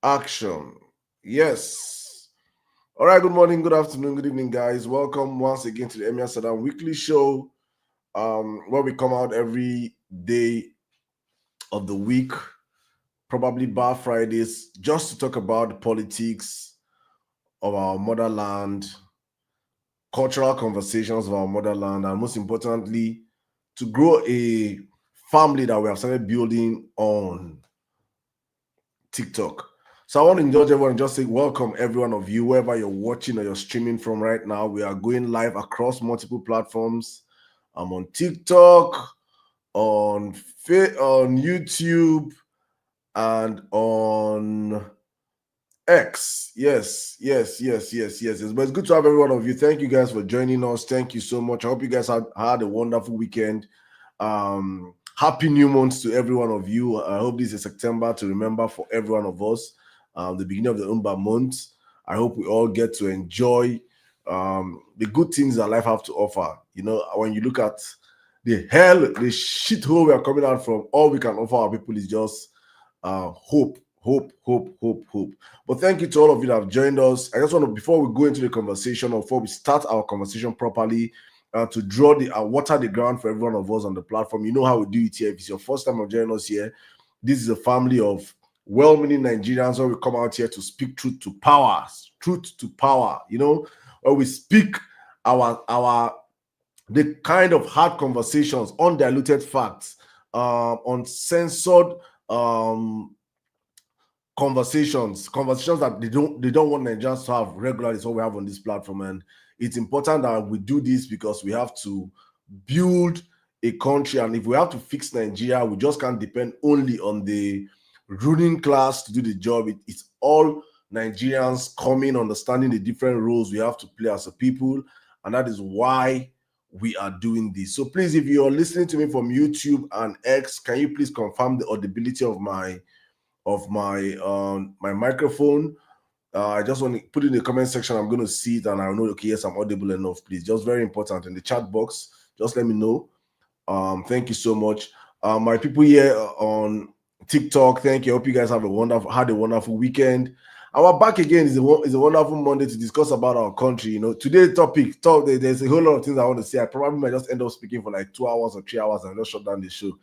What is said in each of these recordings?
Action. Yes. All right. Good morning, good afternoon, good evening, guys. Welcome once again to the Emir Sirdam weekly show, where we come out every day of the week, probably bar Fridays, just to talk about the politics of our motherland, cultural conversations of our motherland, and most importantly, to grow a family that we have started building on TikTok. So I want to indulge everyone and just say welcome every one of you, wherever you're watching or you're streaming from right now. We are going live across multiple platforms. I'm on TikTok, on YouTube, and on X. Yes. But it's good to have every one of you. Thank you guys for joining us. Thank you so much. I hope you guys had a wonderful weekend. Happy new month to every one of you. I hope this is September to remember for every one of us. The beginning of the Umba month. I hope we all get to enjoy the good things that life have to offer. You know, when you look at the shithole we are coming out from, all we can offer our people is just hope. But thank you to all of you that have joined us. I just want to, before we go into the conversation, or before we start our conversation properly, to draw the water the ground for every one of us on the platform. You know how we do it here. If it's your first time of joining us here, this is a family of well-meaning Nigerians where we come out here to speak truth to power. Truth to power. You know, where we speak the kind of hard conversations, undiluted facts, uncensored conversations that they don't want Nigerians to have regularly. Is what we have on this platform, and it's important that we do this because we have to build a country, and if we have to fix Nigeria, we just can't depend only on the ruling class to do the job. It's all Nigerians coming, understanding the different roles we have to play as a people, and that is why we are doing this. So please, if you're listening to me from YouTube and X, can you please confirm the audibility of my my microphone? I just want to put in the comment section. I'm going to see it and I'll know, okay, yes, I'm audible enough. Please, just very important in the chat box. Just let me know. Thank you so much. My people here on TikTok, thank you. I hope you guys had a wonderful weekend. Our back again is a wonderful Monday to discuss about our country. You know, today's topic, there's a whole lot of things I want to say. I probably might just end up speaking for like 2 hours or 3 hours and just shut down the show.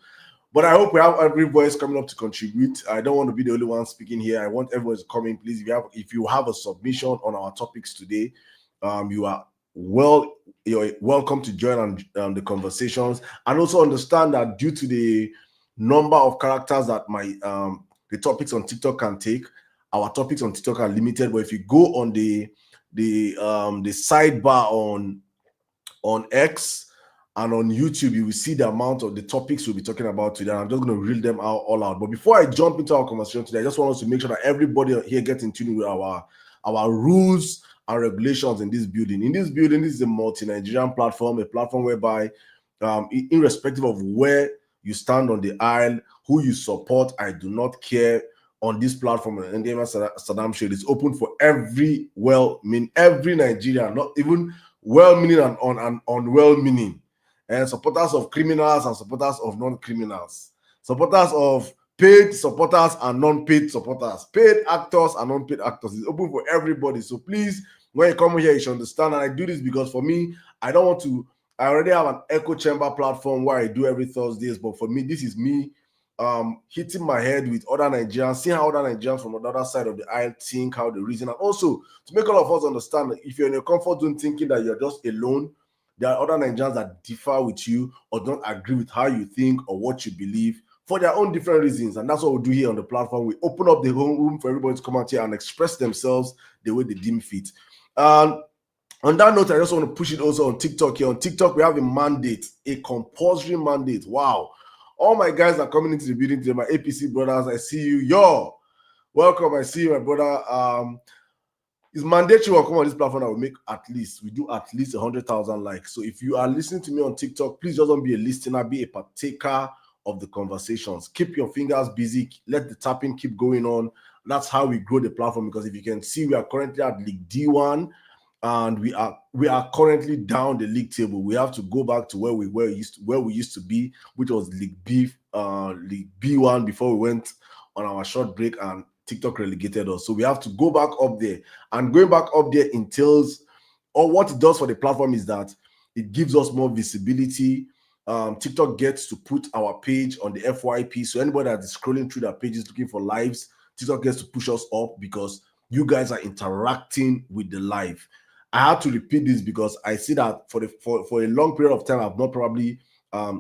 But I hope we have every voice coming up to contribute. I don't want to be the only one speaking here. I want everyone to come in, please. If you have a submission on our topics today, you're welcome to join on the conversations, and also understand that due to the number of characters that the topics on TikTok can take, our topics on TikTok are limited. But if you go on the sidebar on X and on YouTube, you will see the amount of the topics we'll be talking about today. I'm just going to reel them out all out. But before I jump into our conversation today, I just want us to make sure that everybody here gets in tune with our rules and regulations in this building. In this building, this is a multi-Nigerian platform, a platform whereby, irrespective of where you stand on the aisle, who you support, I do not care. On this platform, and Emir Sirdam Show, is open for every Nigerian, not even well-meaning and unwell-meaning, and supporters of criminals and supporters of non-criminals, supporters of paid supporters and non-paid supporters, paid actors and non-paid actors. It's open for everybody. So please, when you come here, you should understand. And I do this because for me, I already have an echo chamber platform where I do every Thursdays. But for me, this is me hitting my head with other Nigerians, seeing how other Nigerians from the other side of the aisle think, how they reason, and also to make all of us understand that if you're in your comfort zone thinking that you're just alone, there are other Nigerians that differ with you or don't agree with how you think or what you believe for their own different reasons. And that's what we do here on the platform. We open up the whole room for everybody to come out here and express themselves the way they deem fit. On that note, I just want to push it also on TikTok here. On TikTok, we have a mandate, a compulsory mandate. Wow. All my guys are coming into the building today, my APC brothers. I see you. Yo, welcome. I see you, my brother. It's mandatory to come on this platform that we do at least 100,000 likes. So if you are listening to me on TikTok, please just don't be a listener, be a partaker of the conversations. Keep your fingers busy. Let the tapping keep going on. That's how we grow the platform, because if you can see, we are currently at League D1. And we are currently down the league table. We have to go back to where we used to be, which was League B, League B1, before we went on our short break. And TikTok relegated us. So we have to go back up there. And going back up there entails, or what it does for the platform is that it gives us more visibility. TikTok gets to put our page on the FYP. So anybody that is scrolling through their pages looking for lives, TikTok gets to push us up because you guys are interacting with the live. I had to repeat this because I see that for a long period of time, I've not probably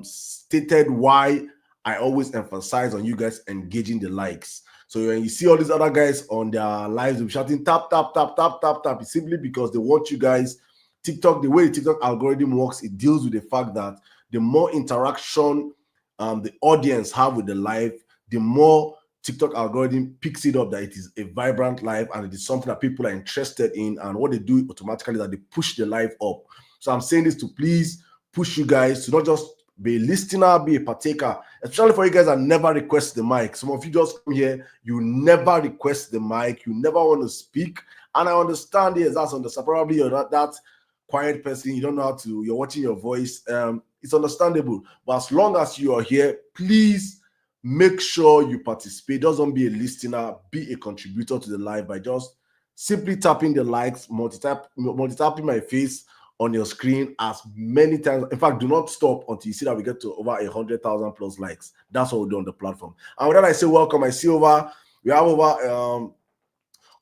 stated why I always emphasize on you guys engaging the likes. So when you see all these other guys on their lives, they're shouting tap, tap, tap, tap, tap, tap, it's simply because they want you guys. TikTok, the way the TikTok algorithm works, it deals with the fact that the more interaction the audience have with the live, the more TikTok algorithm picks it up that it is a vibrant live and it is something that people are interested in. And what they do automatically is that they push the live up. So I'm saying this to please push you guys to not just be a listener, be a partaker, especially for you guys that never request the mic. Some of you just come here, you never request the mic, you never want to speak. And I understand, yes, that's understandable. Probably you're not that quiet person, you don't know how to, you're watching your voice. It's understandable. But as long as you are here, please make sure you participate. Don't be a listener, be a contributor to the live by just simply tapping the likes, multi-tapping my face on your screen as many times. In fact, do not stop until you see that we get to over 100,000 plus likes. That's what we do on the platform. And with that, I say welcome. I see we have over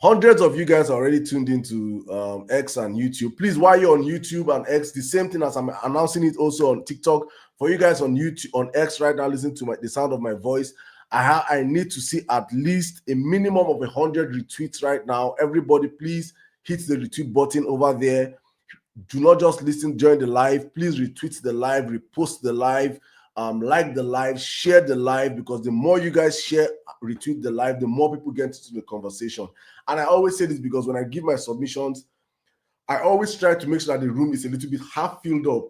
hundreds of you guys are already tuned into X and YouTube. Please, while you're on YouTube and X, the same thing as I'm announcing it also on TikTok. For you guys on YouTube, on X right now, listen to the sound of my voice. I need to see at least a minimum of 100 retweets right now. Everybody, please hit the retweet button over there. Do not just listen during the live. Please retweet the live, repost the live, like the live, share the live, because the more you guys share, retweet the live, the more people get into the conversation. And I always say this because when I give my submissions, I always try to make sure that the room is a little bit half filled up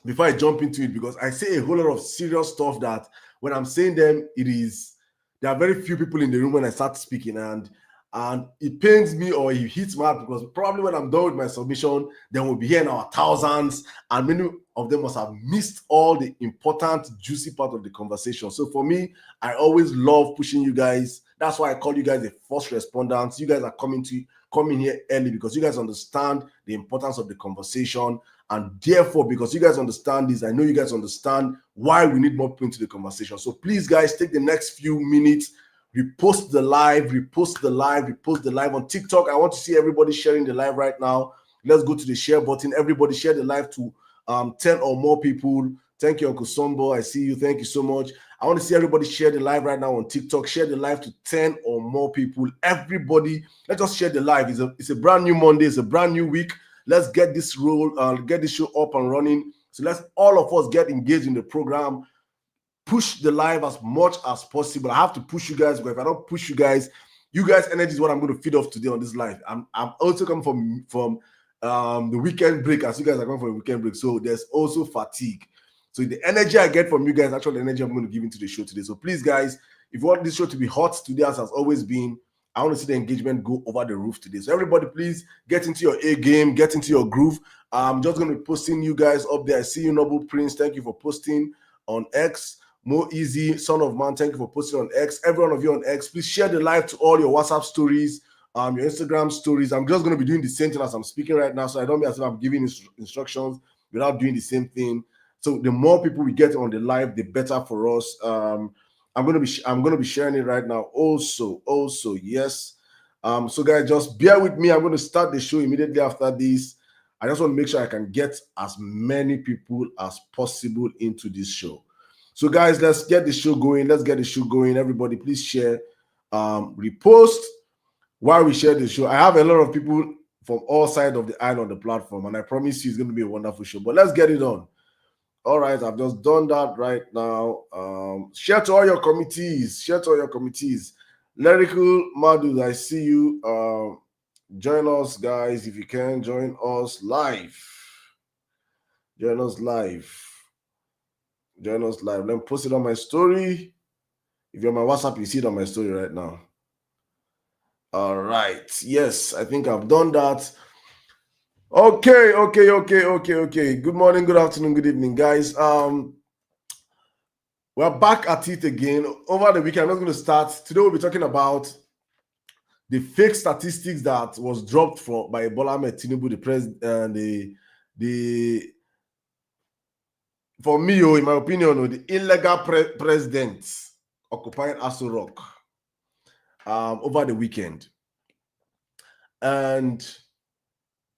before I jump into it, because I say a whole lot of serious stuff that when I'm saying them, there are very few people in the room when I start speaking, and it pains me or it hits my heart because probably when I'm done with my submission, then we'll be here in our thousands, and many of them must have missed all the important, juicy part of the conversation. So for me, I always love pushing you guys. That's why I call you guys the first responders. You guys are coming here early because you guys understand the importance of the conversation. And therefore, because you guys understand this, I know you guys understand why we need more people into the conversation. So please, guys, take the next few minutes, repost the live on TikTok. I want to see everybody sharing the live right now. Let's go to the share button. Everybody share the live to 10 or more people. Thank you, Uncle Sombo. I see you. Thank you so much. I want to see everybody share the live right now on TikTok. Share the live to 10 or more people. Everybody, let's just share the live. It's a brand new Monday. It's a brand new week. Let's get this get this show up and running. So let's all of us get engaged in the program. Push the live as much as possible. I have to push you guys, because if I don't push you guys energy is what I'm going to feed off today on this live. I'm also coming from the weekend break, as you guys are coming from the weekend break. So there's also fatigue. So the energy I get from you guys, actually the energy I'm going to give into the show today. So please, guys, if you want this show to be hot today, as has always been, I want to see the engagement go over the roof today. So everybody, please get into your A game, get into your groove. I'm just going to be posting you guys up there. I see you, Noble Prince. Thank you for posting on X. More Easy, Son of Man, thank you for posting on X. Every one of you on X, please share the live to all your WhatsApp stories, your Instagram stories. I'm just going to be doing the same thing as I'm speaking right now, so I don't be as if I'm giving instructions without doing the same thing. So the more people we get on the live, the better for us. I'm going to be sharing it right now. Also, yes. So guys, just bear with me. I'm going to start the show immediately after this. I just want to make sure I can get as many people as possible into this show. So guys, let's get the show going. Everybody, please share, repost while we share the show. I have a lot of people from all sides of the aisle on the platform, and I promise you it's going to be a wonderful show. But let's get it on. All right, I've just done that right now. Share to all your committees. Lyrical Madu, I see you. Join us, guys, if you can. Join us live. Let me post it on my story. If you're on my WhatsApp, you see it on my story right now. All right. Yes, I think I've done that. Okay. Good morning, good afternoon, good evening, guys. We're back at it again. Over the weekend, I'm not going to start. Today we'll be talking about the fake statistics that was dropped by Bola Ahmed Tinubu, for me, in my opinion, the illegal president occupying Aso Rock over the weekend. And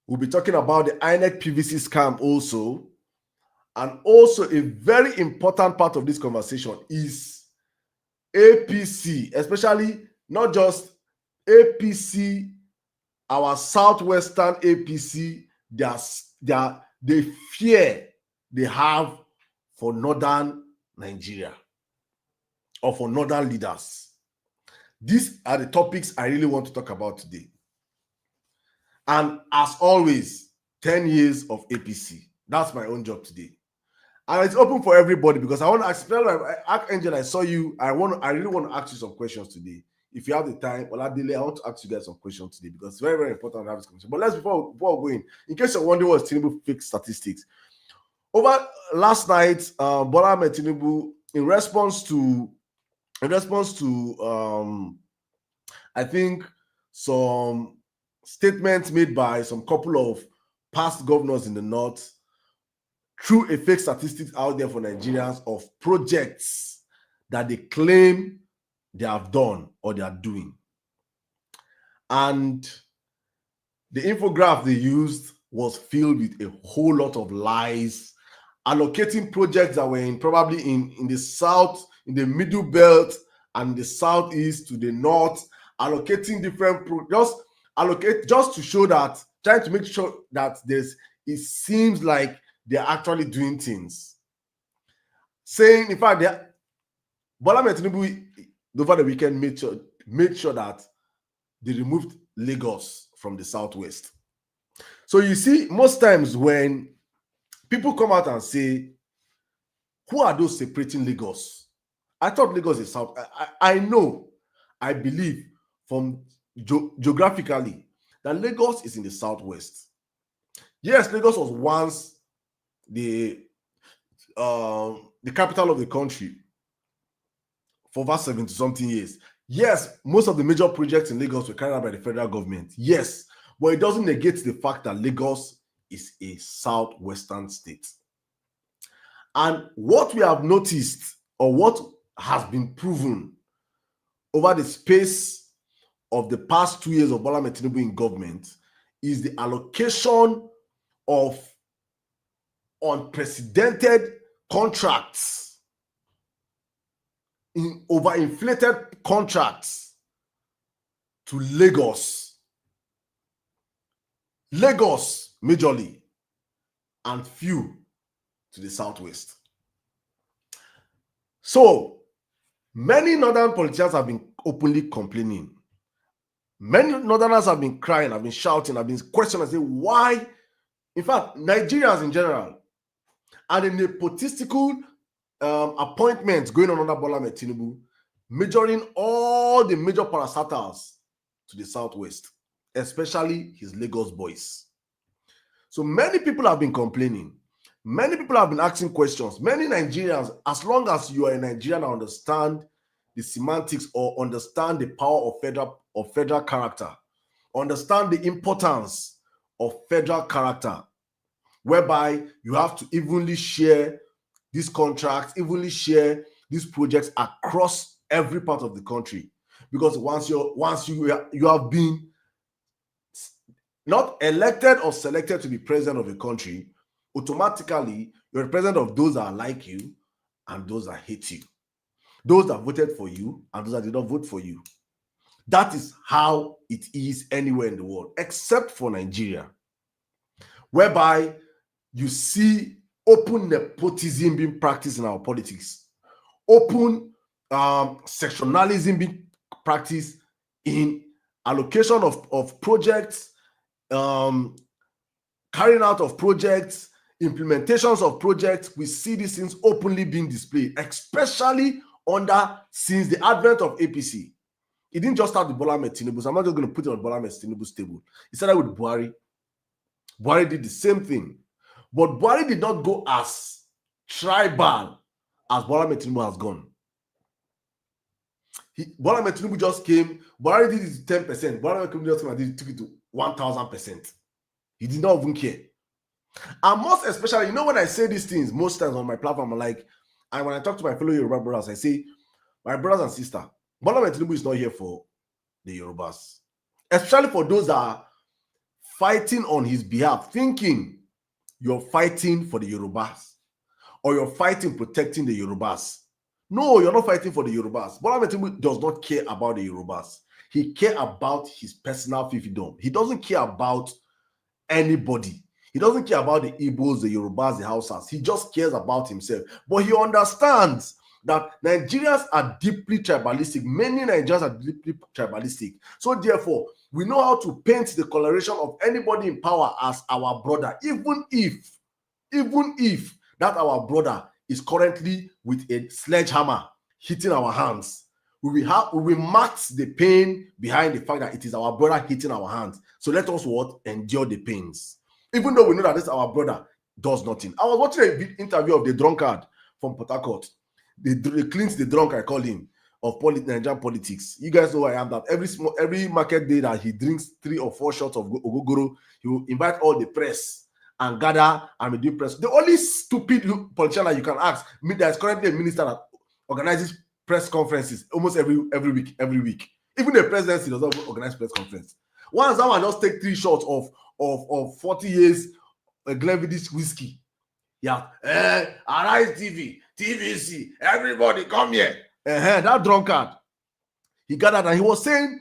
we'll be talking about the INEC PVC scam also. And also a very important part of this conversation is APC, especially not just APC, our Southwestern APC, the fear they have for Northern Nigeria or for Northern leaders. These are the topics I really want to talk about today. And as always, 10 years of APC. That's my own job today. And it's open for everybody because I want to ask, Archangel, I saw you. I really want to ask you some questions today. If you have the time, Oladile, I want to ask you guys some questions today because it's very, very important to have this conversation. But before we go in case you're wondering what's Tinubu fake statistics. Over last night, Bola Ahmed Tinubu, in response to I think some statements made by some couple of past governors in the north, threw a fake statistics out there for Nigerians of projects that they claim they have done or they are doing. And the infograph they used was filled with a whole lot of lies, allocating projects that were probably in the south, in the middle belt, and the southeast to the north, allocating different just to show that, trying to make sure that it seems like they're actually doing things. Saying, in fact, Bola Ahmed Tinubu over the weekend made sure that they removed Lagos from the southwest. So you see, most times when people come out and say, who are those separating Lagos? I thought Lagos is south. I believe from geographically that Lagos is in the southwest. Yes, Lagos was once the capital of the country for over 70-something years. Yes, most of the major projects in Lagos were carried out by the federal government. Yes, but it doesn't negate the fact that Lagos is a southwestern state. And what we have noticed, or what has been proven over the space of the past 2 years of Bola Ahmed Tinubu in government, is the allocation of unprecedented contracts, in overinflated contracts to Lagos majorly, and few to the southwest. So many northern politicians have been openly complaining. Many northerners have been crying, have been shouting, have been questioning and saying, why? In fact, Nigerians in general, and the nepotistical appointments going on under Bola Ahmed Tinubu, majoring all the major parastatals to the southwest, especially his Lagos boys. So many people have been complaining. Many people have been asking questions. Many Nigerians, as long as you are a Nigerian and understand the semantics or understand the power of federal character, understand the importance of federal character, whereby you have to evenly share these contracts, evenly share these projects across every part of the country. Because once you have been not elected or selected to be president of a country, automatically you're the president of those that like you and those that hate you. Those that voted for you and those that did not vote for you. That is how it is anywhere in the world, except for Nigeria, whereby you see open nepotism being practiced in our politics, open sectionalism being practiced in allocation of projects, carrying out of projects, implementations of projects. We see these things openly being displayed, especially since the advent of APC. It didn't just start with Bola Ahmed Tinubu, so I'm not just going to put it on Bola Ahmed Tinubu's table. It started with Buhari. Buhari did the same thing. But Buhari did not go as tribal as Bola Ahmed Tinubu has gone. Bola Ahmed Tinubu just came. Bola did it 10%. Bola Ahmed Tinubu just came and took it to 1,000%. He did not even care. And most especially, when I say these things most times on my platform, I'm like, and when I talk to my fellow Yoruba brothers, I say, my brothers and sisters, Bola Ahmed Tinubu is not here for the Yorubas, especially for those that are fighting on his behalf, thinking you're fighting for the Yorubas or you're fighting protecting the Yorubas. No, you're not fighting for the Yorubas. Bola Ahmed Tinubu does not care about the Yorubas. He cares about his personal fiefdom. He doesn't care about anybody. He doesn't care about the Igbos, the Yorubas, the Hausas. He just cares about himself. But he understands that Nigerians are deeply tribalistic. Many Nigerians are deeply tribalistic. So therefore, we know how to paint the coloration of anybody in power as our brother, even if that our brother is currently with a sledgehammer hitting our hands. We will mask the pain behind the fact that it is our brother hitting our hands. So let us endure the pains. Even though we know that this our brother does nothing. I was watching an interview of the drunkard from Port Harcourt. The Clint the drunk, I call him, of Nigerian politics. You guys know who I am, that every market day that he drinks 3 or 4 shots of ogogoro, he will invite all the press and gather and be doing press. The only stupid politician that you can ask, that is currently a minister that organizes press conferences almost every week. Even the presidency does not organize press conference. Once that one just take 3 shots of 40 years Glenfiddich whiskey. Yeah, Arise TV, TVC, everybody come here. That drunkard, he gathered and he was saying,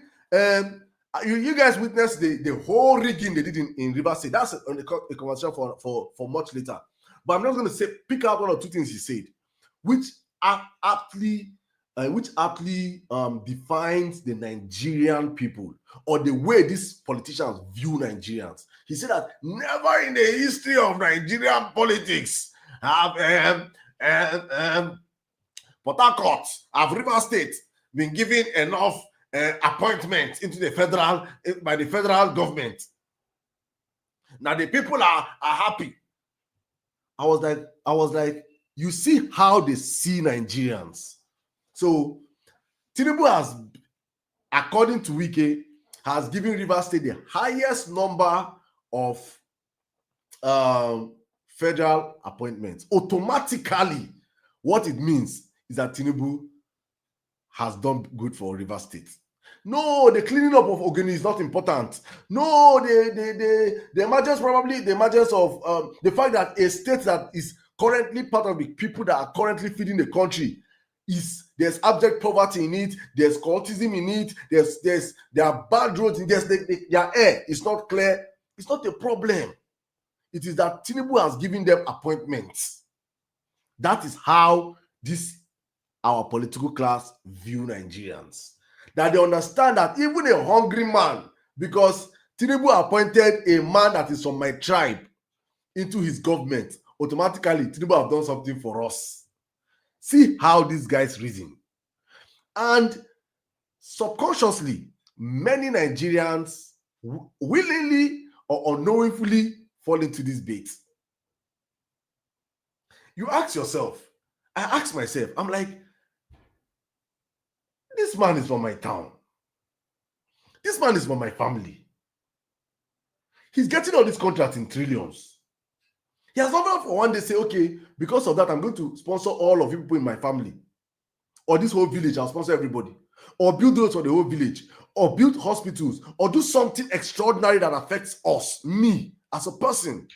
you guys witnessed the whole rigging they did in Rivers State. That's a conversation for much later. But I'm not going to pick out 1 or 2 things he said, which aptly defines the Nigerian people or the way these politicians view Nigerians. He said that never in the history of Nigerian politics have Port Harcourt, Rivers State been given enough appointments into by the federal government. Now the people are happy. I was like, you see how they see Nigerians. So Tinubu has, according to Wike, has given Rivers State the highest number of federal appointments. Automatically, what it means is that Tinubu has done good for Rivers State. No, the cleaning up of Ogoni is not important. No, the emergence, probably the emergence of the fact that a state that is currently part of the people that are currently feeding the country there's abject poverty in it, there's cultism in it, there are bad roads, their air is not clear. It's not a problem. It is that Tinubu has given them appointments. That is how our political class view Nigerians. That they understand that even a hungry man, because Tinubu appointed a man that is from my tribe into his government, automatically Tinubu have done something for us. See how these guys reason. And subconsciously, many Nigerians willingly or unknowingly fall into this bait. You ask yourself, I ask myself, I'm like, this man is from my town. This man is from my family. He's getting all these contracts in trillions. He has not for one day say, okay, because of that, I'm going to sponsor all of you people in my family. Or this whole village, I'll sponsor everybody. Or build roads for the whole village. Or build hospitals. Or do something extraordinary that affects us, me, as a person.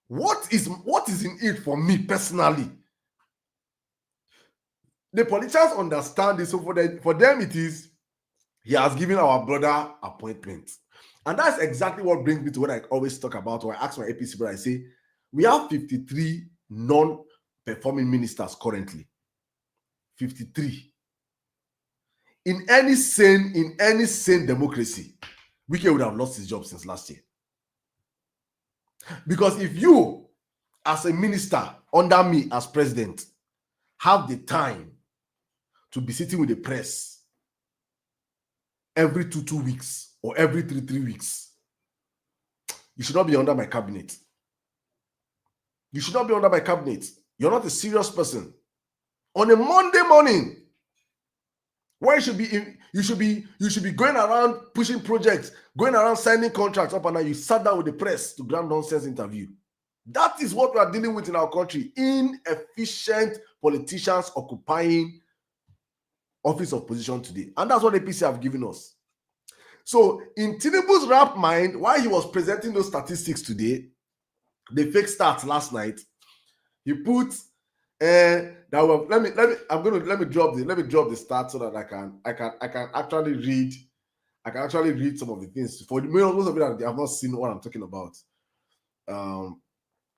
What is in it for me personally? The politicians understand this. So for them it is, he has given our brother appointment. And that's exactly what brings me to what I always talk about, or I ask my APC brother, I say, we have 53 non-performing ministers currently. 53. In any sane democracy, Wike would have lost his job since last year. Because if you, as a minister, under me as president, have the time to be sitting with the press every 2 weeks or every 3 weeks, you should not be under my cabinet. You should not be under my cabinet. You're not a serious person. On a Monday morning, where you should be going around pushing projects, going around signing contracts up and down, you sat down with the press to grant nonsense interview. That is what we are dealing with in our country. Inefficient politicians occupying office of position today. And that's what APC have given us. So in Tinubu's rap mind, while he was presenting those statistics today, the fake stats last night, he put let me drop the stats so that I can actually read some of the things. For most of you that they have not seen what I'm talking about.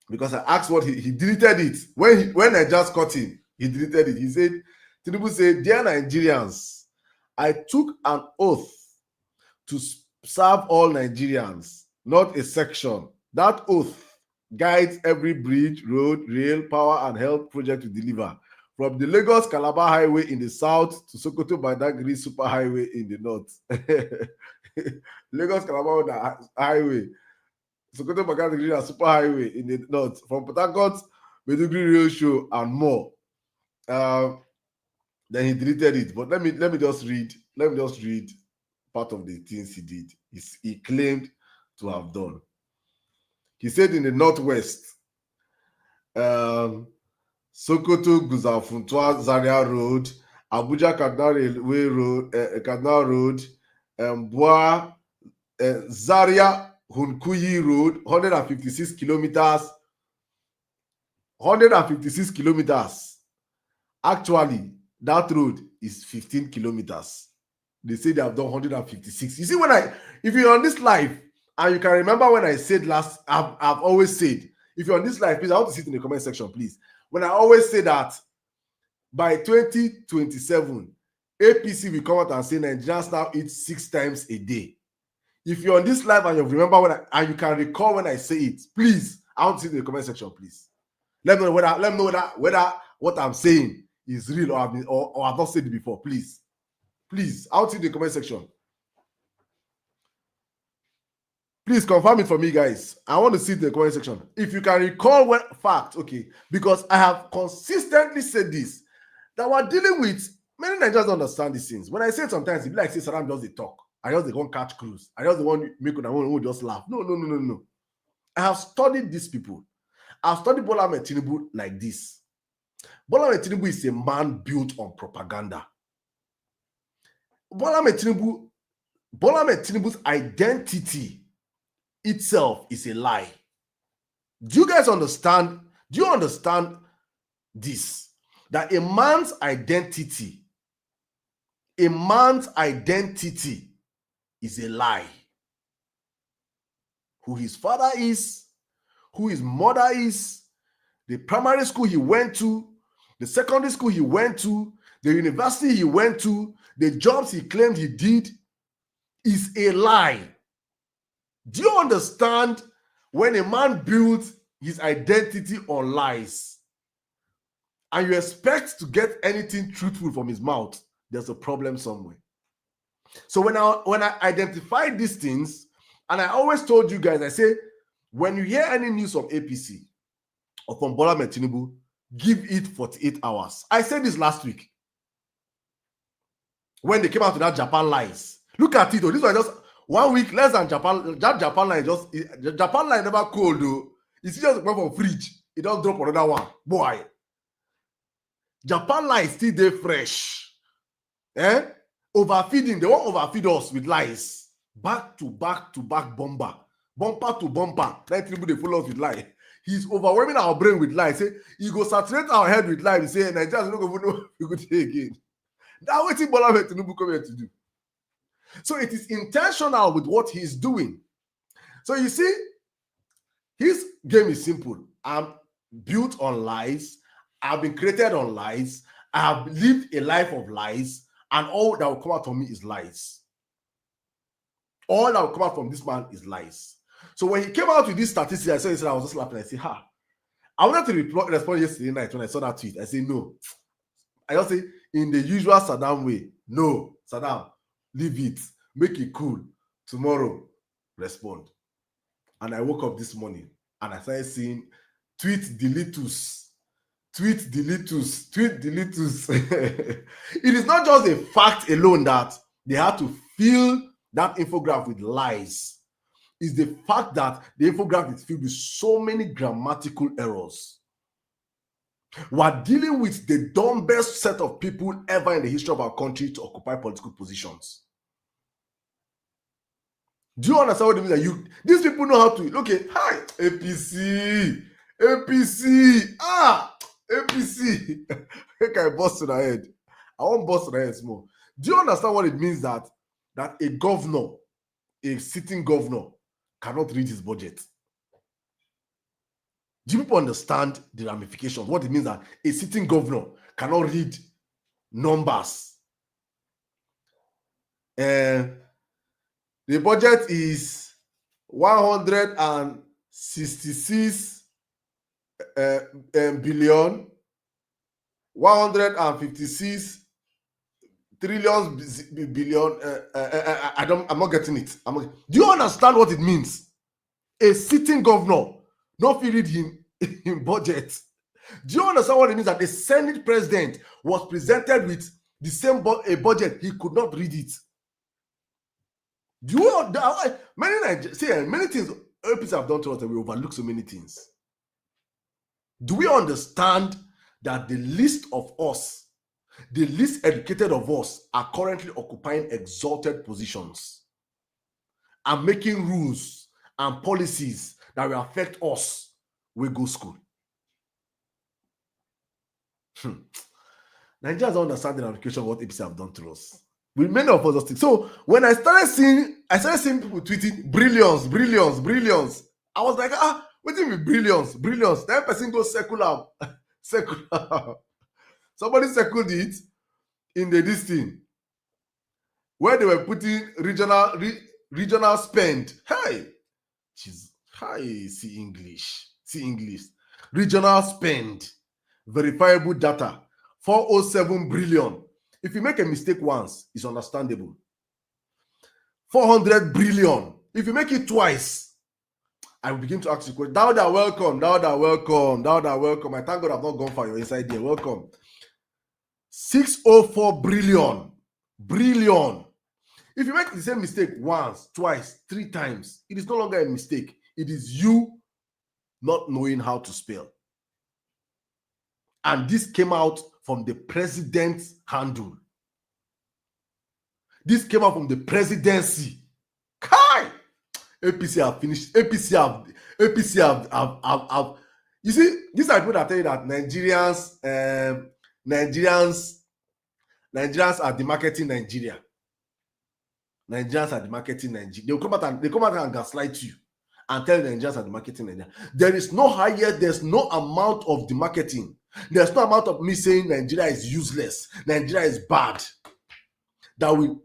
Because I asked what he deleted it. When I just caught him, he deleted it. He said, Tinubu said, "Dear Nigerians, I took an oath to serve all Nigerians, not a section. That oath guides every bridge, road, rail, power, and health project we deliver. From the Lagos-Calabar Highway in the south to Sokoto-Badagry Super Highway in the north." Lagos-Calabar Highway, Sokoto-Badagry Super Highway in the north. From Port Harcourt, Maiduguri Rail Show, and more. Then he deleted it. But let me just read part of the things he did. He claimed to have done. He said in the northwest, Sokoto Guzafuntua Zaria Road, Abuja Kaduna Railway Road, Kaduna Road, Bua Zaria Hunkuyi Road, 156 kilometers. 156 kilometers. Actually, that road is 15 kilometers. They say they have done 156. You see, if you're on this live, and you can remember when I said I've always said, if you're on this live, please, I want to see it in the comment section, please. When I always say that by 2027, APC will come out and say Nigerians now eat 6 times a day. If you're on this live and you remember and you can recall when I say it, please, I want to see it in the comment section, please. Let me know whether what I'm saying is real or I've not said it before, please. Please, I want to see it in the comment section. Please confirm it for me, guys. I want to see it in the comment section. If you can recall fact, okay, because I have consistently said this, that we're dealing with, many Nigerians don't understand these things. When I say it sometimes, it be like, say, Saddam does the talk. I just the one catch cruise. I just the one make on who just laugh. No. I have studied these people. I've studied Bola Ahmed Tinubu like this. Bola Ahmed Tinubu is a man built on propaganda. Bola Ahmed Tinubu's identity itself is a lie. Do you guys understand? Do you understand this? That a man's identity is a lie. Who his father is, who his mother is, the primary school he went to, the secondary school he went to, the university he went to, the jobs he claimed he did is a lie. Do you understand when a man builds his identity on lies and you expect to get anything truthful from his mouth, there's a problem somewhere. So when I identified these things, and I always told you guys, I say, when you hear any news from APC or from Bola Ahmed Tinubu, give it 48 hours. I said this last week when they came out with that Japan lies. Look at it, though. This was just 1 week less than Japan. That Japan line Japan line never cold, though. It's just went from fridge. It don't drop another one. Boy. Japan line still there fresh. Overfeeding. They won't overfeed us with lies. Back to back bomber. Bumper to bumper. Like people they follow us with lies. He's overwhelming our brain with lies. Say he go saturate our head with lies. He say Nigerians don't even know we could say again. That's what Bola Ahmed Tinubu come here to do. So it is intentional with what he's doing. So you see, his game is simple. I'm built on lies. I've been created on lies. I have lived a life of lies, and all that will come out from me is lies. All that will come out from this man is lies. So when he came out with this statistics, I said, I was just laughing. I said, I wanted to respond yesterday night when I saw that tweet. I said, no. I just say, in the usual Saddam way, no, Saddam, leave it, make it cool. Tomorrow, respond. And I woke up this morning and I started seeing tweet deletus Tweet deletus. Tweet deletus. It is not just a fact alone that they had to fill that infograph with lies. It's the fact that the infograph is filled with so many grammatical errors. We're dealing with the dumbest set of people ever in the history of our country to occupy political positions. Do you understand what it means? That these people know how to, okay, hi, APC, APC. Make I bust in the head. I won't bust in the head small. Do you understand what it means that a governor, a sitting governor, cannot read his budget? Do people understand the ramifications? What it means that a sitting governor cannot read numbers? The budget is 166 billion, 156 trillion billion. I'm not getting it. Do you understand what it means? A sitting governor not read him in budget. Do you understand what it means that the Senate president was presented with the same a budget, he could not read it? Do you many things people have done to us that we overlook so many things? Do we understand that the least of us, the least educated of us, are currently occupying exalted positions and making rules and policies that will affect us? We go school. Nigerians don't understand the ramification of what APC have done to us. With many of us just so when I started seeing people tweeting brilliance. I was like, what do you mean brilliance? That person goes secular. Somebody circled it in this thing where they were putting regional spend. Hey, see English. Regional spend, verifiable data, 407 billion. If you make a mistake once, it's understandable. 400 billion. If you make it twice, I will begin to ask you questions. Thou art welcome. I thank God I've not gone for your inside there. Welcome. 604 billion. If you make the same mistake once, twice, 3 times, it is no longer a mistake. It is you not knowing how to spell. And this came out from the president's handle. This came out from the presidency. Kai! APC have finished. APC have. You see, these are people that tell you that Nigerians are demarketing Nigeria. Nigerians are demarketing Nigeria. They come out and gaslight you and tell the Nigerians are demarketing Nigeria. There is no there's no amount of demarketing. There's no amount of me saying Nigeria is useless, Nigeria is bad, that will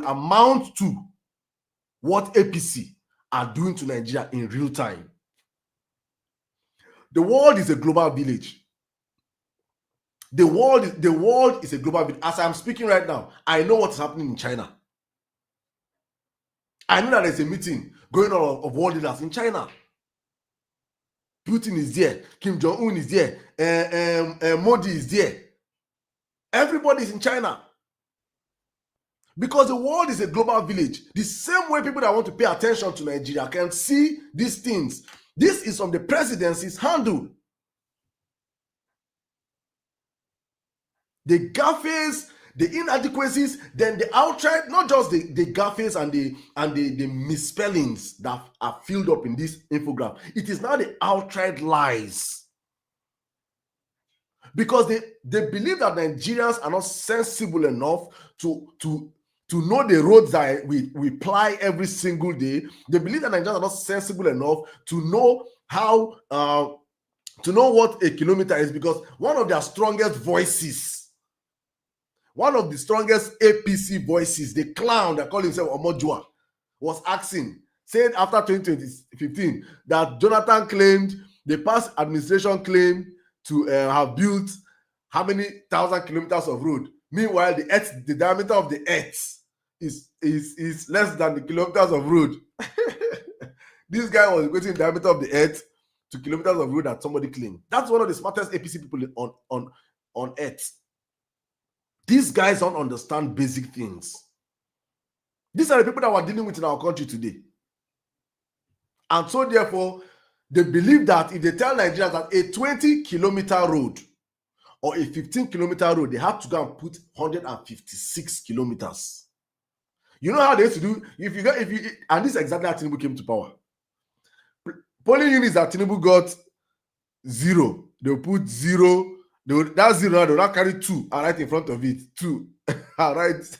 amount to what APC are doing to Nigeria in real time. The world is a global village. The world is a global village. As I'm speaking right now, I know what's happening in China. I know that there's a meeting going on of world leaders in China. Putin is there. Kim Jong-un is there. Modi is there. Everybody is in China. Because the world is a global village. The same way people that want to pay attention to Nigeria can see these things. This is on the presidency's handle. The gaffes, the inadequacies, then the outright, not just the gaffes and the misspellings that are filled up in this infograph. It is now the outright lies. Because they believe that Nigerians are not sensible enough to know the roads that we ply every single day. They believe that Nigerians are not sensible enough to know how to know what a kilometer is, because one of their strongest voices, one of the strongest APC voices, the clown that called himself Omojua, was said after 2015 that Jonathan claimed, the past administration claimed to have built how many thousand kilometers of road. Meanwhile, the diameter of the earth is less than the kilometers of road. This guy was equating the diameter of the earth to kilometers of road that somebody claimed. That's one of the smartest APC people on earth. These guys don't understand basic things. These are the people that we're dealing with in our country today. And so therefore, they believe that if they tell Nigerians that a 20-kilometer road or a 15-kilometer road, they have to go and put 156 kilometers. You know how they used to do, and this is exactly how Tinubu came to power. Polling units that Tinubu got 0, they'll put 0, that 0, they'll not carry 2 and write in front of it, 2, and write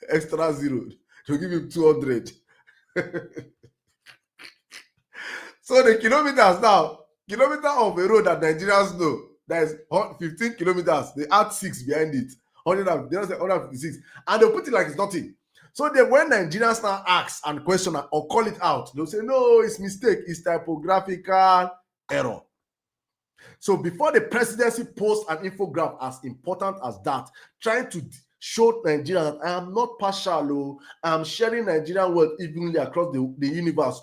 extra 0. They'll give him 200. So the kilometers now, kilometer of a road that Nigerians know, that is 15 kilometers, they add 6 behind it, 156, and they'll put it like it's nothing. So then when Nigerians now ask and question or call it out, they'll say, no, it's mistake, it's typographical error. So before the presidency posts an infographic as important as that, trying to show Nigerians that I am not partial, I'm sharing Nigerian wealth evenly across the universe,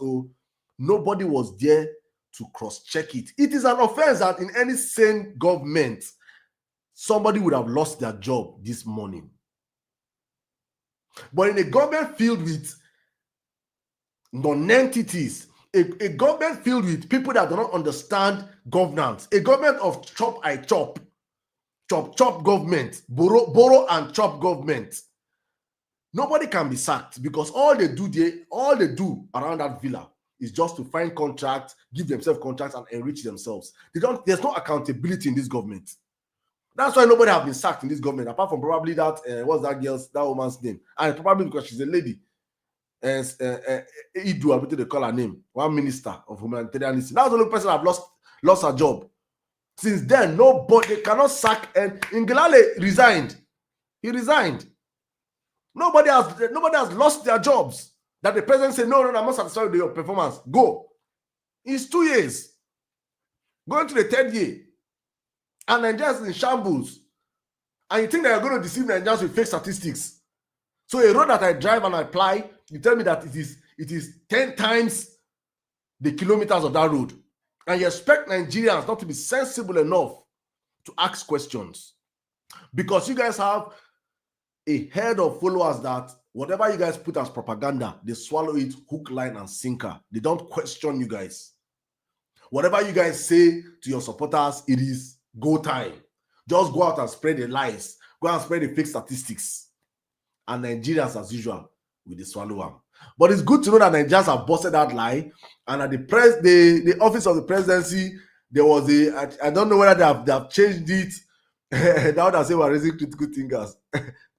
nobody was there to cross-check it. It is an offense that in any sane government, somebody would have lost their job this morning. But in a government filled with non-entities, a government filled with people that do not understand governance, a government of chop government, borrow and chop government, nobody can be sacked because all they do around that villa is just to find contracts, give themselves contracts, and enrich themselves. There's no accountability in this government. That's why nobody has been sacked in this government, apart from probably that, what's that woman's name? And probably because she's a lady. Idu, I they call her name, one minister of humanitarianism. That's the only person that have lost her job. Since then, nobody cannot sack, and Ingilale resigned. He resigned. Nobody has lost their jobs. That the president said, no, I'm not satisfied with your performance. Go. It's 2 years. Going to the 3rd year. And Nigerians in shambles. And you think that you're going to deceive Nigerians with fake statistics. So a road that I drive and I apply, you tell me that it is 10 times the kilometers of that road. And you expect Nigerians not to be sensible enough to ask questions. Because you guys have a herd of followers that whatever you guys put as propaganda, they swallow it hook, line, and sinker. They don't question you guys. Whatever you guys say to your supporters, it is go time. Just go out and spread the lies. Go and spread the fake statistics. And Nigerians, as usual, will swallow them. But it's good to know that Nigerians have busted that lie. And at the office of the presidency, there was I don't know whether they have changed it. Now that say we're raising critical thinkers.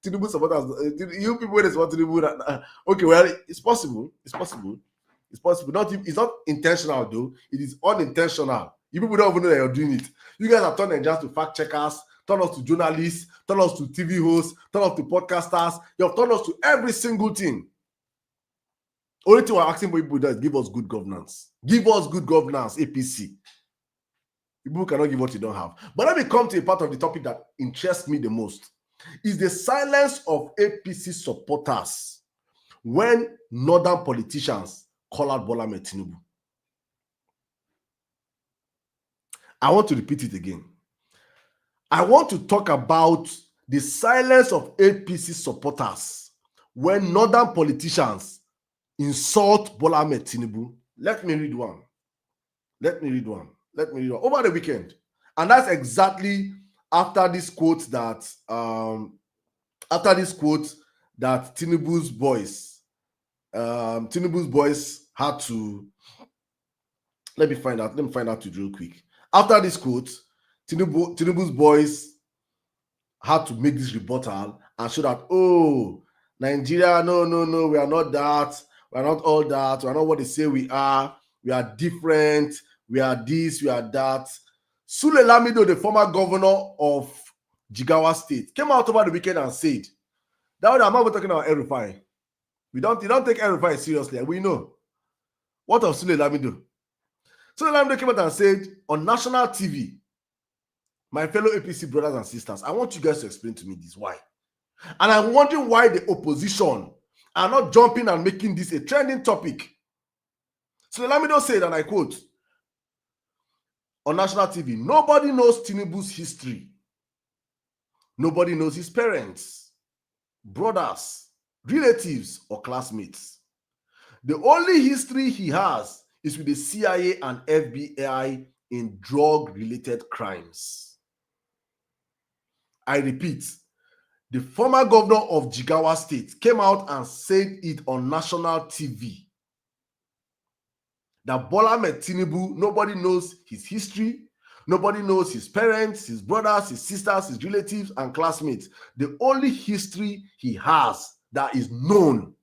Tinubu supporters, you people when they support Tinubu, okay, well, it's possible. It's possible. It's possible. It's not intentional though. It is unintentional. You people don't even know that you're doing it. You guys have turned Nigerians to fact checkers, turn us to journalists, turn us to TV hosts, turn us to podcasters. You have turned us to every single thing. Only thing we're asking for people is give us good governance. Give us good governance, APC. People cannot give what you don't have. But let me come to a part of the topic that interests me the most. Is the silence of APC supporters when northern politicians call out Bola Ahmed Tinubu. I want to repeat it again. I want to talk about the silence of APC supporters when northern politicians insult Bola Ahmed Tinubu. Let me read one. Over the weekend. And that's exactly after this quote that Tinubu's boys had to, let me find out it real quick. After this quote, Tinubu's boys had to make this rebuttal and show that, oh, Nigeria, no, we are not that, we are not all that, we are not what they say we are different, we are this, we are that. Sule Lamido, the former governor of Jigawa State, came out over the weekend and said, that I'm not talking about El-Rufai. You don't take El-Rufai seriously, and we know. What of Sule Lamido? Sule Lamido came out and said, on national TV, my fellow APC brothers and sisters, I want you guys to explain to me this, why? And I'm wondering why the opposition are not jumping and making this a trending topic. Sule Lamido said, and I quote, on national TV. Nobody knows Tinubu's history. Nobody knows his parents, brothers, relatives, or classmates. The only history he has is with the CIA and FBI in drug-related crimes. I repeat, the former governor of Jigawa State came out and said it on national TV that Bola Ahmed Tinubu, nobody knows his history, nobody knows his parents, his brothers, his sisters, his relatives, and classmates. The only history he has that is known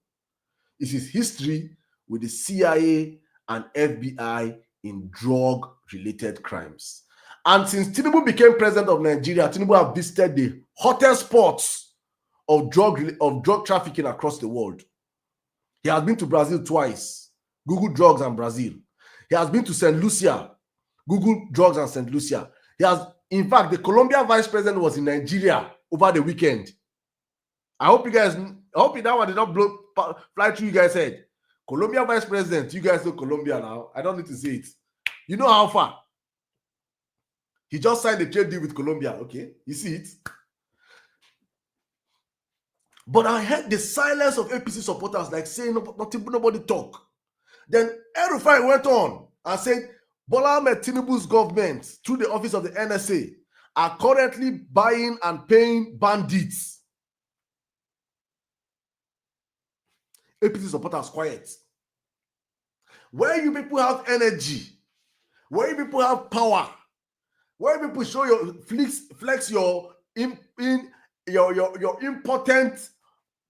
is his history with the CIA and FBI in drug-related crimes. And since Tinubu became president of Nigeria, Tinubu has visited the hottest spots of drug trafficking across the world. He has been to Brazil twice. Google drugs and Brazil. He has been to St. Lucia. Google drugs and St. Lucia. He has, in fact, the Colombia vice president was in Nigeria over the weekend. I hope that one did not fly through you guys' head. Colombia vice president, you guys know Colombia now. I don't need to say it. You know how far? He just signed a trade deal with Colombia. Okay, you see it? But I heard the silence of APC supporters, like saying nobody talk. Then El-Rufai went on and said, Bola Ahmed Tinubu's government, through the office of the NSA, are currently buying and paying bandits. APC supporters quiet. Where you people have energy, where you people have power, where you people show your flex your important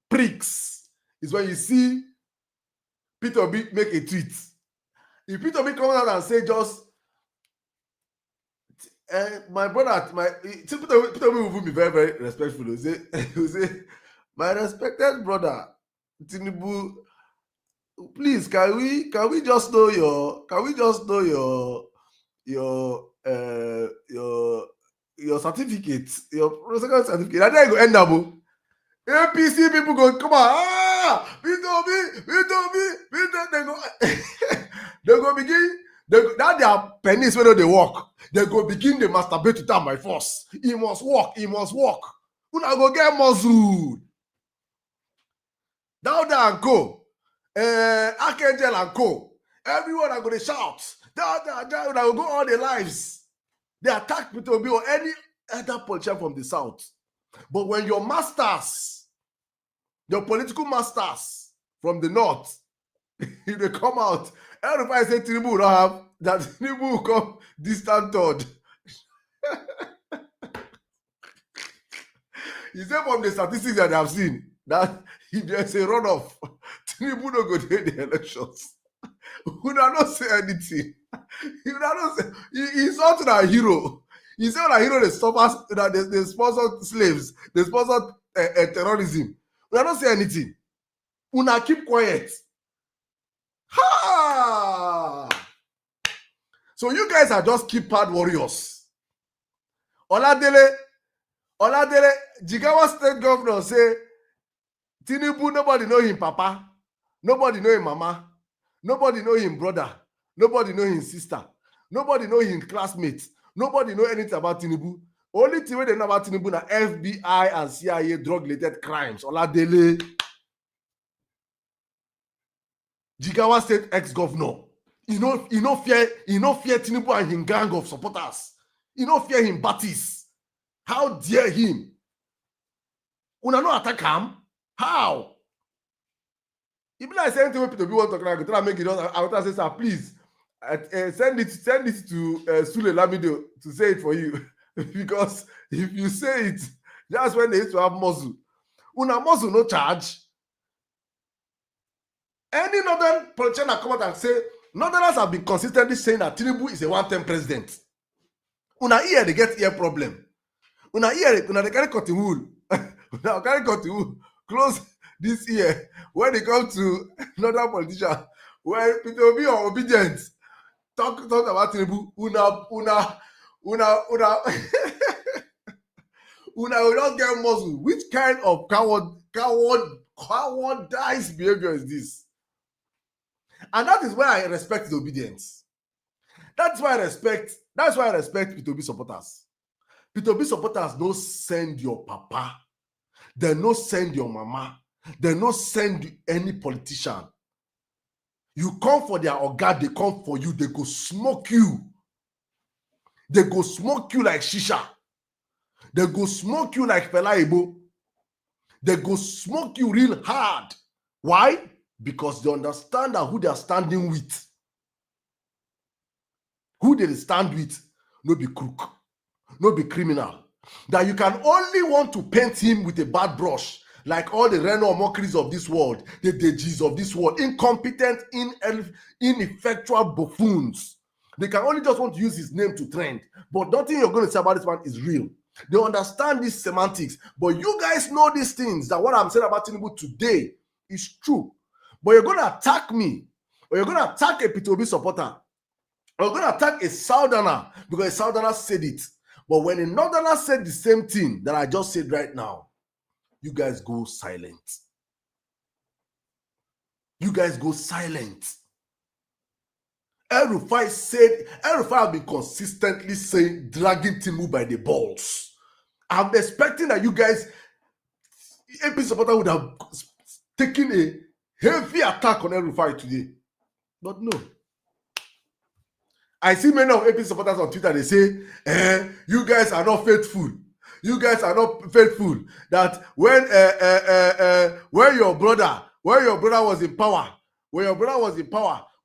pricks, is when you see Peter Obi make a tweet. If Peter Obi comes out and say just my brother, Peter Obi will be very, very respectful. He'll say, my respected brother Tinubu, please, can we just know your certificate, your second certificate. And then you go end up. APC people go, come on, they go begin, that their pennies when they walk, they go begin the masturbate to time by force. He must walk. Una go get muzzled. Dauda and Co, Archangel and Co, everyone are going to shout. Dauda will go all their lives. They attack Peter Obi or any other politician from the south. But when your masters, your political masters from the north, if they come out, everybody say Tinubu will not have, that Tinubu will come distant third. He said from the statistics that I have seen, that if there's a runoff, Tinubu no go to the elections. We don't say anything. He's not a hero. He's not a hero. They sponsor slaves. They sponsor terrorism. We don't say anything. Una keep quiet. Ha! So you guys are just keypad warriors. Oladele, Jigawa State Governor say, Tinubu, nobody know him papa, nobody know him mama, nobody know him brother, nobody know him sister, nobody know him classmates, nobody know anything about Tinubu. Only thing they know about Tinubu na FBI and CIA drug-related crimes. Oladele, Jigawa State ex-governor. He no fear Tinubu and him gang of supporters. He no fear him Baptist. How dare him? Una no attack him? How? If like saying to people to be one talking, I try to make it on. I want to say, sir, please send it to Sule Lamido to say it for you. Because if you say it, that's when they used to have muzzle. Una muzzle no charge. Any northern politician that come out and say, Northerners have been consistently saying that Tinubu is a one-term president. Una ear they get ear problem. Una ear they carry cotton wool. Una carry cotton wool. Close this year when they come to northern politician, when people be obedient, talk about Tinubu. Una will not get muzzled. Which kind of cowardice behavior is this? And that is why I respect the obedience. That's why I respect That's why I respect P2B supporters. P2B supporters don't send your papa. They don't send your mama. They don't send any politician. You come for their oga, they come for you. They go smoke you. They go smoke you like shisha. They go smoke you like Fela Ebo. They go smoke you real hard. Why? Because they understand that who they are standing with. Who they stand with, no be crook, no be criminal. That you can only want to paint him with a bad brush, like all the Reno mockeries of this world, the Dejis of this world, incompetent, ineffectual buffoons. They can only just want to use his name to trend. But nothing you're going to say about this man is real. They understand these semantics. But you guys know these things, that what I'm saying about Tinubu today is true. But you're going to attack me, or you're going to attack a P2B supporter, or you're going to attack a Southerner because a Southerner said it. But when a Northerner said the same thing that I just said right now, you guys go silent. You guys go silent. El-Rufai said, El-Rufai have been consistently saying, dragging Tinubu by the balls. I'm expecting that you guys, AP supporter would have taken a heavy attack on El-Rufai today. But no. I see many of AP supporters on Twitter, they say, you guys are not faithful. You guys are not faithful. That when your brother was in power,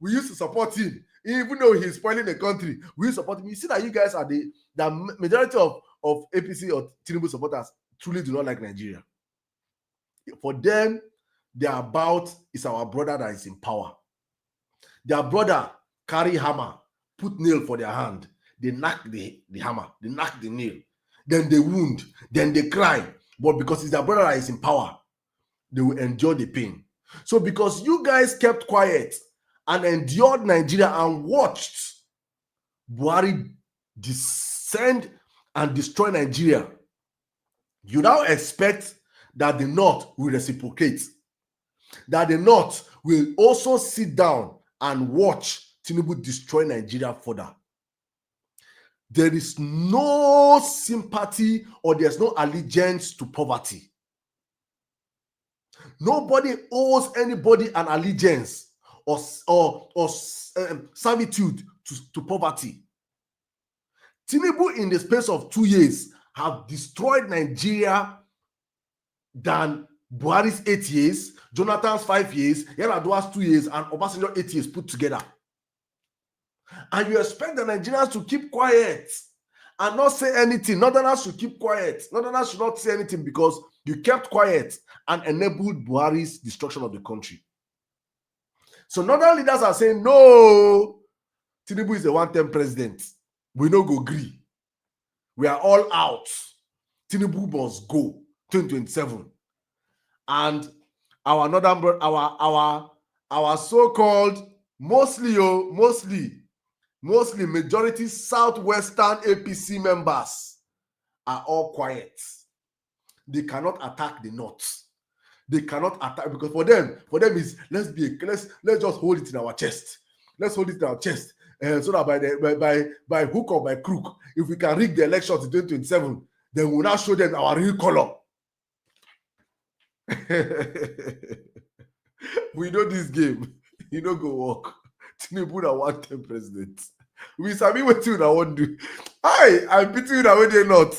we used to support him. Even though he's spoiling the country, we support him. You see that you guys are the majority of APC or Tinubu supporters truly do not like Nigeria. For them, their about is our brother that is in power. Their brother carry hammer, put nail for their hand. They knock the hammer, they knock the nail. Then they wound, then they cry. But because it's their brother that is in power, they will endure the pain. So because you guys kept quiet and endured Nigeria and watched Buhari descend and destroy Nigeria, you now expect that the North will reciprocate. That the North will also sit down and watch Tinubu destroy Nigeria further. There is no sympathy or there's no allegiance to poverty. Nobody owes anybody an allegiance or servitude to poverty. Tinubu, in the space of 2 years, have destroyed Nigeria than Buhari's 8 years, Jonathan's 5 years, Yar'Adua's 2 years, and Obasanjo's 8 years put together. And you expect the Nigerians to keep quiet and not say anything. Northerners should keep quiet. Northerners should not say anything because you kept quiet and enabled Buhari's destruction of the country. So Northern leaders are saying, no, Tinubu is a one-term president. We no go agree. We are all out. Tinubu must go 2027. And our northern, our so-called mostly majority southwestern APC members are all quiet. They cannot attack the North. They cannot attack because for them is let's just hold it in our chest. Let's hold it in our chest, so that by hook or by crook, if we can rig the elections in 2027, then we'll now show them our real color. We know this game. You don't go walk. Tinubu na one-term president. We sabi what you want to do. I pity you that way they not.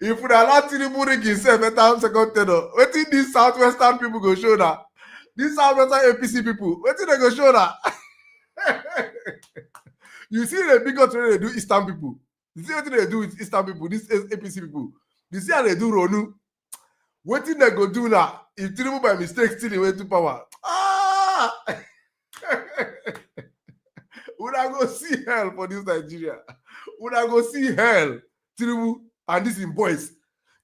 If we allow Tinubu rig himself at time second tenor, what in these southwestern people go show that? These southwestern APC people, what in they go show that? You see the big what they do Eastern people. You see what they do with Eastern people, these APC people. You see how they do Ronu. What did they go do now? If Tinubu by mistake still went to power, would I go see hell for this Nigeria? Would I go see hell? Tinubu and this in boys.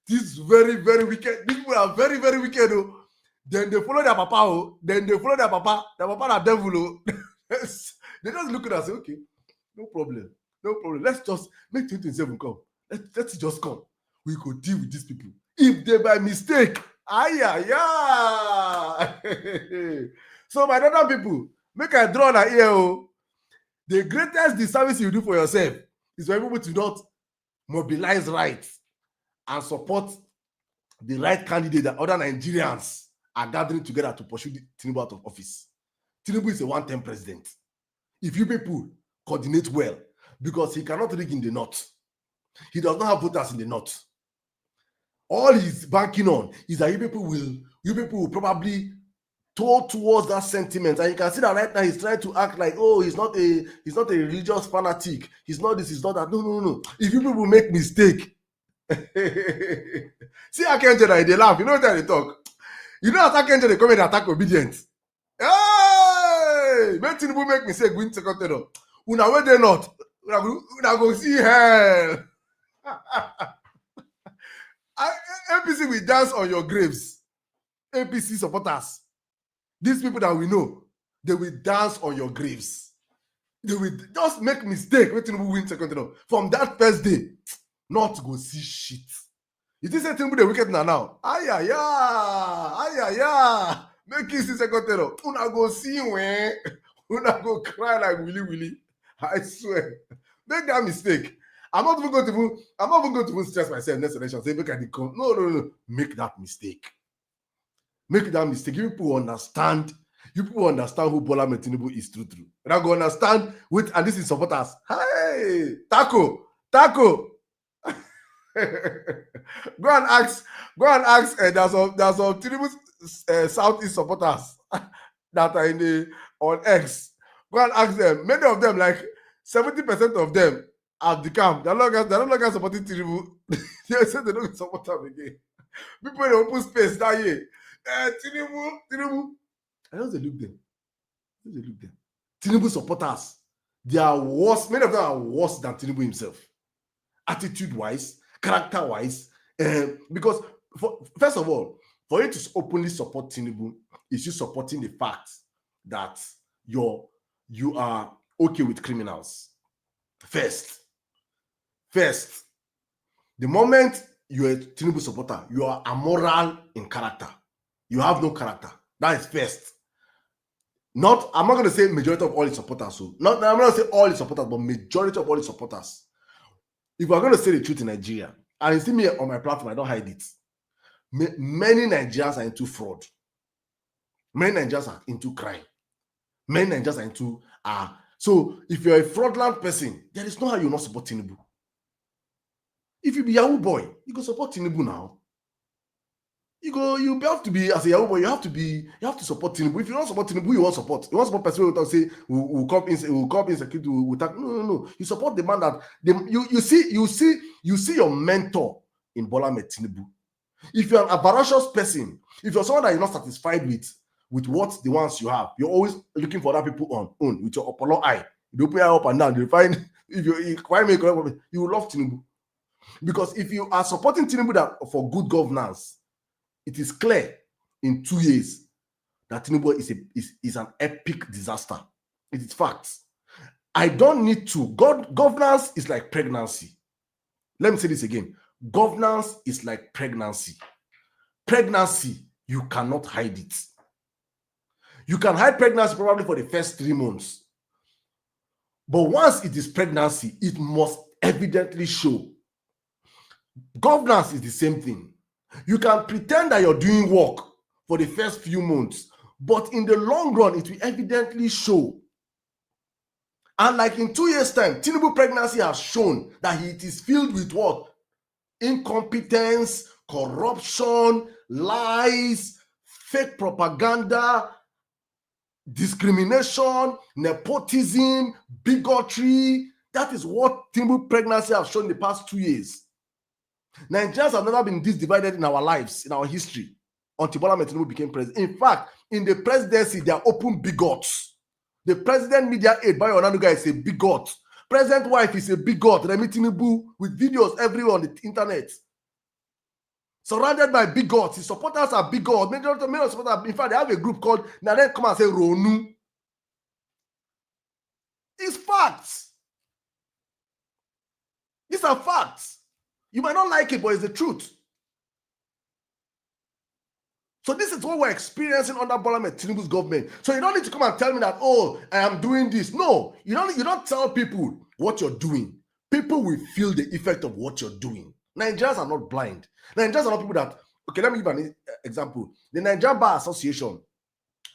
This very, very wicked. These people are very, very wicked. Oh. Then they follow their papa. Oh. Then they follow their papa. Their papa are devil. Oh. They just look at us and say, okay, no problem. No problem. Let's just make 2027 come. Let's just come. We could deal with these people. If they by mistake, So my other people, make I draw that here. Oh. The greatest disservice you do for yourself It's for people to not mobilize right and support the right candidate that other Nigerians are gathering together to pursue Tinubu out of office. Tinubu is a one-term president. If you people coordinate well, because he cannot rig in the north. He does not have voters in the north. All he's banking on is that you people will probably tow towards that sentiment. And you can see that right now he's trying to act like, oh, he's not a religious fanatic. He's not this, he's not that. No. If you people make mistake, see Akenjeda, they laugh. You know what they talk. You know that Akenjeda, they come and attack obedience. Hey, make Tinubu make mistake, win second term. Una where they not. Una go see hell. APC will dance on your graves. APC supporters. These people that we know, they will dance on your graves. They will just make mistake. Wait till we win second term. From that first day, not to go see shit. You think say Tinubu the wicked now? Ayaya. Make it see second term. Una go see when. Una go cry like willy. I swear. Make that mistake. I'm not even going to stress myself next election. Say, make I come. No. Make that mistake. Make that mistake. You people understand. You people understand who Bola Tinubu is true. And I go understand and this is supporters. Hey, Taco. Go and ask. There's some Tinubu Southeast supporters that are on X. Go and ask them. Many of them, like 70% of them, at the camp, they're no longer supporting Tinubu. They said they don't support him again. People in the open space that year. Tinubu. I don't look them. Tinubu supporters, they are worse. Many of them are worse than Tinubu himself. Attitude-wise, character-wise. Because, first of all, for you to openly support Tinubu, is you supporting the fact that you are okay with criminals. First, the moment you're a Tinubu supporter, you are amoral in character. You have no character. That is first. I'm not going to say majority of all his supporters. I'm not going to say all his supporters, but majority of all his supporters. If we're going to say the truth in Nigeria, and you see me on my platform, I don't hide it. Many Nigerians are into fraud. Many Nigerians are into crime. Many Nigerians are into so if you're a fraudulent person, there is no how you not support Tinubu. If you be Yahoo boy, you go support Tinubu now. You have to be, as a Yahoo boy, you have to support Tinubu. If you don't support Tinubu, you won't support. You won't support person who will say will come in security, will attack. No. You support the man that you see your mentor in Bola Tinubu. If you're an avaricious person, if you're someone that you're not satisfied with what the ones you have, you're always looking for other people on with your Apollo eye. You open your up and down, you find if you quite make you will love Tinubu. Because if you are supporting Tinubu that for good governance, it is clear in 2 years that Tinubu is an epic disaster. It is facts. I don't need to. Governance is like pregnancy. Let me say this again. Governance is like pregnancy. Pregnancy, you cannot hide it. You can hide pregnancy probably for the first 3 months. But once it is pregnancy, it must evidently show. Governance is the same thing. You can pretend that you're doing work for the first few months, but in the long run, it will evidently show. And like in 2 years' time, Tinubu pregnancy has shown that it is filled with what? Incompetence, corruption, lies, fake propaganda, discrimination, nepotism, bigotry. That is what Tinubu pregnancy has shown in the past 2 years. Nigerians have never been this divided in our lives, in our history, until Bola Tinubu became president. In fact, in the presidency, they are open bigots. The president media aide, Bayo Onanuga, is a bigot. President wife is a bigot. Remi Tinubu with videos everywhere on the internet. Surrounded by bigots. His supporters are bigots. Many supporters, in fact, they have a group called, now then come and say Ronu. It's facts. These are facts. You might not like it, but it's the truth. So this is what we're experiencing under Bola Tinubu's government. So you don't need to come and tell me that, oh, I am doing this. No, you don't tell people what you're doing. people will feel the effect of what you're doing. Nigerians are not blind. Nigerians are not people that, okay, let me give an example. The Nigerian Bar Association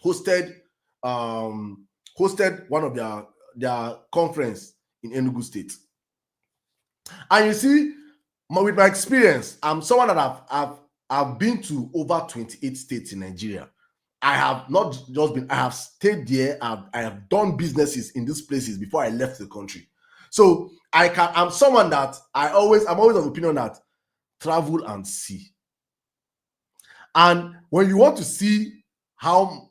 hosted one of their conference in Enugu State. And you see, with my experience, I'm someone that I've been to over 28 states in Nigeria. I have not just been, I have stayed there. I have done businesses in these places before I left the country. So I'm someone that I'm always of the opinion that travel and see. And when you want to see how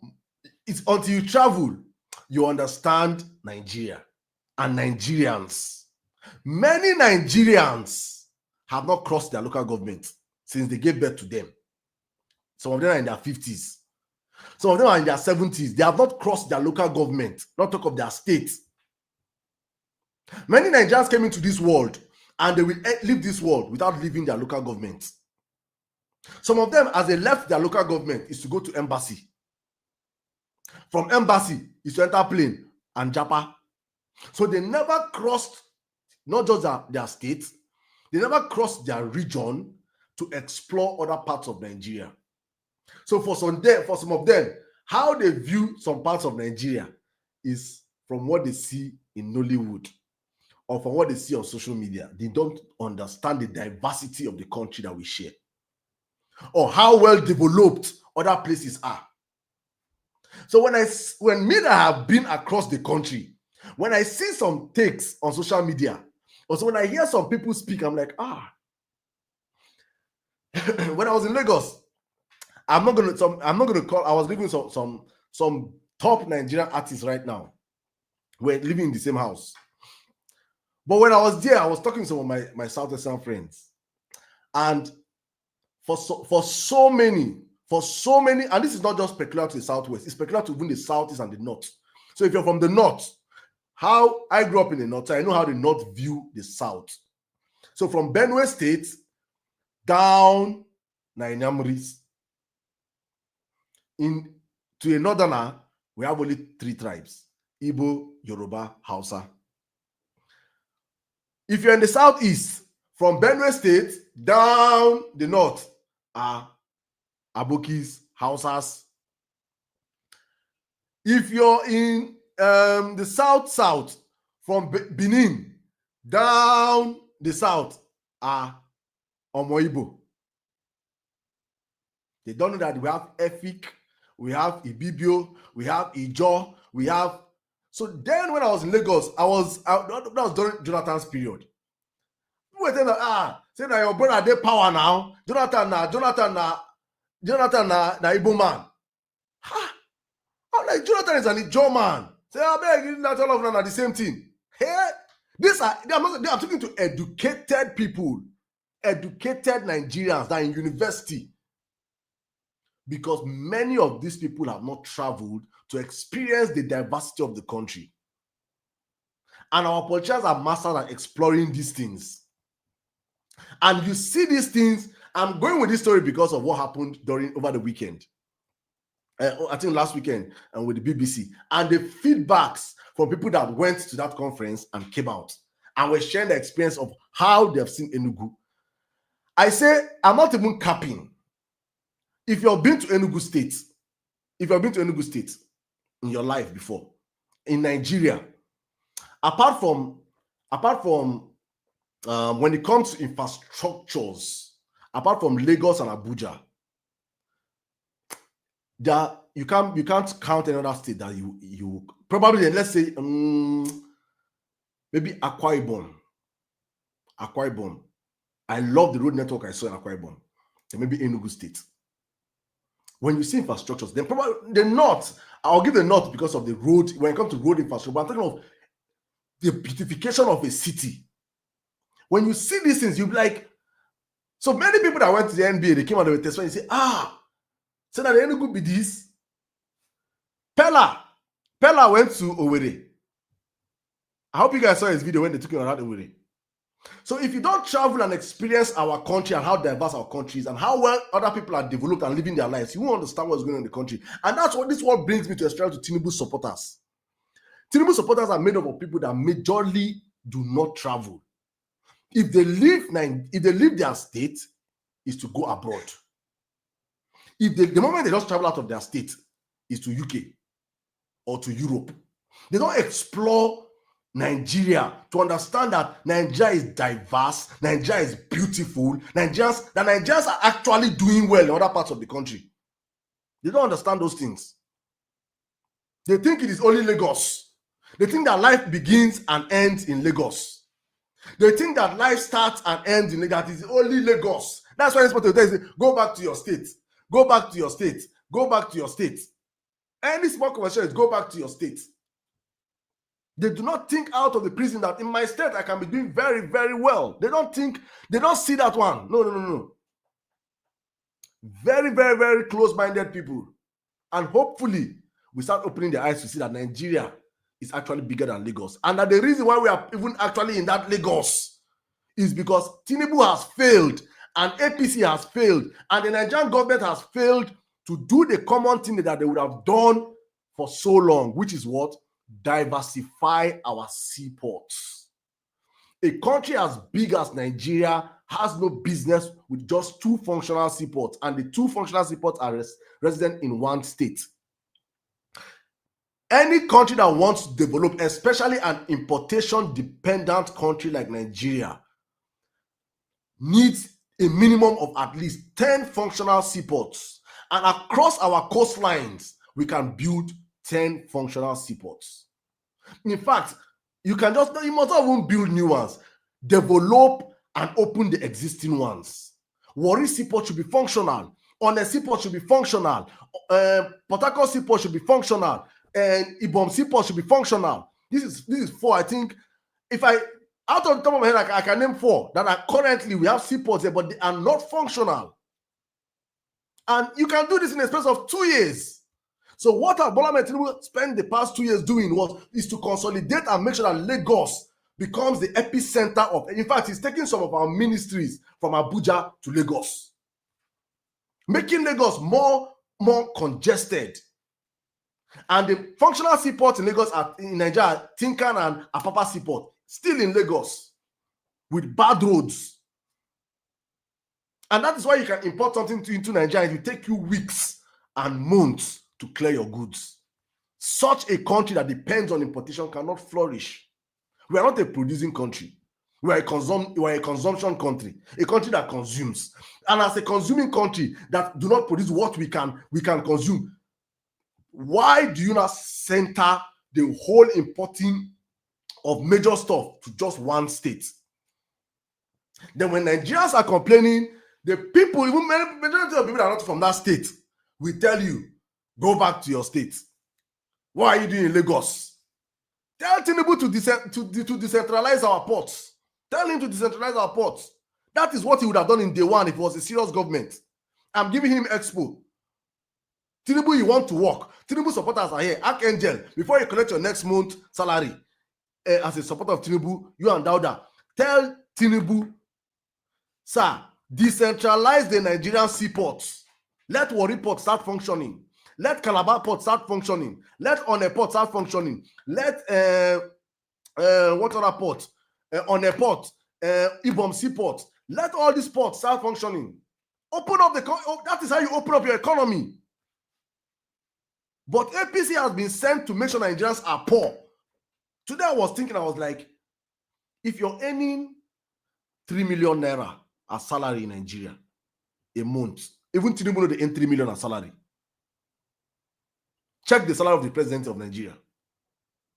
it's until you travel, you understand Nigeria and Nigerians. Many Nigerians have not crossed their local government since they gave birth to them. Some of them are in their 50s. Some of them are in their 70s. They have not crossed their local government, not talk of their state. Many Nigerians came into this world and they will leave this world without leaving their local government. Some of them, as they left their local government, is to go to embassy. From embassy is to enter plane and japa. So they never crossed not just their state, they never crossed their region to explore other parts of Nigeria. So for some of them, how they view some parts of Nigeria is from what they see in Nollywood or from what they see on social media. They don't understand the diversity of the country that we share or how well developed other places are. So when me that have been across the country, when I see some takes on social media, also when I hear some people speak, I'm like, when I was in Lagos, I was living some top Nigerian artists right now. We're living in the same house. But when I was there, I was talking to some of my Southwestern friends. And for so many, and this is not just peculiar to the Southwest, it's peculiar to even the Southeast and the North. So if you're from the North, how I grew up in the North, I know how the North view the South. So from Benue State down Nainamris to a northerner, we have only 3 tribes: Igbo, Yoruba, Hausa. If you're in the Southeast, from Benue State down the north are Abokis, Hausas. If you're in the south, from Benin down the south are Omoibo. They don't know that we have Efik, we have Ibibio, we have Ijo, we have. So then when I was in Lagos, that was during Jonathan's period. People were saying that, say that your brother they power now. Jonathan na Igbo man. I'm like, Jonathan is an Ijo man. Say, I beg, not all of them are the same thing. Hey, I'm talking to educated people, educated Nigerians that are in university. Because many of these people have not traveled to experience the diversity of the country. And our politicians are masters at exploring these things. And you see these things. I'm going with this story because of what happened over the weekend. I think last weekend, and with the BBC. And the feedbacks from people that went to that conference and came out and were sharing the experience of how they have seen Enugu. I say, I'm not even capping. If you've been to Enugu State, in your life before, in Nigeria, apart from when it comes to infrastructures, apart from Lagos and Abuja, that you can't count another state that you probably, let's say maybe Akwa Ibom. I love the road network I saw in Akwa Ibom. And maybe Enugu State. When you see infrastructures, then probably the north, I'll give the north because of the road. When it comes to road infrastructure, but I'm talking of the beautification of a city. When you see these things, you'll be like, so many people that went to the NBA, they came out of the test and say, so that the Enugu be this. Pella went to Owerri. I hope you guys saw his video when they took him around Owerri. So if you don't travel and experience our country and how diverse our country is and how well other people are developed and living their lives, you won't understand what's going on in the country. And that's what brings me to explain to Tinubu supporters. Tinubu supporters are made up of people that majorly do not travel. If they leave their state, is to go abroad. If the moment they just travel out of their state is to UK or to Europe, they don't explore Nigeria to understand that Nigeria is diverse, Nigeria is beautiful, Nigerians are actually doing well in other parts of the country. They don't understand those things. They think it is only Lagos. They think that life begins and ends in Lagos. They think that life starts and ends in Lagos. That is only Lagos. That's why it's supposed to say, go back to your state. Go back to your state. Go back to your state. Any small conversation is go back to your state. They do not think out of the prison that in my state I can be doing very, very well. They don't see that one. No. Very, very, very close-minded people. And hopefully, we start opening their eyes to see that Nigeria is actually bigger than Lagos. And that the reason why we are even actually in that Lagos is because Tinubu has failed and APC has failed and the Nigerian government has failed to do the common thing that they would have done for so long, which is what? Diversify our seaports. A country as big as Nigeria has no business with just 2 functional seaports, and the 2 functional seaports are resident in one state. Any country that wants to develop, especially an importation-dependent country like Nigeria, needs a minimum of at least 10 functional seaports. And across our coastlines, we can build 10 functional seaports. In fact, you must not even build new ones. Develop and open the existing ones. Warri Seaport should be functional. One Seaport should be functional. Port Harcourt Seaport should be functional. And Ibom Seaport should be functional. This is 4, I think. If out of the top of my head, I can name 4 that are currently, we have seaports there, but they are not functional. And you can do this in a space of 2 years. So what Bola Ahmed Tinubu spent the past 2 years doing is to consolidate and make sure that Lagos becomes the epicenter of. In fact, he's taking some of our ministries from Abuja to Lagos, making Lagos more congested. And the functional seaports in Lagos in Nigeria, Tinkan and Apapa Seaport, still in Lagos with bad roads. And that is why you can import something into Nigeria. It will take you weeks and months to clear your goods. Such a country that depends on importation cannot flourish. We are not a producing country. We are a consumption country, a country that consumes. And as a consuming country that do not produce what we can consume, why do you not center the whole importing of major stuff to just one state? Then when Nigerians are complaining, the people, even majority of people that are not from that state, will tell you, go back to your state. What are you doing in Lagos? Tell Tinubu to decentralize our ports. Tell him to decentralize our ports. That is what he would have done in day one if it was a serious government. I'm giving him expo. Tinubu, you want to work. Tinubu supporters are here. Archangel, before you collect your next month salary, as a supporter of Tinubu, you and Dauda, tell Tinubu, sir, decentralize the Nigerian seaports. Let Warri Port start functioning. Let Calabar Port start functioning. Let Onne Port start functioning. Let what other port? Onne Port, Ibom Seaport. Let all these ports start functioning. Open up that is how you open up your economy. But APC has been sent to make sure Nigerians are poor. Today I was like, if you're earning 3 million naira as salary in Nigeria a month, even Tinubu know they earn 3 million as salary. Check the salary of the president of Nigeria.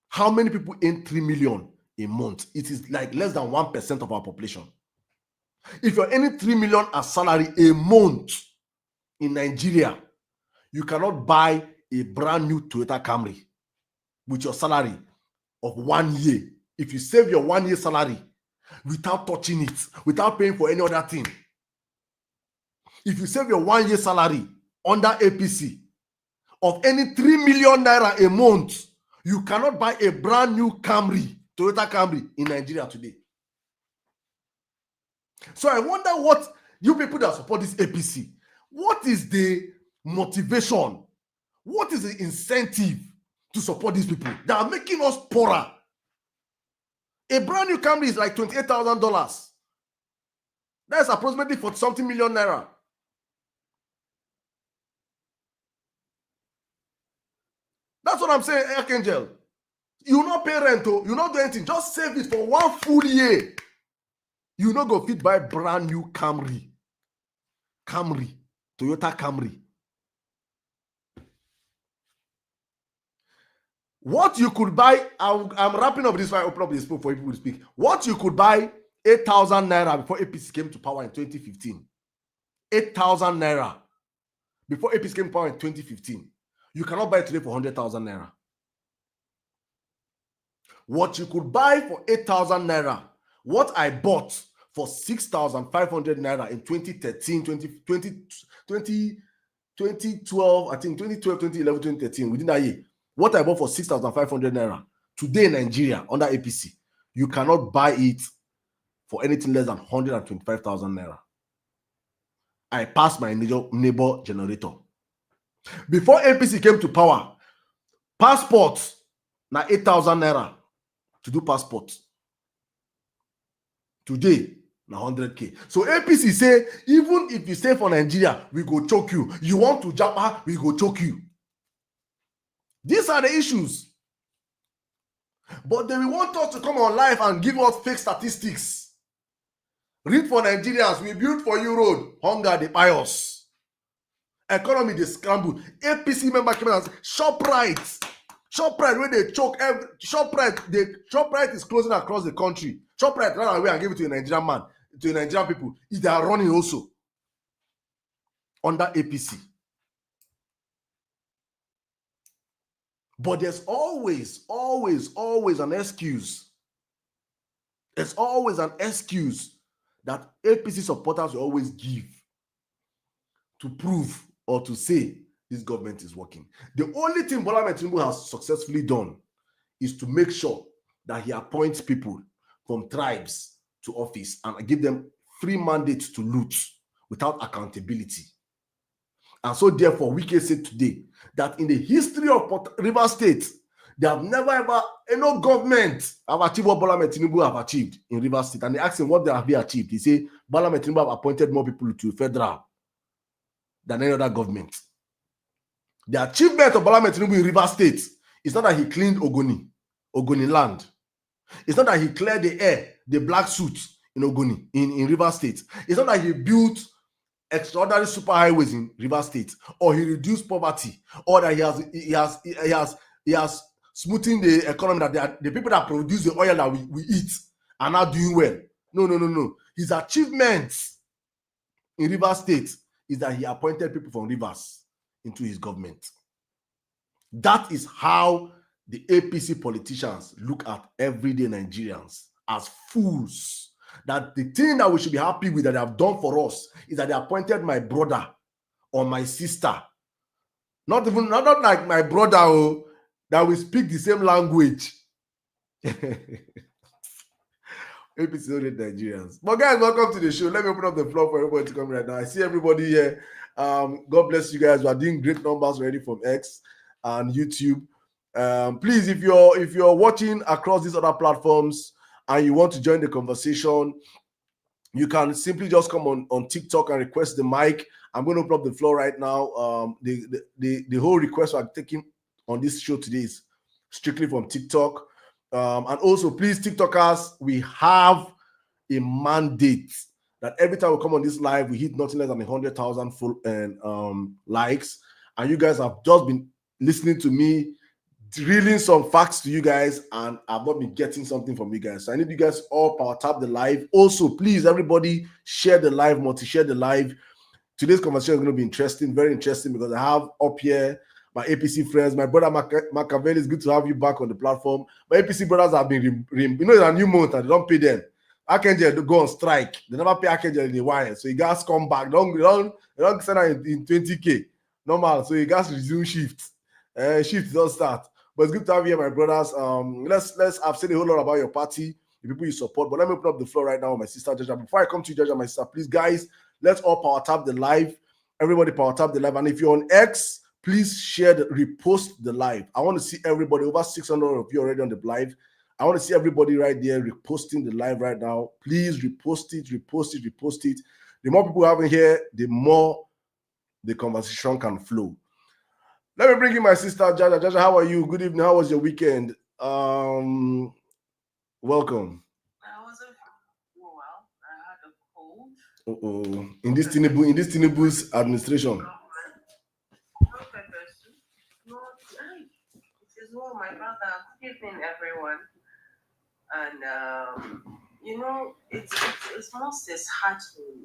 How many people earn 3 million a month? It is like less than 1% of our population. If you're earning 3 million as salary a month in Nigeria, you cannot buy a brand new Toyota Camry with your salary of 1 year. If you save your 1 year salary without touching it, without paying for any other thing, if you save your 1 year salary under APC of any 3 million naira a month, you cannot buy a brand new Camry, Toyota Camry in Nigeria today. So I wonder what you people that support this APC, what is the motivation? What is the incentive to support these people that are making us poorer? A brand new Camry is like $28,000. That's approximately 40-something million naira. That's what I'm saying, Archangel. You not pay rent, you not do anything. Just save it for 1 full year. You not go fit buy brand new Camry, Toyota Camry. What you could buy, I'm wrapping up this. I open up this book for people to speak. What you could buy 8,000 naira before APC came to power in 2015. 8,000 naira before APC came to power in 2015. You cannot buy it today for 100,000 naira. What you could buy for 8,000 naira, what I bought for 6,500 naira in 2013, 2012, I think 2012, 2011, 2013, within that year, what I bought for 6,500 naira today in Nigeria under APC, you cannot buy it for anything less than 125,000 naira. I passed my neighbor generator. Before APC came to power, passports na 8,000 naira to do passport. Today, na 100K. So APC say, even if you stay for Nigeria, we go choke you. You want to japa, we go choke you. These are the issues. But they will want us to come on live and give us fake statistics. Read for Nigerians, we built for you road, hunger they buy us. Economy they scramble. APC member came and said, ShopRite, where they choke every ShopRite is closing across the country. ShopRite ran away and gave it to a Nigerian man, to Nigerian people. They are running also under APC. But there's always an excuse. There's always an excuse that APC supporters will always give to prove or to say this government is working. The only thing Bola Ahmed Tinubu has successfully done is to make sure that he appoints people from tribes to office and give them free mandates to loot without accountability. And so therefore, we can say today that in the history of Rivers State, they have never ever, no government have achieved what Bola Ahmed Tinubu have achieved in Rivers State. And they ask him what they have achieved. He say Bola Ahmed Tinubu have appointed more people to federal than any other government. The achievement of Bola Ahmed Tinubu in Rivers State is not that he cleaned Ogoni land. It's not that he cleared the air, the black suit in Ogoni, in Rivers State. It's not that he built extraordinary super highways in Rivers State, or he reduced poverty, or that he has smoothing the economy, that the people that produce the oil that we eat are not doing well. No. His achievements in Rivers State is that he appointed people from Rivers into his government. That is how the APC politicians look at everyday Nigerians, as fools. That the thing that we should be happy with that they have done for us is that they appointed my brother or my sister. Not like my brother that we speak the same language. APC only Nigerians. But guys, welcome to the show. Let me open up the floor for everybody to come right now. I see everybody here. God bless you guys. We are doing great numbers already from X and YouTube. Please, if you're watching across these other platforms and you want to join the conversation, you can simply just come on TikTok and request the mic. I'm going to open up the floor right now. The whole request I'm taking on this show today is strictly from TikTok. And also, please, TikTokers, we have a mandate that every time we come on this live, we hit nothing less than 100,000 full likes. And you guys have just been listening to me, drilling some facts to you guys, and I've not been getting something from you guys. So I need you guys all power tap the live. Also, please, everybody, share the live, share the live. Today's conversation is going to be interesting, very interesting, because I have up here my APC friends. My brother Machiavelli, it's good to have you back on the platform. My APC brothers have been, it's a new month and they don't pay them. Archangel go on strike. They never pay Archangel in a while. So you guys come back. Don't send out in 20K. Normal. So you guys resume shift. Shift don't start. But it's good to have you here, my brothers. I've said a whole lot about your party, the people you support. But let me open up the floor right now with my sister Jaja. Before I come to you, Jaja, my sister, please, guys, let's all power tap the live. Everybody power tap the live. And if you're on X, please repost the live. I want to see everybody, over 600 of you already on the live. I want to see everybody right there reposting the live right now. Please repost it, repost it, repost it. The more people have in here, the more the conversation can flow. Let me bring in my sister, Jaja. Jaja, how are you? Good evening. How was your weekend? Welcome. I wasn't feeling well. I had a cold. In this Tinubu's administration. No pepper soup. No, it is well, my brother. Good evening, everyone. And it's most disheartening,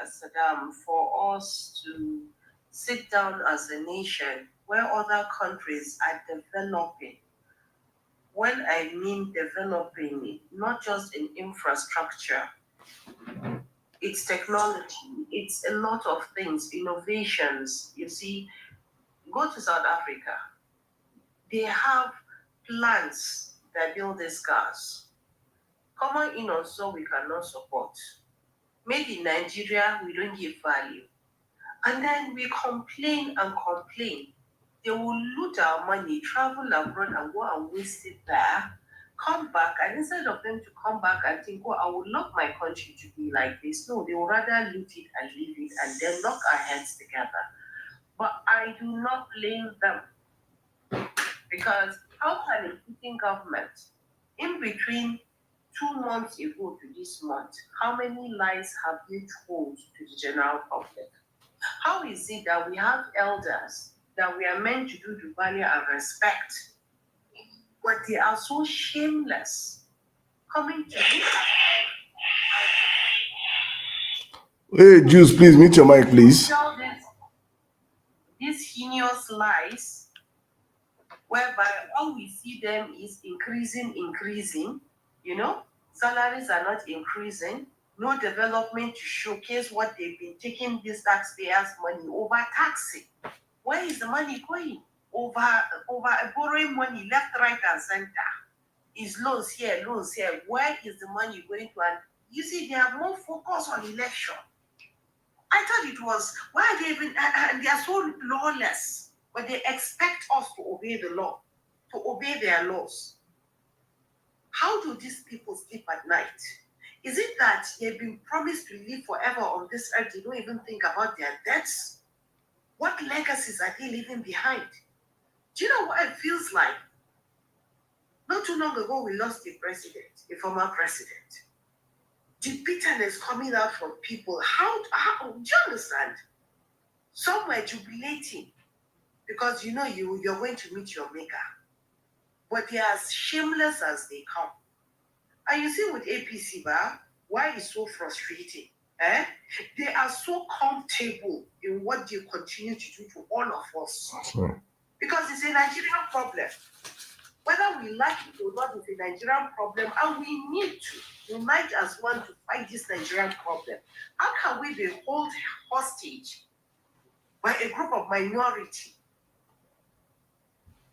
Saddam, for us to sit down as a nation where other countries are developing. When I mean developing, not just in infrastructure, it's technology, it's a lot of things, innovations. You see, go to South Africa, they have plants that build these cars. Common in also we cannot support. Made in Nigeria, we don't give value. And then we complain and complain. They will loot our money, travel abroad and go and waste it there, come back, and instead of them to come back and think, oh, I would love my country to be like this, no, they will rather loot it and leave it and then knock our heads together. But I do not blame them, because how can a sitting government, in between 2 months ago to this month, how many lies have you told to the general public? How is it that we have elders that we are meant to do the value and respect, but they are so shameless coming to me? Hey, Juice, please mute your mic, please. These heinous lies, whereby all we see them is increasing, salaries are not increasing, no development to showcase what they've been taking these taxpayers' money over taxing. Where is the money going? Over borrowing money left, right, and center. Is loans here, loans here. Where is the money going to? And you see, they have more focus on election. I thought it was, why are they even, and they are so lawless, but they expect us to obey the law, to obey their laws. How do these people sleep at night? Is it that they've been promised to live forever on this earth? They don't even think about their debts? What legacies are they leaving behind? Do you know what it feels like? Not too long ago, we lost a president, a former president. The bitterness coming out from people. How do you understand? Some were jubilating because you're going to meet your maker. But they are as shameless as they come. And you see with APC, why it's so frustrating? They are so comfortable in what they continue to do to all of us. Because it's a Nigerian problem. Whether we like it or not, it's a Nigerian problem, and we need to unite as one to fight this Nigerian problem. How can we be held hostage by a group of minority?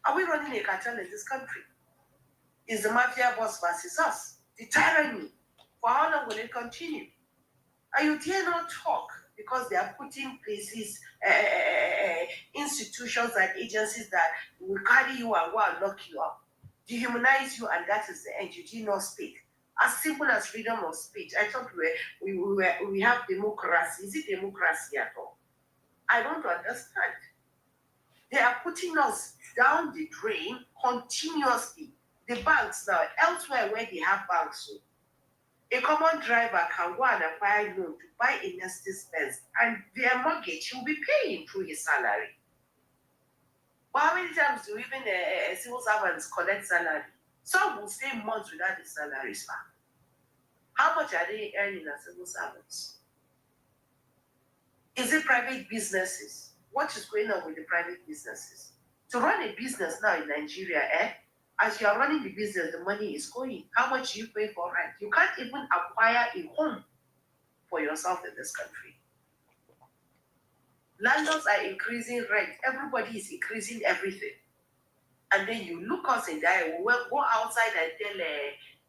Are we running a cartel in this country? Is the mafia boss versus us? The tyranny. For how long will it continue? And you dare not talk because they are putting places, institutions and agencies that will carry you and go and lock you up, dehumanize you, and that is the end. You did not speak. As simple as freedom of speech. I thought we have democracy. Is it democracy at all? I don't understand. They are putting us down the drain continuously. The banks now, elsewhere where they have banks, a common driver can go and acquire loan to buy a Mercedes Benz, and their mortgage will be paying through his salary. But how many times do even civil servants collect salary? Some will stay months without the salaries back. How much are they earning as civil servants? Is it private businesses? What is going on with the private businesses? To run a business now in Nigeria, as you are running the business, the money is going. How much do you pay for rent? You can't even acquire a home for yourself in this country. Landlords are increasing rent. Everybody is increasing everything. And then you look us in there, we will go outside and tell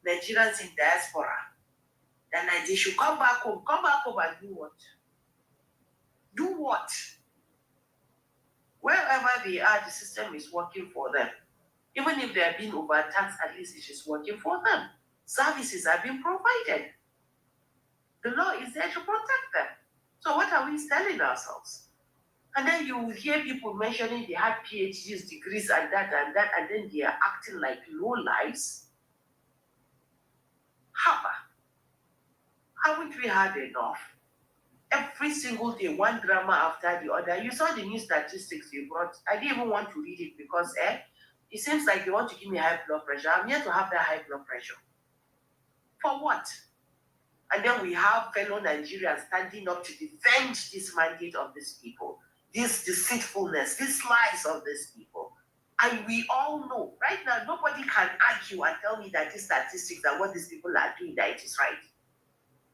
Nigerians in diaspora that they should come back home. Come back home and do what? Do what? Wherever they are, the system is working for them. Even if they are being overtaxed, at least it is working for them. Services are being provided. The law is there to protect them. So what are we telling ourselves? And then you will hear people mentioning they had PhDs, degrees, and that, and then they are acting like low lives. Haven't we had enough? Every single day, one drama after the other. You saw the new statistics you brought. I didn't even want to read it because it seems like they want to give me high blood pressure. I'm here to have that high blood pressure. For what? And then we have fellow Nigerians standing up to defend this mandate of these people, this deceitfulness, these lies of these people. And we all know, right now, nobody can argue and tell me that these statistics and what these people are doing, that it is right.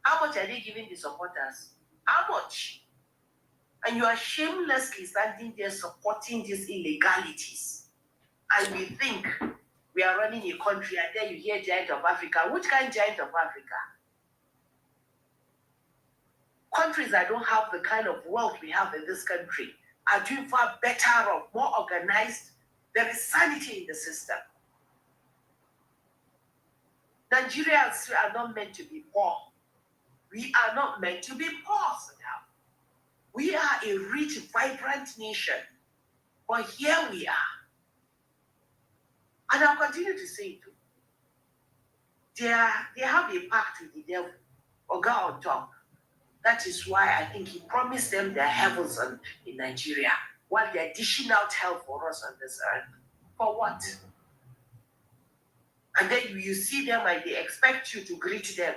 How much are they giving the supporters? How much? And you are shamelessly standing there supporting these illegalities. And we think we are running a country, and then you hear giant of Africa. Which kind of giant of Africa? Countries that don't have the kind of wealth we have in this country are doing far better or more organized. There is sanity in the system. Nigerians are not meant to be poor. We are not meant to be poor now. We are a rich, vibrant nation. But here we are. And I'll continue to say it too. They have a pact with the devil, or God on top. That is why I think he promised them their heavens in Nigeria, while they're dishing out hell for us on this earth. For what? And then you see them and they expect you to greet them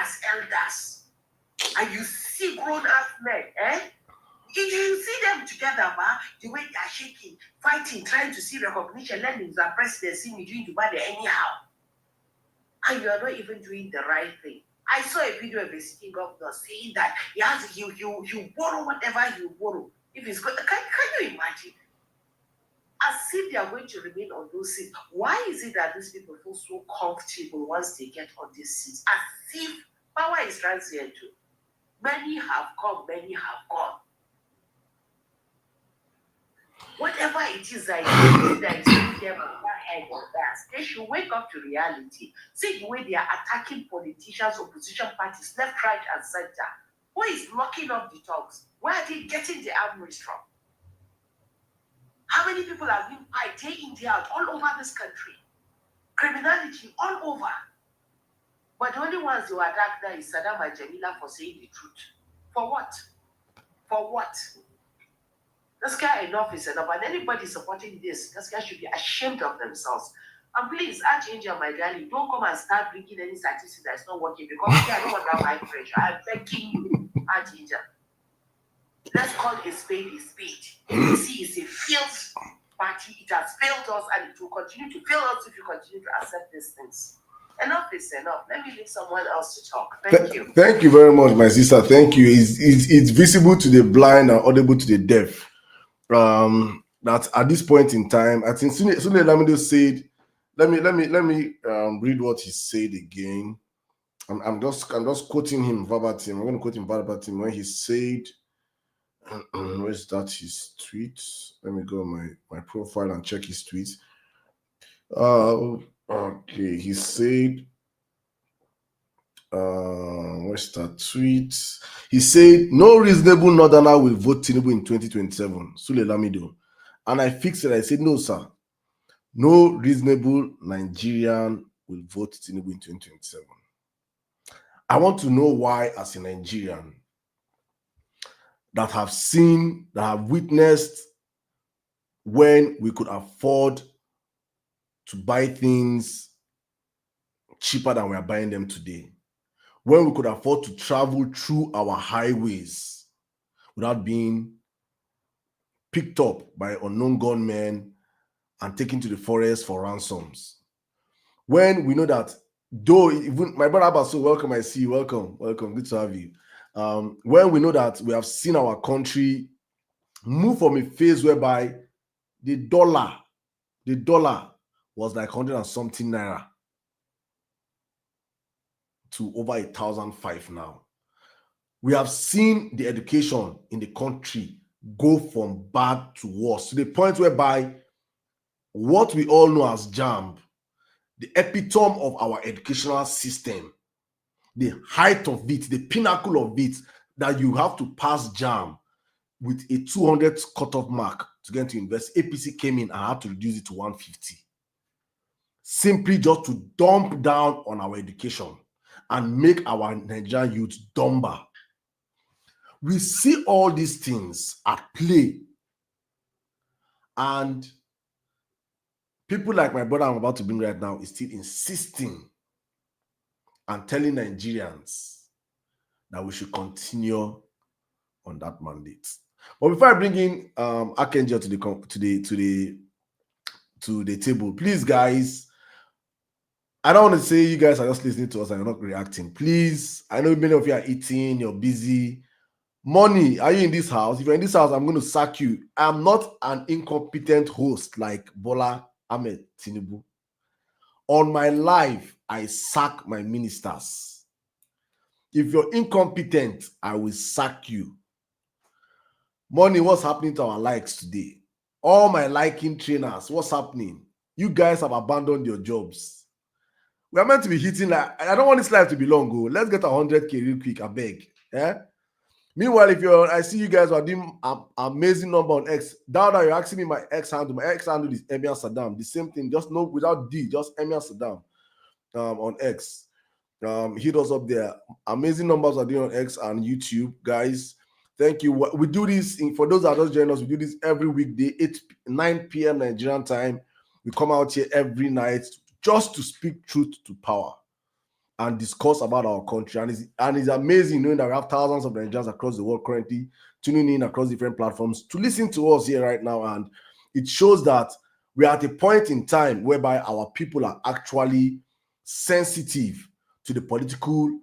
as elders. And you see grown-ass men, You see them together, the way they are shaking, fighting, trying to see recognition, learning their presidency, me doing Dubai anyhow. And you are not even doing the right thing. I saw a video of a sitting governor saying that you borrow whatever you borrow. If it's good, can you imagine? As if they are going to remain on those seats. Why is it that these people feel so comfortable once they get on these seats? As if power is transient too. Many have come, many have gone. Whatever it is that is making them head or that, they should wake up to reality. See the way they are attacking politicians, opposition parties, left, right, and center. Who is locking up the talks? Where are they getting the armories from? How many people have been fight day in, day out, all over this country? Criminality all over. But the only ones who are attack now is Saddam and Jamila for saying the truth. For what? For what? This guy enough is enough. And anybody supporting this guy should be ashamed of themselves. And please, Archangel, my darling, don't come and start bringing any statistics that's not working, because I don't want that high pressure. I'm begging you, Archangel. Let's call a spade a spade. APC is a failed party. It has failed us, and it will continue to fail us if you continue to accept these things. Enough is enough. Let me leave someone else to talk. Thank you. Thank you very much, my sister. Thank you. It's visible to the blind and audible to the deaf. That at this point in time, I think Sule Lamido said, let me read what he said again. I'm just quoting him verbatim. I'm going to quote him verbatim when he said, where's that his tweets? Let me go on my profile and check his tweets. Okay, he said, where's that tweet? He said, no reasonable northerner will vote Tinubu in 2027. Sule Lamido. And I fixed it. I said, no, sir. No reasonable Nigerian will vote Tinubu in 2027. I want to know why, as a Nigerian, that have witnessed when we could afford to buy things cheaper than we are buying them today, when we could afford to travel through our highways without being picked up by unknown gunmen and taken to the forest for ransoms, when we know that, though, even my brother Abaso, welcome, I see you, welcome, good to have you. When we know that we have seen our country move from a phase whereby the dollar was like 100 and something naira to over 1,005 now. We have seen the education in the country go from bad to worse, to the point whereby what we all know as JAMB, the epitome of our educational system, the height of it, the pinnacle of it, that you have to pass JAMB with a 200 cutoff mark to get to university. APC came in and had to reduce it to 150. Simply just to dump down on our education and make our Nigerian youth dumber. We see all these things at play. And people like my brother I'm about to bring right now is still insisting and telling Nigerians that we should continue on that mandate. But before I bring in Archangel to the table, please, guys, I don't want to say you guys are just listening to us and you're not reacting. Please, I know many of you are eating, you're busy. Money, are you in this house? If you're in this house, I'm going to sack you. I'm not an incompetent host like Bola Ahmed Tinubu. On my life, I sack my ministers. If you're incompetent, I will sack you. Money, what's happening to our likes today? All my liking trainers, what's happening? You guys have abandoned your jobs. We are meant to be hitting, like, I don't want this life to be long. Go. Let's get 100K real quick, I beg. Yeah? Meanwhile, if I see you guys are doing an amazing number on X. Down there, you're asking me my X handle. My X handle is Emir Sirdam. The same thing, just no without D, just Emir Sirdam on X. Hit us up there. Amazing numbers are doing on X and YouTube, guys. Thank you. We do this for those that just join us. We do this every weekday, 9 p.m. Nigerian time. We come out here every night just to speak truth to power and discuss about our country. And it's amazing knowing that we have thousands of Nigerians across the world currently tuning in across different platforms to listen to us here right now. And it shows that we are at a point in time whereby our people are actually sensitive to the political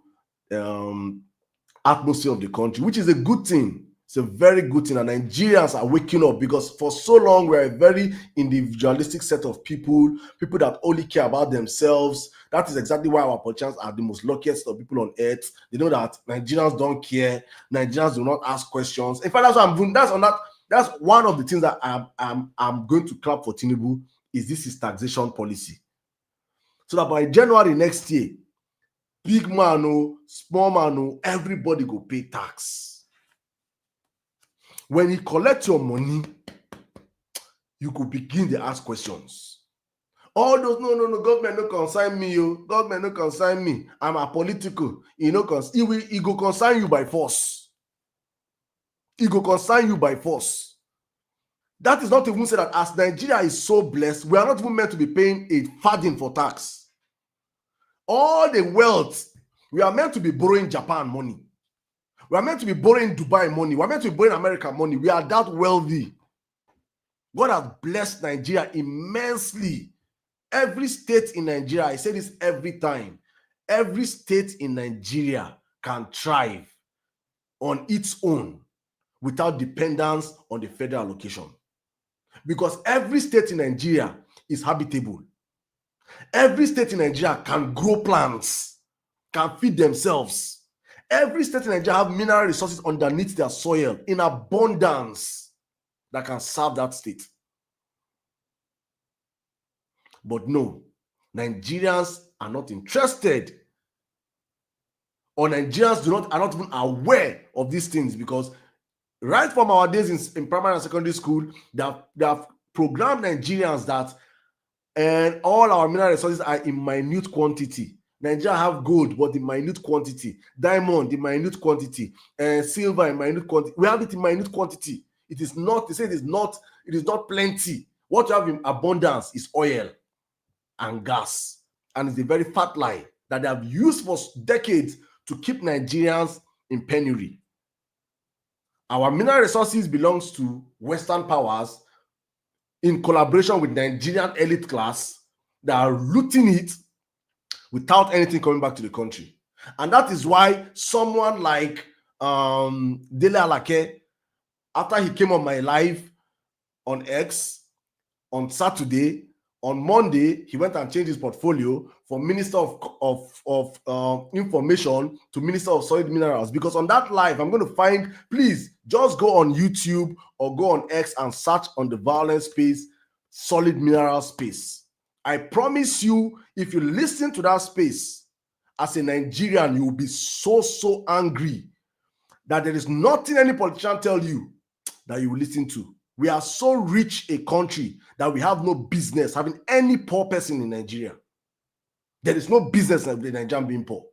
atmosphere of the country, which is a good thing. It's a very good thing. And Nigerians are waking up, because for so long we're a very individualistic set of people that only care about themselves. That is exactly why our politicians are the most luckiest of people on earth. They know that Nigerians don't care. Nigerians do not ask questions. In fact, that's what I'm doing. That's one of the things that I'm going to clap for Tinubu, is this his taxation policy. So that by January next year, big man, small man, everybody go pay tax. When he collects your money, you could begin to ask questions. All those, no, government no consign me, government no consign me. I'm apolitical. He go consign you by force. He go consign you by force. That is not even say that as Nigeria is so blessed, we are not even meant to be paying a farthing for tax. All the wealth, we are meant to be borrowing Japan money. We are meant to be borrowing Dubai money. We are meant to be borrowing American money. We are that wealthy. God has blessed Nigeria immensely. Every state in Nigeria, I say this every time, every state in Nigeria can thrive on its own without dependence on the federal allocation. Because every state in Nigeria is habitable. Every state in Nigeria can grow plants, can feed themselves. Every state in Nigeria have mineral resources underneath their soil in abundance that can serve that state. But no, Nigerians are not interested, or Nigerians are not even aware of these things, because right from our days in primary and secondary school, they have programmed Nigerians that and all our mineral resources are in minute quantity. Nigeria have gold, but in minute quantity. Diamond in minute quantity. And silver in minute quantity. We have it in minute quantity. It is not, they say it is not plenty. What you have in abundance is oil and gas. And it's a very fat lie that they have used for decades to keep Nigerians in penury. Our mineral resources belongs to Western powers in collaboration with Nigerian elite class that are looting it without anything coming back to the country. And that is why someone like Dele Alake, after he came on my live on X on Saturday, on Monday, he went and changed his portfolio from Minister of Information to Minister of Solid Minerals. Because on that live, I'm going to find, please just go on YouTube or go on X and search on the violence space solid mineral space. I promise you, if you listen to that space as a Nigerian, you will be so angry that there is nothing any politician tell you that you will listen to. We are so rich a country that we have no business having any poor person in Nigeria. There is no business in Nigeria being poor.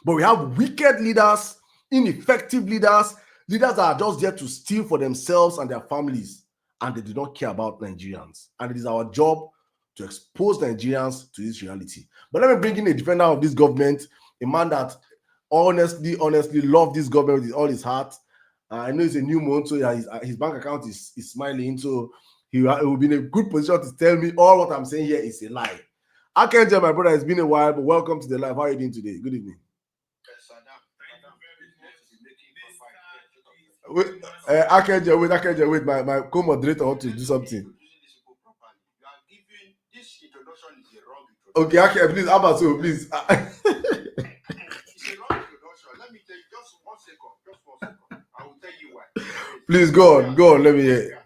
But we have wicked leaders, ineffective leaders, leaders that are just there to steal for themselves and their families, and they do not care about Nigerians. And it is our job to expose Nigerians to this reality. But let me bring in a defender of this government, a man that honestly love this government with all his heart. I know it's a new month, so his bank account is smiling, so he will be in a good position to tell me all what I'm saying here is a lie. Akenje, my brother, it's been a while, but welcome to the live. How are you doing today? Good evening. Akenje, wait, my co-moderator want to do something. Okay, Akenje, please, Abaso, please. Please go on, let me hear.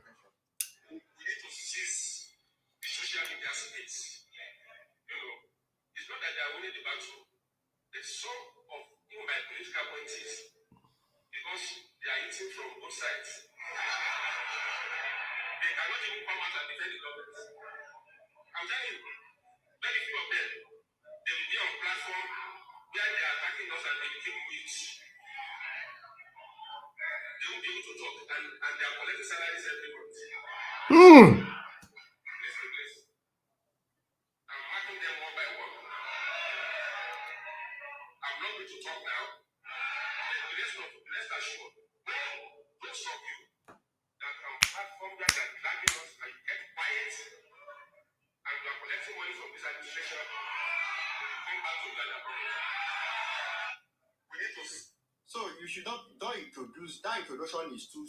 So you should not introduce that introduction is too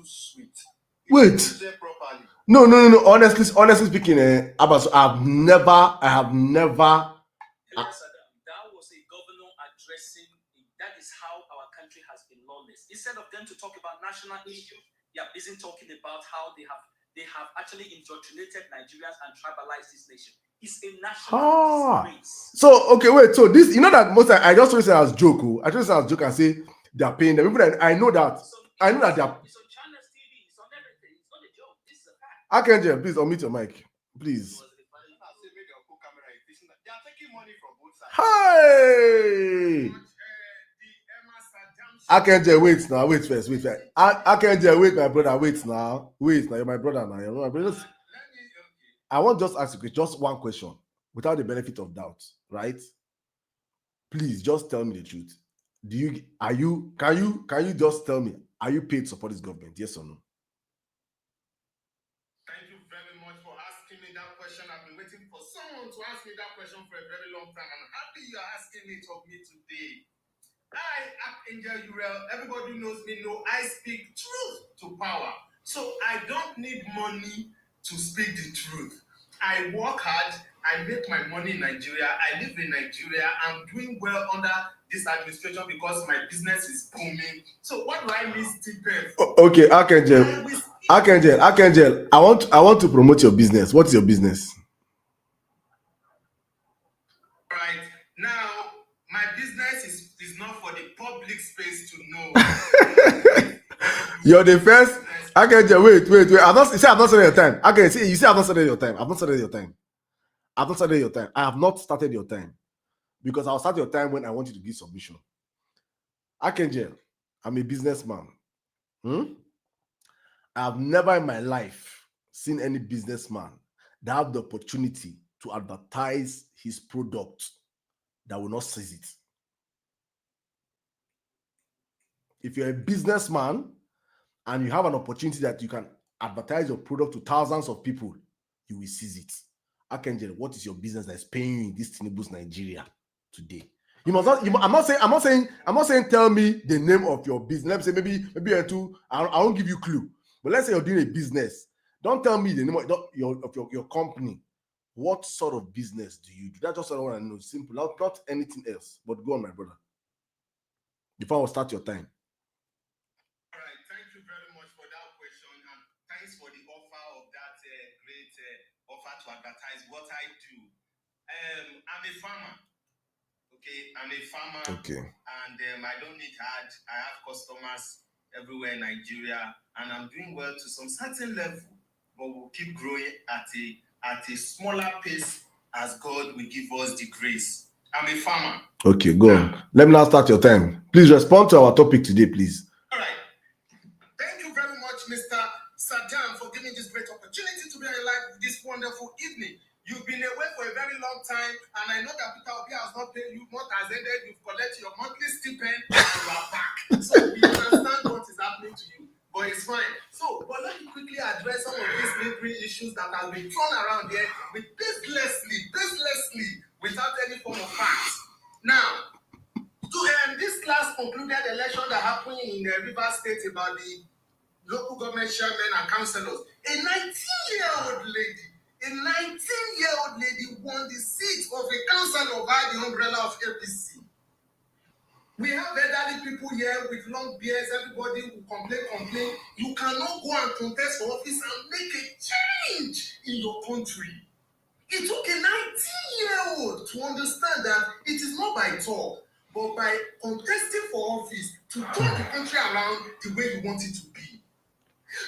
sweet. Wait. No. Honestly speaking, Abbas, I have never. That was a governor addressing. That is how our country has been lawless. Instead of them to talk about national issues, they are busy talking about how they have actually indoctrinated Nigerians and tribalized this nation. It's a national disgrace. So okay, wait. So this, you know that most I just always say as joke. I just say as joke and say they are paying them. People that I know that they are. It's on Channels TV. It's on everything. It's not a joke. This is a fact. Akenje, please unmute your mic, please. They are taking money from both sides. Hey. Akenje, wait now. Wait first. Akenje, wait, my brother. Wait now. You're my brother now. You're my brother. I want just ask you just one question without the benefit of doubt, right? Please just tell me the truth. Can you just tell me, are you paid to support this government? Yes or no? Thank you very much for asking me that question. I've been waiting for someone to ask me that question for a very long time. I'm happy you're asking it of me today. Angel Urel, everybody knows me, I speak truth to power. So I don't need money to speak the truth. I work hard, I make my money in Nigeria, I live in Nigeria, I'm doing well under this administration because my business is booming. So what do I need stipend? Okay, Archangel, I want to promote your business. What's your business? Right. Now, my business is not for the public space to know. You're the first. Archangel, wait. I've not started your time. Okay, see, you say I've not started your time. I've not started your time. I have not started your time. Because I'll start your time when I want you to give submission. Archangel, I'm a businessman. I have never in my life seen any businessman that have the opportunity to advertise his product that will not seize it. If you're a businessman and you have an opportunity that you can advertise your product to thousands of people, you will seize it. Archangel, what is your business that is paying you in this Tinubu's Nigeria today? You must not. I'm not saying. Tell me the name of your business. Let me say maybe two. I won't give you clue. But let's say you're doing a business. Don't tell me the name of your company. What sort of business do you do? That's just what I want to know. Simple, not anything else. But go on, my brother. Before I will start your time. All right. Thank you very much for that question, and thanks for the offer of that great advertise what I do. I'm a farmer. Okay, I'm a farmer. Okay. And I don't need hard. I have customers everywhere in Nigeria, and I'm doing well to some certain level. But we'll keep growing at a smaller pace as God will give us the grace. I'm a farmer. Okay, go on. Let me now start your time. Please respond to our topic today, please. All right. Thank you very much, Mr. Sirdam, for giving this great opportunity to be alive this wonderful evening. You've been away for a very long time, and I know that Peter Obi has not paid you, month has ended, you've collected your monthly stipend, and you are back. So we understand what is happening to you, but it's fine. So, but let me quickly address some of these lingering issues that have been thrown around here with baselessly, without any form of facts. Now, this last concluded election that happened in Rivers State about the local government chairmen and councillors, a 19-year-old lady won the seat of a councillor by the umbrella of APC. We have elderly people here with long beards, everybody will complain. You cannot go and contest for office and make a change in your country. It took a 19-year-old to understand that it is not by talk, but by contesting for office to turn the country around the way you want it to be.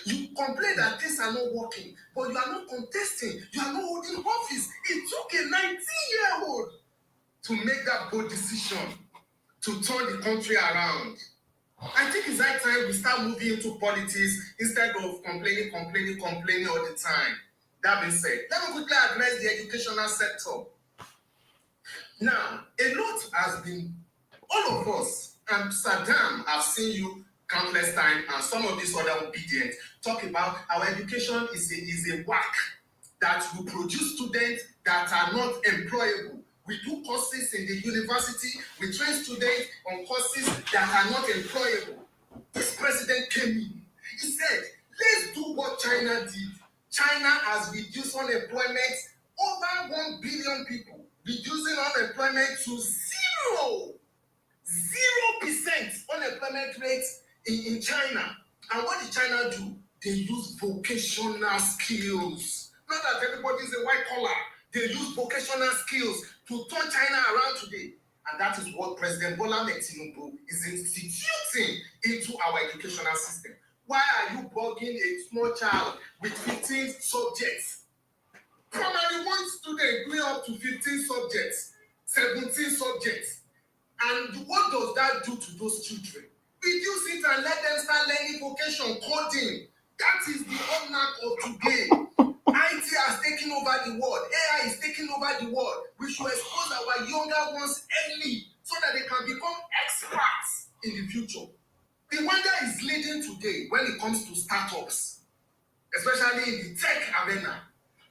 You complain that things are not working, but you are not contesting, you are not holding office. It took a 19-year-old to make that bold decision to turn the country around. I think it's high time we start moving into politics instead of complaining all the time. That being said, let me quickly address the educational sector. Now, a lot has been, all of us, and Sirdam, I've seen you countless times, and some of these other obedient, talk about our education is a whack that will produce students that are not employable. We do courses in the university, we train students on courses that are not employable. This president came in, he said, let's do what China did. China has reduced unemployment over 1 billion people, reducing unemployment to 0% unemployment rate in China. And what did China do? They use vocational skills. Not that everybody is a white collar. They use vocational skills to turn China around today. And that is what President Bola Tinubu is instituting into our educational system. Why are you bugging a small child with 15 subjects? Primary 1 student going up to 15 subjects, 17 subjects. And what does that do to those children? Reduce it and let them start learning vocation, coding. That is the hallmark of today. IT has taken over the world. AI is taking over the world. We should expose our younger ones early so that they can become experts in the future. Rwanda is leading today when it comes to startups, especially in the tech arena,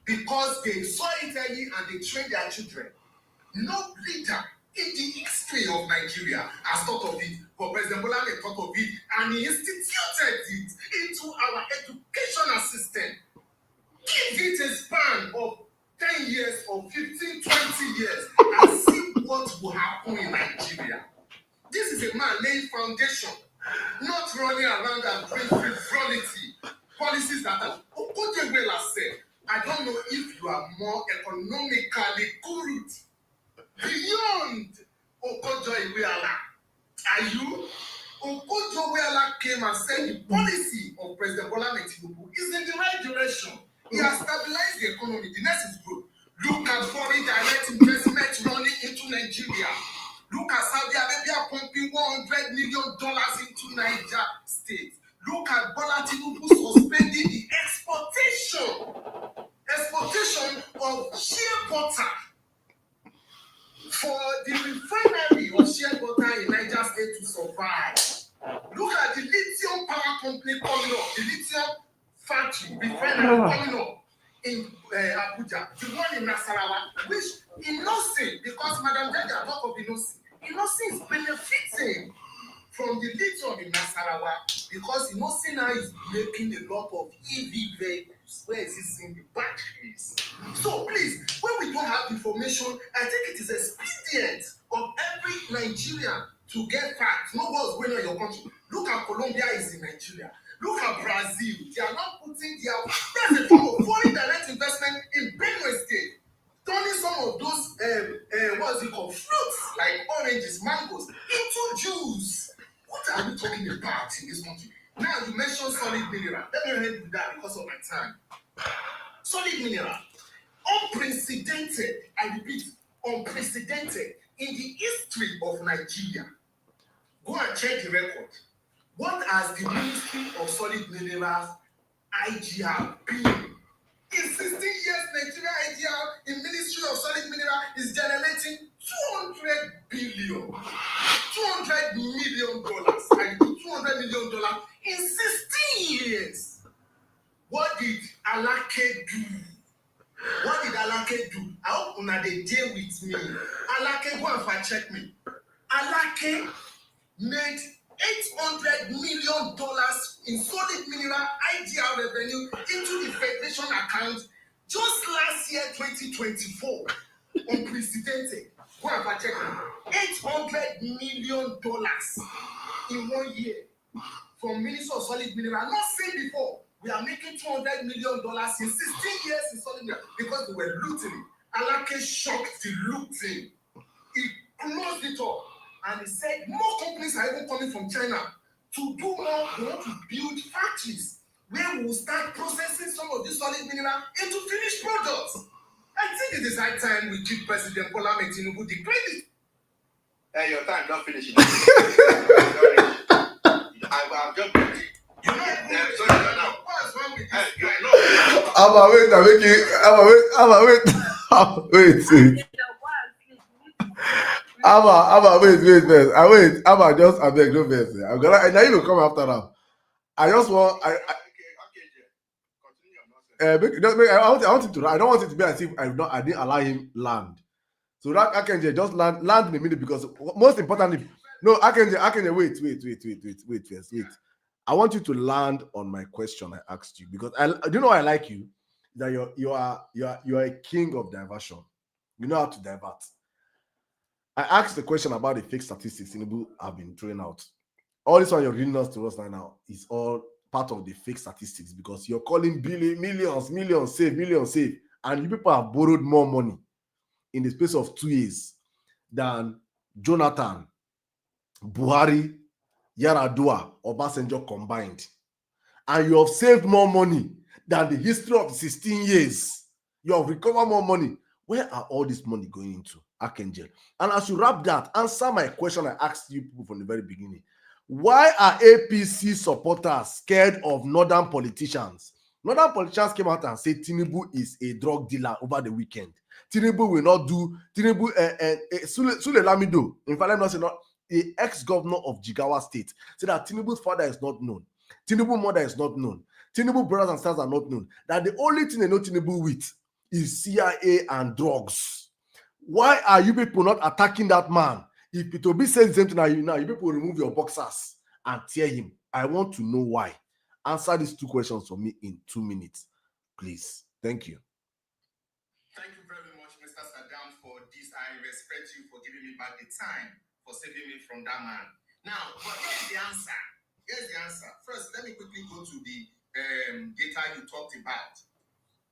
because they saw it early and they trained their children. No leader in the history of Nigeria has thought of it, but President Bola thought of it and he instituted it into our educational system. Give it a span of 10 years or 15, 20 years and see what will happen in Nigeria. This is a man laying foundation, not running around and doing frivolity. Policies that are Okoje said, I don't know if you are more economically good beyond Okojo-Iweala. Are you? Okojo-Iweala came and said the policy of President Bola Tinubu is in the right direction. He has stabilized the economy. The next is growth. Look at foreign direct investment running into Nigeria. Look at Saudi Arabia pumping $100 million into Niger State. Look at Bola Tinubu suspending the exportation of shea butter for the refinery of shea butter in Niger State to survive. Look at the lithium power company coming up, the lithium factory, refinery coming up in Abuja, the one in Nasarawa, which Inosin, because Madam Jaja talk of Inosin is benefiting from the lithium in Nasarawa because Inosin now is making a lot of EV vehicles. Where is it seeing the batteries? So please, when we don't have information, I think it is expedient of every Nigerian to get facts. Know what's going on in your country. Look at Colombia is in Nigeria. Look at Brazil. They are not putting that's a form of foreign direct investment in Benue State. Turning some of those what's it called, fruits like oranges, mangoes into juice. What are we talking about in this country? Now you mentioned solid mineral. Let me end with that because of my time. Solid mineral, unprecedented. I repeat, unprecedented in the history of Nigeria. Go and check the record. What has the Ministry of Solid Minerals IGR been? In 16 years, Nigeria IGR in Ministry of Solid Mineral is generating $200 billion, $200 million. I do $200 million in 16 years. What did Alake do? What did Alake do? I hope una dey deal with me. Alake, go and fact check me. Alake made $800 million in solid mineral IGR revenue into the Federation account just last year, 2024. Unprecedented. Go and fact check me. $800 million in 1 year from Minister of Solid Mineral. Not seen before. We are making $200 million in 16 years in solid mineral because we were looting it. Alake shocked the looting. He closed it up. And he said more companies are even coming from China to do more. They want to build factories where we will start processing some of this solid mineral into finished products. I think it is high time we give President Bola Ahmed Tinubu the credit. Hey, your time not finished. I've just been. You know, sorry, now. What's wrong with this guy? Wait. Wait. Just I beg no verse. I'm gonna now you will come after now. I just want I want it to. I don't want it to be as if I didn't allow him land. So that Akenje just land in a minute because most importantly, no Akenje wait first. I want you to land on my question I asked you because do you know I like you? That you are a king of diversion. You know how to divert. I asked the question about the fake statistics Tinubu have been throwing out. All this one you're reading us to us right now is all part of the fake statistics because you're calling millions save, and you people have borrowed more money in the space of 2 years than Jonathan, Buhari, Yaradua, Obasanjo combined. And you have saved more money than the history of 16 years. You have recovered more money. Where are all this money going into, Archangel? And as you wrap that, answer my question I asked you people from the very beginning. Why are APC supporters scared of northern politicians? Northern politicians came out and said Tinubu is a drug dealer over the weekend. Tinubu will not do. Sule Lamido, in fact, let me not say not the ex-governor of Jigawa State, said that Tinubu's father is not known. Tinubu's mother is not known. Tinubu's brothers and sisters are not known. That the only thing they know Tinubu with is CIA and drugs. Why are you people not attacking that man? If it will be saying the same thing now, you people remove your boxers and tear him. I want to know why. Answer these two questions for me in 2 minutes, please. Thank you. Thank you very much, Mr. Sirdam, for this. I respect you for giving me back the time, for saving me from that man. Now, but here's the answer. First, let me quickly go to the data you talked about.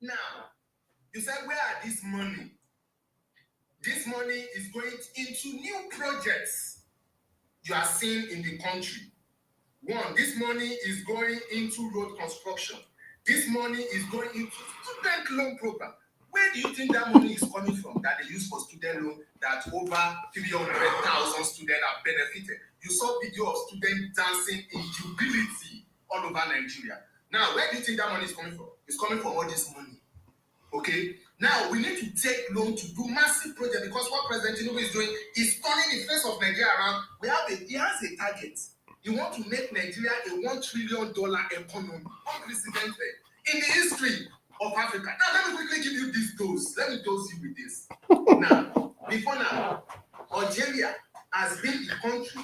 Now, you said, where are this money? This money is going into new projects you are seeing in the country. One, this money is going into road construction. This money is going into student loan program. Where do you think that money is coming from that they use for student loan that over 300,000 students are benefited? You saw video of students dancing in jubility all over Nigeria. Now, where do you think that money is coming from? It's coming from all this money. Okay? Now, we need to take loan to do massive projects because what President Tinubu is doing is turning the face of Nigeria around. He has a target. He wants to make Nigeria a $1 trillion economy, unprecedented in the history of Africa. Now, let me quickly give you this dose. Let me dose you with this. Now, Algeria has been the country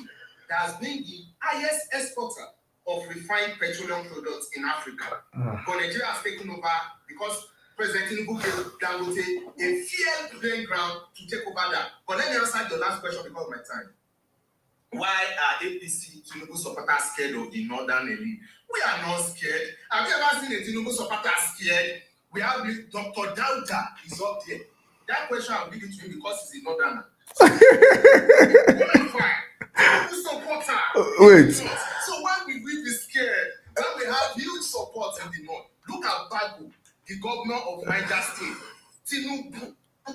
that has been the highest exporter of refined petroleum products in Africa. But Nigeria has taken over because President Tinubu gave Dangote a fair playing ground to take over that. But let me answer your last question because of my time. Why are APC Tinubu supporters scared of the northern elite? We are not scared. Have you ever seen a Tinubu supporter scared? We have Dr. Dauda is up there. That question I'll give it to him because he's a northerner. Tinubu supporter. Wait. So why will we be scared? When we have huge support in the north. Look at Bago, the governor of Niger State. Tinubu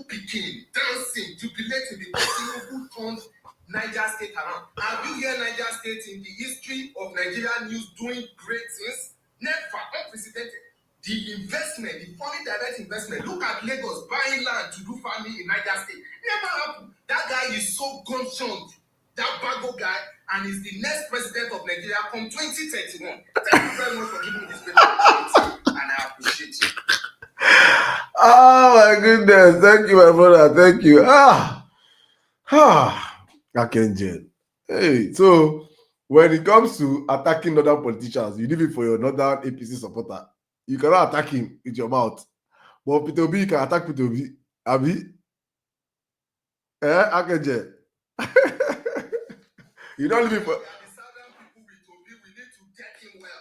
Pikin dancing, jubilating because Tinubu turned Niger State around. Have you heard Niger State in the history of Nigerian news doing great things? Never, unprecedented. The investment, the foreign direct investment. Look at Lagos buying land to do farming in Niger State. Never happened. That guy is so gun-shunned, that Bago guy, and is the next president of Nigeria from 2031. Thank you very much for giving me this opportunity, and I appreciate you. Oh my goodness. Thank you, my brother. Thank you. Archangel. Hey, so when it comes to attacking northern politicians, you leave it for your northern APC supporter. You cannot attack him with your mouth. But Peter Obi, you can attack Peter Obi. Abi? Archangel. You don't leave it for... The southern people with Obi, we need to get him well.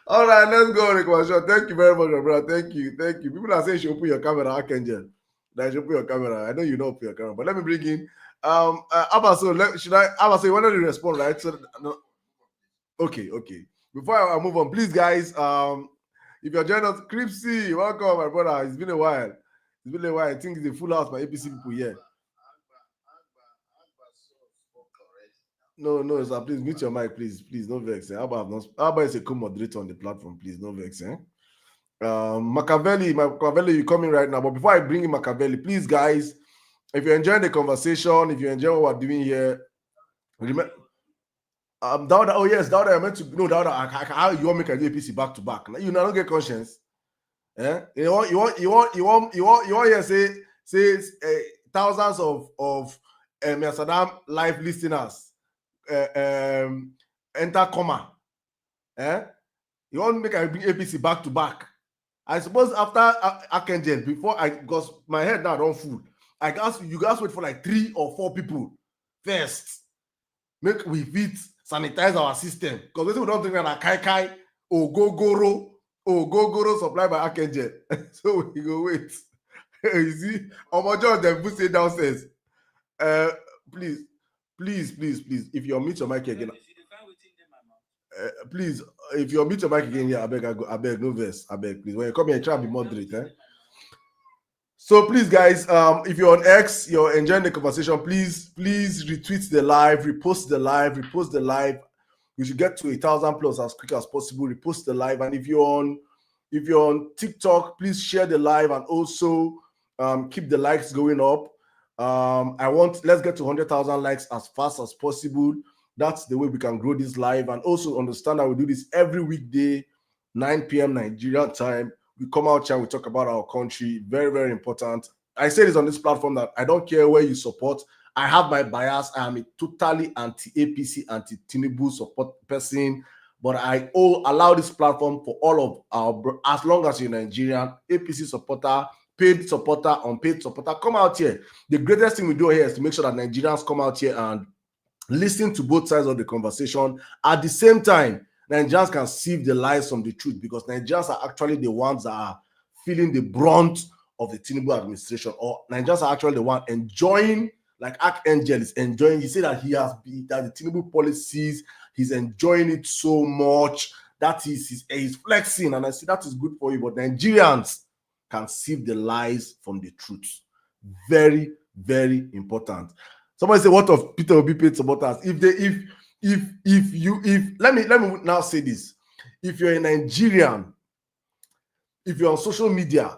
All right, let's go, Rekwasho. Thank you very much, my brother. Thank you. Thank you. People are saying you should open your camera, Archangel. That you should open your camera. I know you know open your camera, but let me bring in Abba. So Abba, so you wanted to respond, right? So no. Okay. Before I move on, please, guys, if you're joining us, Cripsy, welcome, my brother. It's been a while. I think it's a full house, my APC people here. No, sir. Please mute your mic, please. No vex. Abba is a co-moderator on the platform. Please, no vex. Machiavelli, you're coming right now. But before I bring in Machiavelli, please, guys, if you're enjoying the conversation, if you enjoy what we're doing here, remember. Dauda, oh yes, Dauda, I meant to know Dauda. How you want me to do APC back to back? You don't get conscience. You want here say thousands of Emir Sirdam live listeners enter comma. You want me to bring APC back to back? I suppose after Archangel, because my head now don't full. You guys wait for like 3 or 4 people first. Make we fit sanitize our system. Because we don't think that Kai or Gogoro supplied by Archangel. So we go wait. You see, Omojo them put it downstairs. Please. If you're mute your mic again. Please, if you're mute your mic again here, I beg, no verse. I beg, please. When you come here, try to be moderate. So please, guys, if you're on X, you're enjoying the conversation, please retweet the live, repost the live. We should get to 1,000 plus as quick as possible. Repost the live, and if you're on TikTok, please share the live and also keep the likes going up. Let's get to 100,000 likes as fast as possible. That's the way we can grow this live, and also understand that we do this every weekday, 9 p.m. Nigerian time. We come out here, we talk about our country. Very, very important. I say this on this platform that I don't care where you support. I have my bias. I am a totally anti-APC, anti-Tinubu support person. But I allow this platform for all of our, as long as you're Nigerian, APC supporter, paid supporter, unpaid supporter, come out here. The greatest thing we do here is to make sure that Nigerians come out here and listen to both sides of the conversation. At the same time, Nigerians can sieve the lies from the truth, because Nigerians are actually the ones that are feeling the brunt of the Tinubu administration, or Nigerians are actually the one enjoying, like Archangel is enjoying. He said that that the Tinubu policies, he's enjoying it so much that he's flexing, and I see that is good for you. But Nigerians can sieve the lies from the truth. Very, very important. Somebody say, what of Peter Obi paid supporters? Let me now say this. If you're a Nigerian, if you're on social media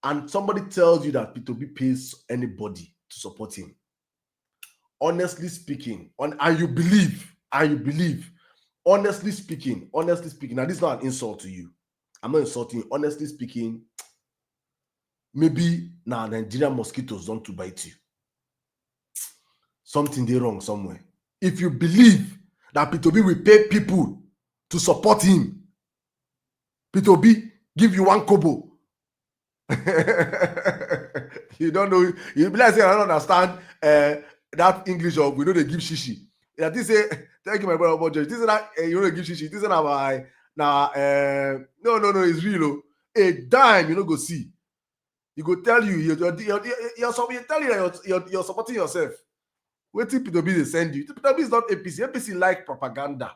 and somebody tells you that Peter Obi pays anybody to support him, honestly speaking, and you believe, honestly speaking, now this is not an insult to you. I'm not insulting you. Honestly speaking, maybe now Nigerian mosquitoes don't to bite you. Something they wrong somewhere. If you believe that Peter Obi will pay people to support him, Peter Obi give you 1 kobo. You don't know. You be like say I don't understand that English of we know they give shishi. Yeah, this say thank you, my brother about This is that you know they give shishi. This is now my now no, it's real. Oh. A dime you know go see. You go tell you you're tell you that you're supporting yourself. Wait till P2B they send you. P2B is not APC. APC like propaganda,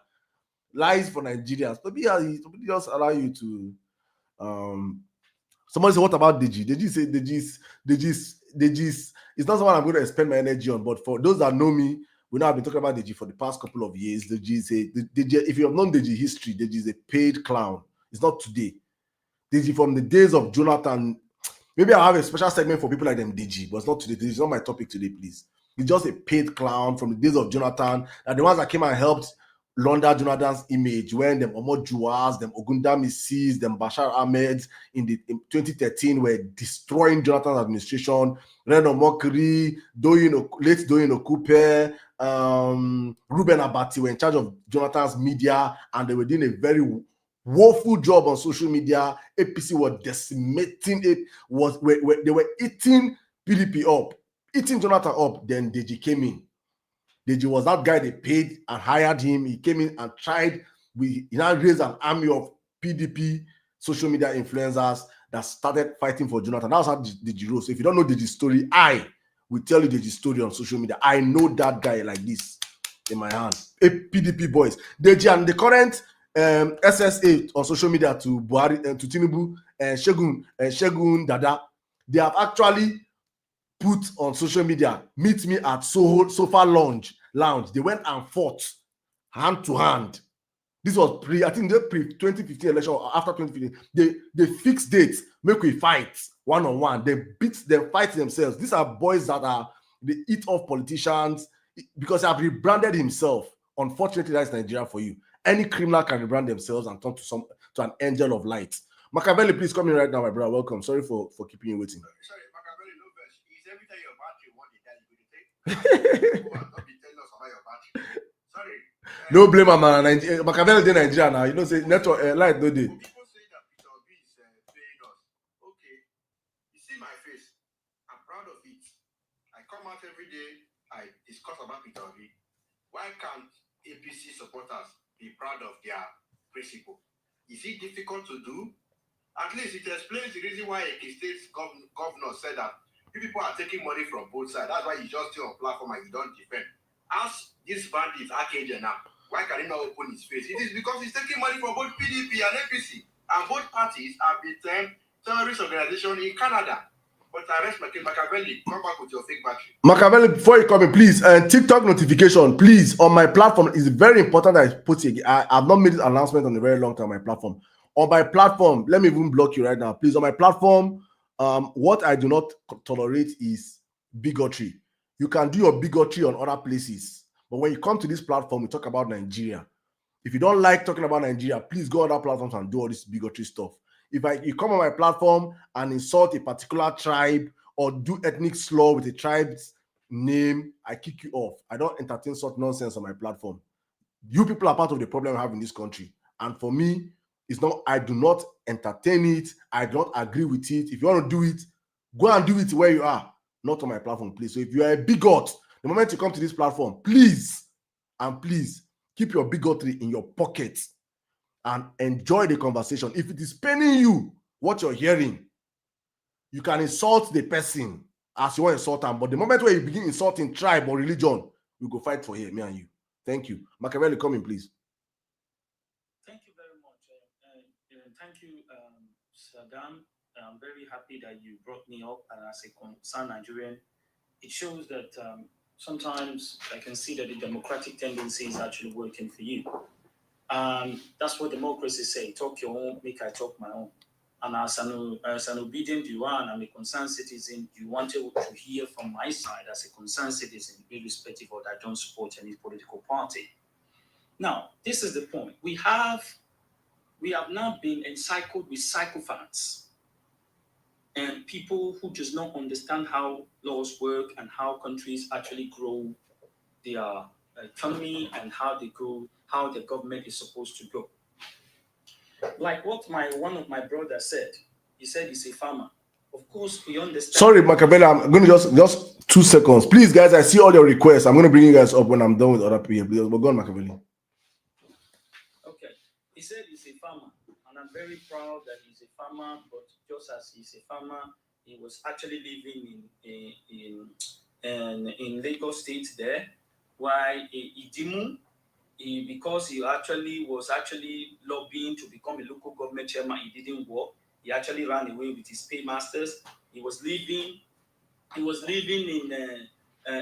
lies for Nigerians. P2B just allow you to somebody say, what about Deji? Deji's it's not someone I'm going to spend my energy on, but for those that know me, we know I've been talking about Deji for the past couple of years. Deji, if you have known Deji history, Deji is a paid clown. It's not today. Deji from the days of Jonathan. Maybe I'll have a special segment for people like them, Deji, but it's not today. This is not my topic today, please. He's just a paid clown from the days of Jonathan. And the ones that came and helped launder Jonathan's image when them Omar Juwas, them Ogundami Seas, them Bashar Ahmed in 2013 were destroying Jonathan's administration. Reno Mokri, late Doyin Okupe, Ruben Abati were in charge of Jonathan's media, and they were doing a very woeful job on social media. APC was decimating it. They were eating PDP up, eating Jonathan up. Then Deji came in. Deji was that guy they paid and hired him. He came in and tried. He now raised an army of PDP social media influencers that started fighting for Jonathan. That was how Deji rose. So if you don't know Deji's story, I will tell you Deji's story on social media. I know that guy like this in my hand. PDP boys. Deji and the current SSA on social media to Buhari and to Tinubu and Shegun Dada, they have actually put on social media, meet me at Sofa Lounge. They went and fought hand to hand. This was I think the pre-2015 election or after 2015. They fixed dates, make we fight one-on-one. They fight themselves. These are boys that they eat off politicians because they have rebranded himself. Unfortunately, that's Nigeria for you. Any criminal can rebrand themselves and turn to an angel of light. Machiavelli, please come in right now, my brother. Welcome. Sorry for keeping you waiting. Sorry, Machiavelli, no verse. Is every time your battery one day that you take? Don't be telling us about your battery. Sorry. No blame man. Machiavelli in Nigeria now. You know, say network light no day. People say that Peter Obi is paying us. Okay. You see my face. I'm proud of it. I come out every day. I discuss about Peter Obi. Why can't APC supporters be proud of their principle? Is it difficult to do? At least it explains the reason why a state governor said that people are taking money from both sides. That's why you just stay on platform and you don't defend. Ask this bandit Archangel now, why can he not open his face? It is because he's taking money from both PDP and APC. And both parties have been termed terrorist organization in Canada. But I rest my case. Machiavelli, come back with your fake battery. Machiavelli, before you come in, please, TikTok notification, please, on my platform. It's very important that I put it. I've not made this announcement on a very long time on my platform. On my platform, let me even block you right now. Please, on my platform, what I do not tolerate is bigotry. You can do your bigotry on other places. But when you come to this platform, we talk about Nigeria. If you don't like talking about Nigeria, please go on other platforms and do all this bigotry stuff. If you come on my platform and insult a particular tribe or do ethnic slur with a tribe's name, I kick you off. I don't entertain such nonsense on my platform. You people are part of the problem we have in this country. And for me, it's not, I do not entertain it. I don't agree with it. If you want to do it, go and do it where you are, not on my platform, please. So if you are a bigot, the moment you come to this platform, please keep your bigotry in your pocket and enjoy the conversation. If it is paining you, what you're hearing, you can insult the person as you want to insult them. But the moment where you begin insulting tribe or religion, we go fight for here, me and you. Thank you. Machiavelli, come in, please. Thank you very much. Thank you, Sirdam. I'm very happy that you brought me up as a concerned Nigerian. It shows that sometimes I can see that the democratic tendency is actually working for you. That's what democracy say. Talk your own, make I talk my own. And as an obedient Yuan, I'm a concerned citizen. You wanted to hear from my side as a concerned citizen, irrespective of that I don't support any political party. Now, this is the point. We have now been encircled with sycophants and people who just not understand how laws work and how countries actually grow their economy and how the government is supposed to go. Like what one of my brothers said. He said he's a farmer. Of course, we understand. Sorry, Machiavelli, I'm going to just 2 seconds. Please, guys, I see all your requests. I'm going to bring you guys up when I'm done with other people. But go on, Machiavelli. Okay. He said he's a farmer, and I'm very proud that he's a farmer, but just as he's a farmer, he was actually living in Lagos State there, while Idimu, because he actually was lobbying to become a local government chairman, he didn't work. He actually ran away with his paymasters. He was living in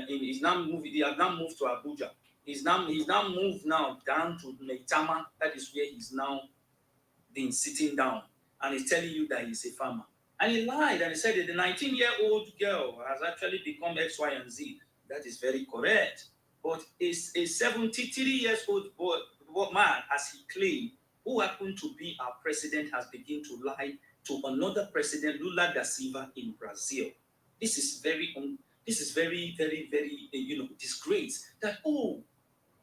he's now moved. He has now moved to Abuja. He's now moved now down to Maitama. That is where he's now been sitting down, and he's telling you that he's a farmer. And he lied, and he said that the 19-year-old girl has actually become X, Y, and Z. That is very correct. But a 73-year-old man, as he claimed, who happened to be our president, has begun to lie to another president, Lula da Silva, in Brazil. This is very, very, very, disgrace. That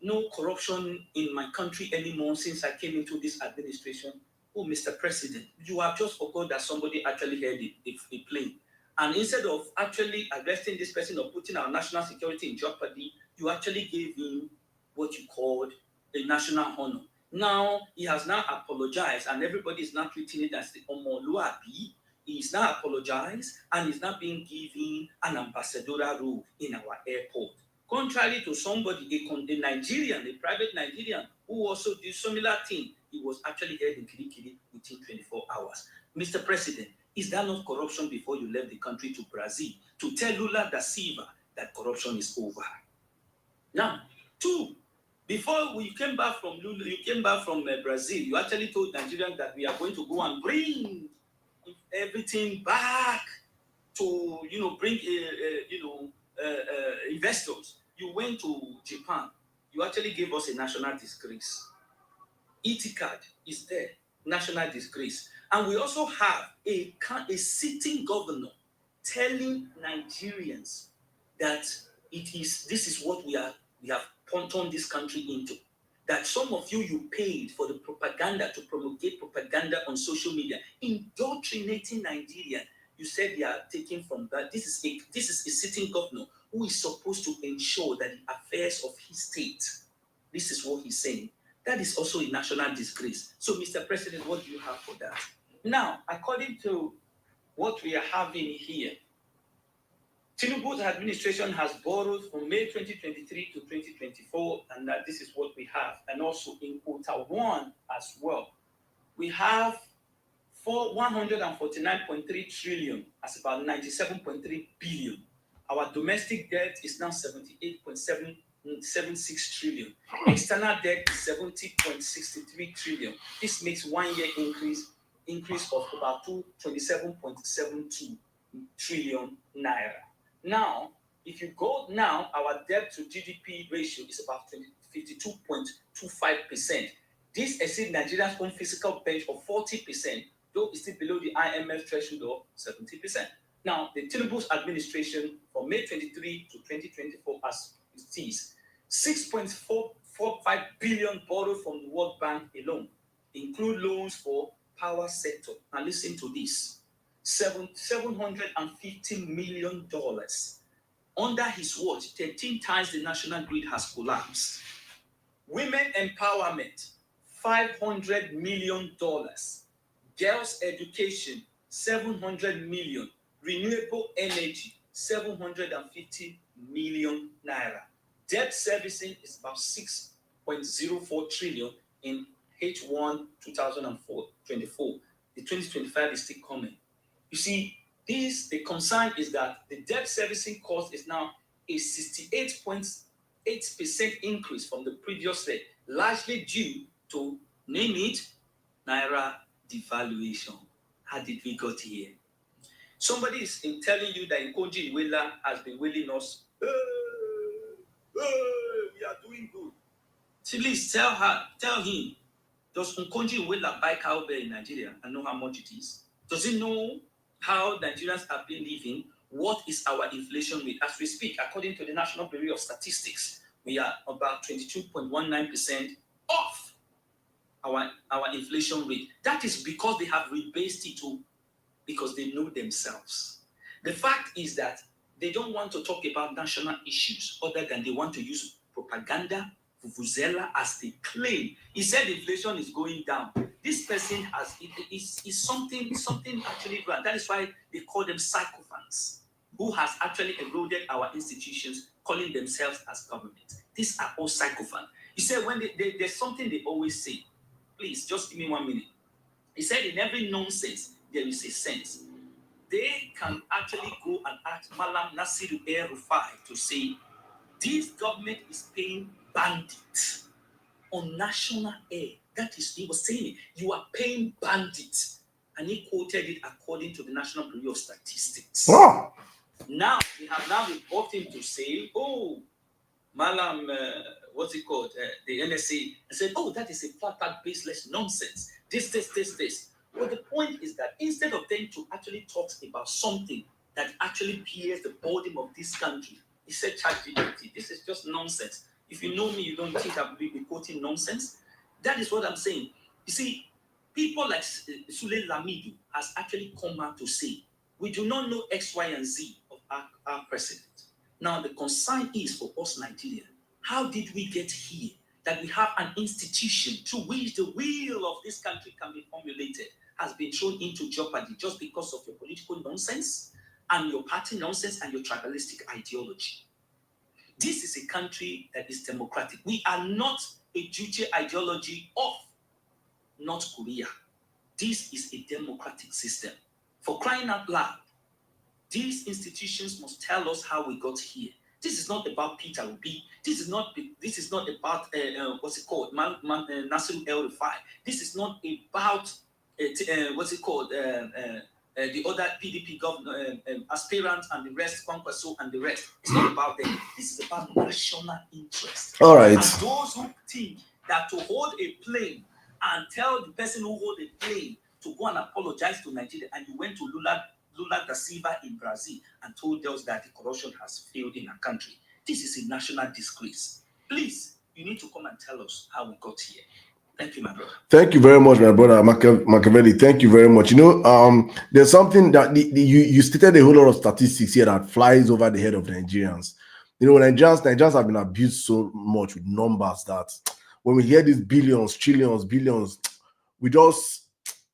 no corruption in my country anymore since I came into this administration. Oh, Mr. President, you have just forgot that somebody actually heard a plane. And instead of actually arresting this person or putting our national security in jeopardy, you actually gave him what you called a national honor. Now, he has now apologized, and everybody is now treating it as the Omoluabi. He is now apologized, and is now being given an ambassadorial role in our airport. Contrary to somebody, a Nigerian, a private Nigerian, who also did similar thing, he was actually held in Kirikiri within 24 hours. Mr. President, is that not corruption before you left the country to Brazil to tell Lula da Silva that corruption is over? Now, 2, before we came back from Brazil, you actually told Nigerians that we are going to go and bring everything back to, bring, investors. You went to Japan. You actually gave us a national disgrace. Itikad is there, national disgrace. And we also have a sitting governor telling Nigerians that this is what we have turned this country into. That some of you paid for the propaganda to promulgate propaganda on social media, indoctrinating Nigerians. You said they are taking from that. This is a sitting governor who is supposed to ensure that the affairs of his state. This is what he's saying. That is also a national disgrace. So, Mr. President, what do you have for that? Now, according to what we are having here, Tinubu's administration has borrowed from May 2023 to 2024, and this is what we have. And also in quarter 1 as well, we have 149.3 trillion, that's about 97.3 billion. Our domestic debt is now 78.76 trillion. External debt is 70.63 trillion. This makes 1 year increase of about 27.72 trillion naira. Now, if you go now, our debt to GDP ratio is about 52.25%. This exceeds Nigeria's own fiscal bench of 40%, though it's still below the IMF threshold of 70%. Now, the Tinubu's administration from May 23 to 2024 as it is 6.445 billion borrowed from the World Bank alone, include loans for power sector. Now listen to this. $750 million. Under his watch, 13 times the national grid has collapsed. Women empowerment, $500 million. Girls education, $700 million. Renewable energy, 750 million naira. Debt servicing is about 6.04 trillion in H1 2024. The 2025 is still coming. You see, the concern is that the debt servicing cost is now a 68.8% increase from the previous year, largely due to, name it, naira devaluation. How did we get here? Somebody is telling you that Nkonji Iweala has been wailing us. We are doing good. Please tell him, does Nkonji Iweala buy cowbell in Nigeria and know how much it is? Does he know how Nigerians have been living? What is our inflation rate? As we speak, according to the National Bureau of Statistics, we are about 22.19% off our inflation rate. That is because they have rebased it to because they know themselves. The fact is that they don't want to talk about national issues other than they want to use propaganda, vuvuzela, as they claim. He said inflation is going down. This person is something actually grand. That is why they call them sycophants, who has actually eroded our institutions, calling themselves as government. These are all sycophants. He said when there's something they always say. Please, just give me 1 minute. He said in every nonsense, there is a sense. They can actually go and ask Malam Nasiru El-Rufai to say, this government is paying bandits on national air. That is, he was saying, you are paying bandits. And he quoted it according to the National Bureau of Statistics. Oh. Now, they have now brought him to say, oh, Malam, what's it called? The NSA, and said, oh, that is a flat-out baseless nonsense. This. Well, the point is that instead of them to actually talk about something that actually bears the burden of this country, he said, ChatGPT, this is just nonsense. If you know me, you don't think I'll be quoting nonsense. That is what I'm saying. You see, people like Sule Lamidu has actually come out to say, we do not know X, Y, and Z of our president. Now, the concern is for us, Nigeria, how did we get here? That we have an institution through which the will of this country can be formulated has been thrown into jeopardy just because of your political nonsense and your party nonsense and your tribalistic ideology. This is a country that is democratic. We are not a duty ideology of North Korea. This is a democratic system. For crying out loud, these institutions must tell us how we got here. This is not about Peter Obi. This is not about what's it called, Nasir El-Rufai. This is not about what's it called, the other PDP governor aspirants and the rest, Kwankwaso and the rest. It's not about them. This is about national interest. All right. And those who think that to hold a plane and tell the person who hold a plane to go and apologize to Nigeria, and you went to Lula da Silva in Brazil and told us that the corruption has failed in our country. This is a national disgrace. Please, you need to come and tell us how we got here. Thank you, my brother. Thank you very much, my brother Machiavelli. Thank you very much. You know, there's something that you stated a whole lot of statistics here that flies over the head of Nigerians. You know, Nigerians have been abused so much with numbers that when we hear these billions, trillions, billions, we just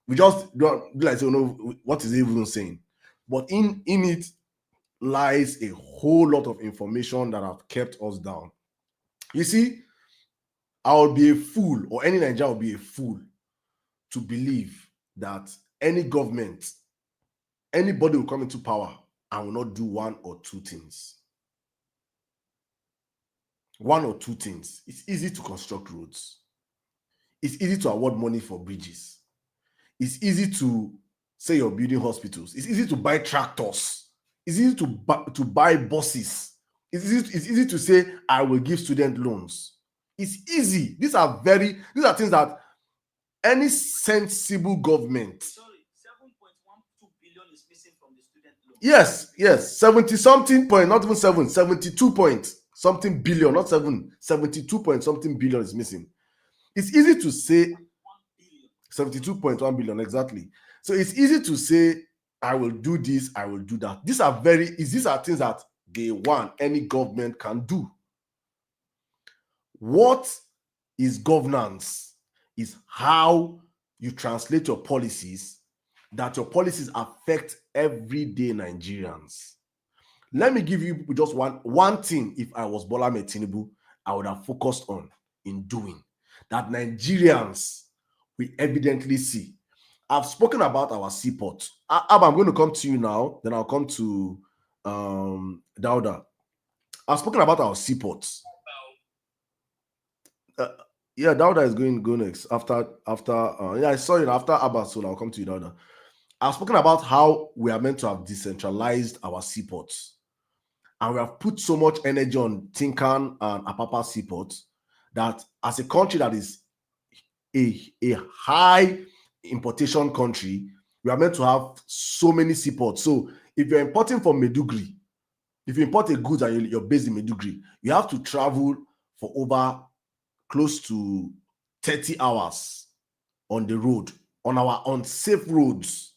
don't like to know what is he even saying. But in it lies a whole lot of information that have kept us down. You see, I will be a fool, or any Nigerian will be a fool to believe that any government, anybody will come into power and will not do one or two things. One or two things. It's easy to construct roads. It's easy to award money for bridges. It's easy to say you're building hospitals. It's easy to buy tractors. It's easy to buy buses. It's easy to say, I will give student loans. It's easy. These are things that any sensible government. Sorry, 7.12 billion is missing from the student loan. Yes. 70 something point, not even 7, 72 point something billion, not 7, 72 point something billion is missing. It's easy to say 72.1 billion, exactly. So it's easy to say, I will do this, I will do that. These are things that day one any government can do. What is governance is how you translate your policies, that your policies affect everyday Nigerians. Let me give you just one thing. If I was Bola Ahmed Tinubu, I would have focused on in doing that Nigerians we evidently see. I've spoken about our seaport. Abba, I'm going to come to you now, then I'll come to Dauda. I've spoken about our seaports. Yeah, Dauda is going next after I saw it after Abba, so I'll come to you, Dauda. I've spoken about how we are meant to have decentralized our seaports, and we have put so much energy on Tinkan and Apapa seaports that as a country that is a high importation country, we are meant to have so many seaports. So if you're importing from Maiduguri, if you import a goods and you're based in Maiduguri, you have to travel for over close to 30 hours on the road, on our unsafe roads,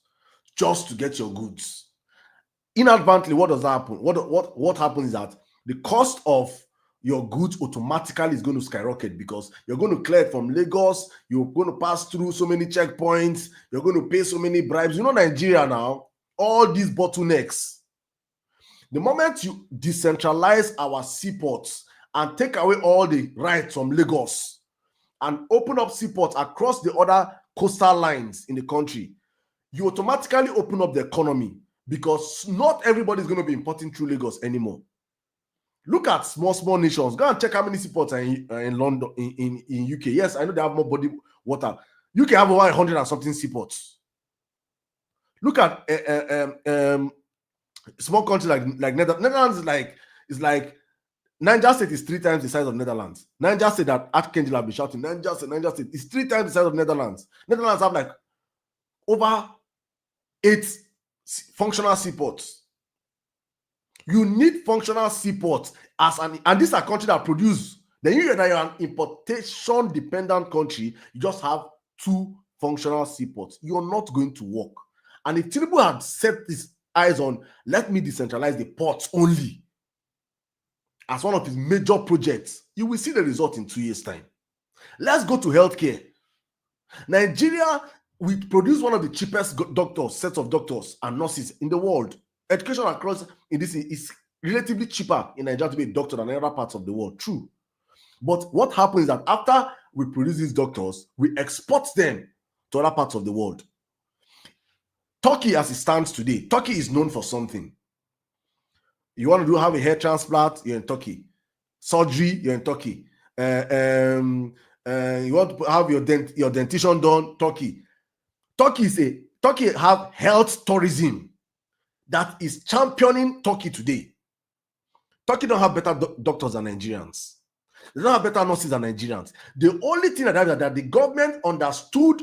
just to get your goods. Inadvertently, what does that happen? What happens is that the cost of your goods automatically is going to skyrocket because you're going to clear it from Lagos, you're going to pass through so many checkpoints, you're going to pay so many bribes. You know, Nigeria now, all these bottlenecks. The moment you decentralize our seaports and take away all the rights from Lagos and open up seaports across the other coastal lines in the country, you automatically open up the economy because not everybody is going to be importing through Lagos anymore. Look at small nations. Go and check how many seaports are in London, in UK. Yes, I know they have more body water. UK have over 100 and something seaports. Look at small country like Netherlands is like Niger State is 3 times the size of Netherlands. Niger State that Archangel have been shouting. Niger State is 3 times the size of Netherlands. Netherlands have like over 8 functional seaports. You need functional seaports and these are countries that produce. Then you're an importation dependent country. You just have 2 functional seaports. You're not going to work. And if Tinubu had set his eyes on, let me decentralize the ports only as one of his major projects, you will see the result in 2 years' time. Let's go to healthcare. Nigeria, we produce one of the cheapest sets of doctors and nurses in the world. Education across in this is relatively cheaper in Nigeria to be a doctor than in other parts of the world. True. But what happens is that after we produce these doctors, we export them to other parts of the world. Turkey, as it stands today, Turkey is known for something. You want to have a hair transplant, you're in Turkey. Surgery, you're in Turkey. You want to have your dentition done, Turkey. Turkey have health tourism that is championing Turkey today. Turkey don't have better doctors than Nigerians. They don't have better nurses than Nigerians. The only thing that the government understood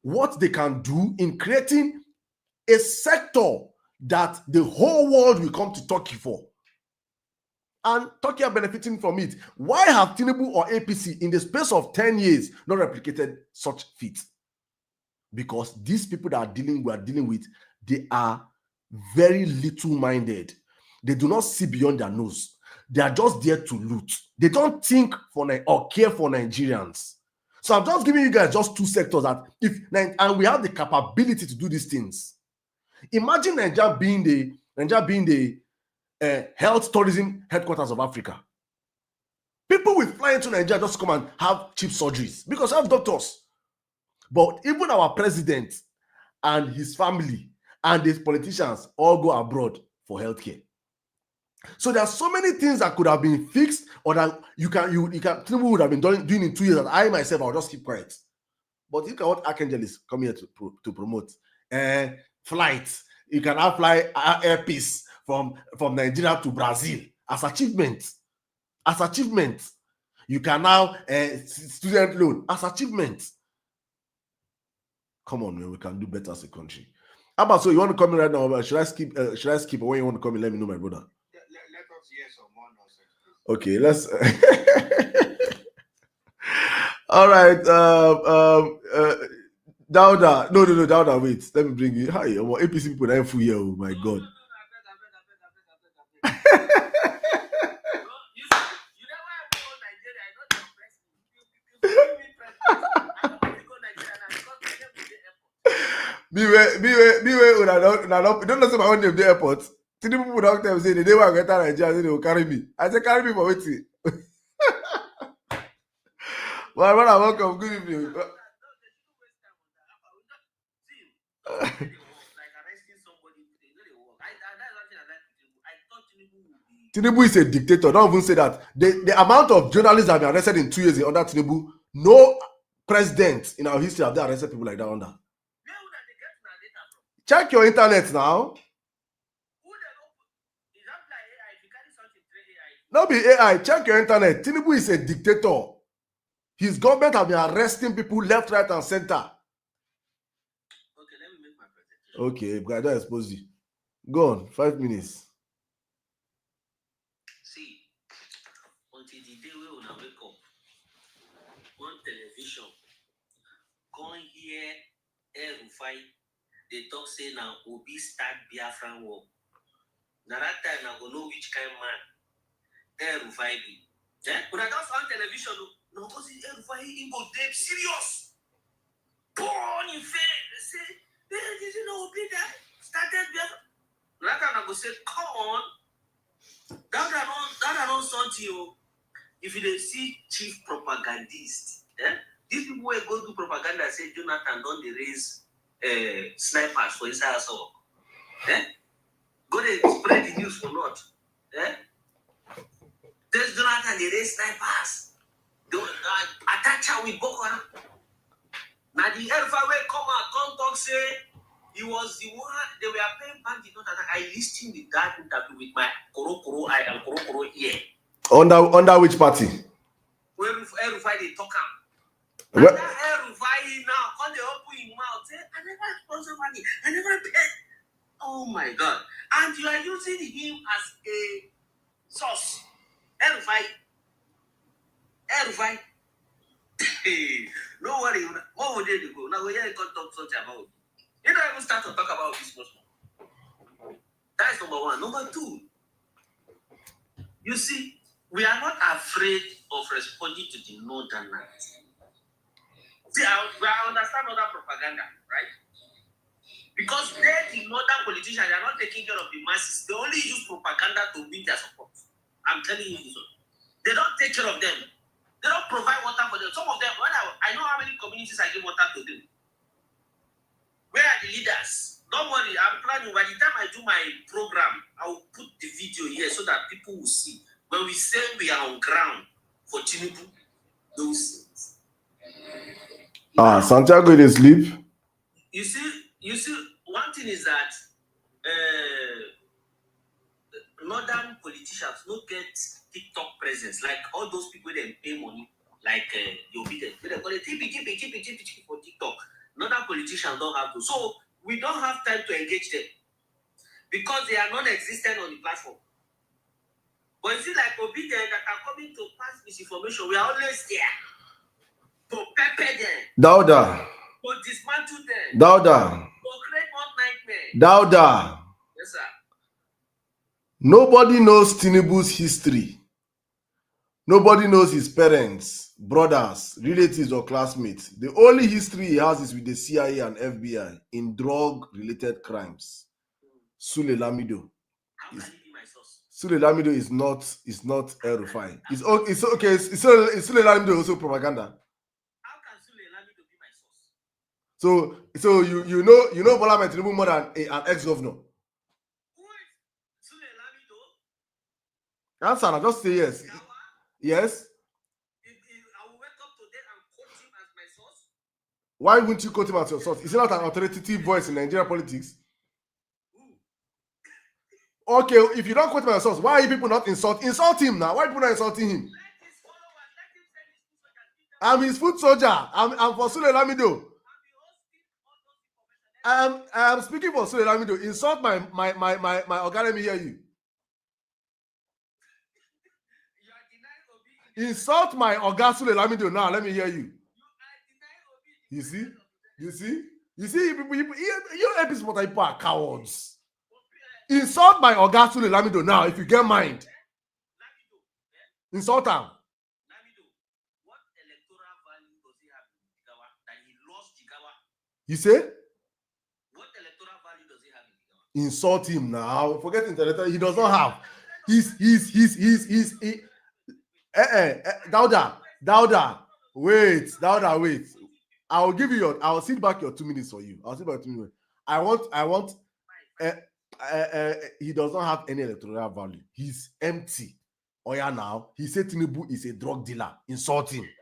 what they can do in creating a sector that the whole world will come to Turkey for. And Turkey are benefiting from it. Why have Tinubu or APC in the space of 10 years not replicated such feats? Because these people that we are dealing with, they are very little-minded. They do not see beyond their nose. They are just there to loot. They don't think for or care for Nigerians. So I'm just giving you guys just 2 sectors that and we have the capability to do these things. Imagine Nigeria being the health tourism headquarters of Africa. People will fly into Nigeria just to come and have cheap surgeries because we have doctors. But even our president and his family and his politicians all go abroad for healthcare. So there are so many things that could have been fixed, or that Tinubu would have been doing in 2 years. That I myself, I'll just keep quiet. But look at what Archangel is coming here to promote. Flights. You can now fly airpiece from Nigeria to Brazil as achievement. As achievement. You can now student loan as achievement. Come on, man, we can do better as a country. How about, so you want to come in right now? Should I skip? Or when you want to come in, let me know, my brother. Let us hear some more nonsense. Okay, let's. All right. Dauda. No, Dauda, wait. Let me bring you. Hi, APC people are full here. Oh my God. Don't know my own name, the airport. Tinubu people don't tell me, say the day when I get to Nigeria, they will carry me. I say, carry me for waiting. Well, brother, welcome. Good evening. Tinubu is a dictator. Don't even say that. The amount of journalists that have been arrested in 2 years under Tinubu, no president in our history have they arrested people like that under. Check your internet now. Not be AI. Check your internet. Tinubu is a dictator. His government have been arresting people left, right, and center. Okay, let me make my presentation. Okay, but I don't expose you. Go on, 5 minutes. See, until the day we will wake up on television, going here, Rufai, they talk say now Obi start Biafran war. Now that time I go know which kind of man Rufai be. When I just on television, no, because Rufai in go deep serious. Born in faith, they say, did you know Obi that started Biafran? That time I go say, come on, that I don't sound you. If you see chief propagandist, these people will go do propaganda say Jonathan don't they raise snipers for his house or go they spread the news for not. There's Jonathan they raise snipers. Don't attach her with Boko Haram. Now the Alpha will come out, come talk say he was the one they were paying back the not attack. I listened to that interview with my Koro eye and Koro ear. Under which party? Where Rufai they talk am. And that Rufai now on the open his mouth say, I never sponsor money, I never pay. Oh my God! And you are using him as a source. Rufai. No worry. What would they go? Now we can't talk such about. You don't even start to talk about this much more. That is number one. Number two. You see, we are not afraid of responding to the northerners. See, I understand other propaganda, right? Because they, the northern politicians, they are not taking care of the masses. They only use propaganda to win their support. I'm telling you this one. They don't take care of them. They don't provide water for them. Some of them, when I know how many communities I give water to them. Where are the leaders? Don't worry, I'm planning. By the time I do my program, I will put the video here so that people will see. When we say we are on ground for Tinubu, those things. Santiago they sleep. You see, one thing is that northern politicians don't get TikTok presence like all those people that pay money, like the obedient. They call it TP for TikTok. Northern politicians don't have to. So we don't have time to engage them because they are non-existent on the platform. But you see, like obedient that are coming to pass misinformation, we are always there to pepper them. Dauda. To dismantle them. Dauda. To create more nightmare. Dauda. Yes, sir. Nobody knows Tinubu's history. Nobody knows his parents, brothers, relatives, or classmates. The only history he has is with the CIA and FBI in drug-related crimes. Sule Lamido. How can he be my source? Sule Lamido is not El-Rufai. It's okay. It's Sule Lamido also propaganda. How can Sule Lamido be my source? So you know Bola Ahmed Tinubu more than an ex-governor. Who is Sule Lamido? Answer now, just say yes. Yes. I will wake up today and quote him as my source. Why wouldn't you quote him as your source? Is he not an authoritative voice in Nigerian politics? Okay, if you don't quote him as your source, why are you people not insult him now? Why are people not insulting him? Let his followers, let him send his foot soldiers. I'm his foot soldier. I'm for Sule Lamido. I'm speaking for Sule Lamido. Insult my Oga, let me hear you. Insult my Oga Sule Lamido now. Let me hear you. You see, you APC people are cowards. Insult my Oga Sule Lamido now if you get mind. Insult him. Lamido, what electoral value does he have in Jigawa that he lost Jigawa? You say? What electoral value does he have in Jigawa? Insult him now. Forget intellectual. He does not have. Dauda, wait. I'll sit back your 2 minutes for you. I'll sit back 2 minutes. I want he does not have any electoral value. He's empty. Oh yeah, now he said Tinubu is a drug dealer. Insult him. Okay,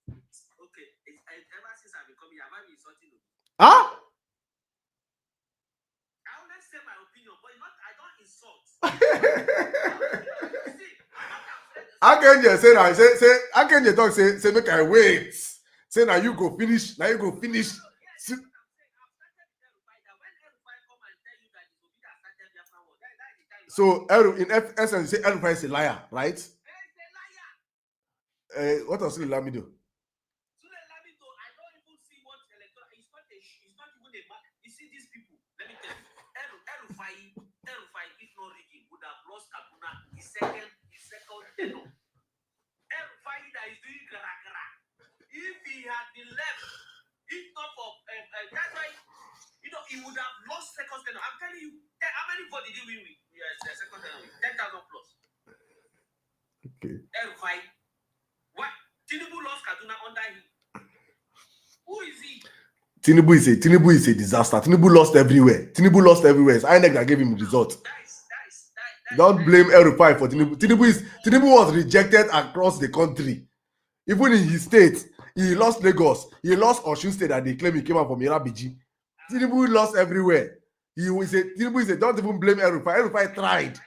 ever since I've been coming, have I been insulting you? Huh? I always say my opinion, but I don't insult. How can you say that? How can you talk? Say make I wait. Say now you go finish. Now you go finish. So in essence, you say El-Rufai is a liar, right? What does Sule Lamido do? Sule Lamido, I don't even see what electoral. It's not even a man. many votes did he win with? Yes, the second time, 10,000 plus. Okay. Why? What? Tinubu lost Kaduna under him. Who is he? Tinubu is a disaster. Tinubu lost everywhere. It's INEC that gave him results. Don't blame El-Rufai for Tinubu. Tinubu was rejected across the country. Even in his state, he lost Lagos. He lost Osun State that they claim he came out from Irabiji. Tinubu lost everywhere. Tinubu is a, don't even blame El-Rufai. El-Rufai tried.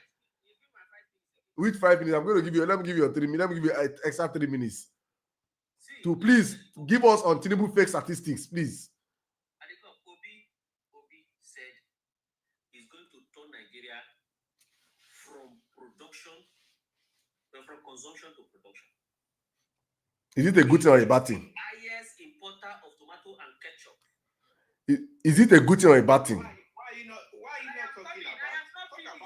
With 5 minutes, I'm going to give you, let me give you 3 minutes. Let me give you extra 3 minutes. To please give us on Tinubu fake statistics, please. Obi said he's going to turn Nigeria from consumption to production. Is it a good thing or a bad thing? Highest importer of tomato and ketchup. Is it a good thing or a bad thing? Why are you not talking about?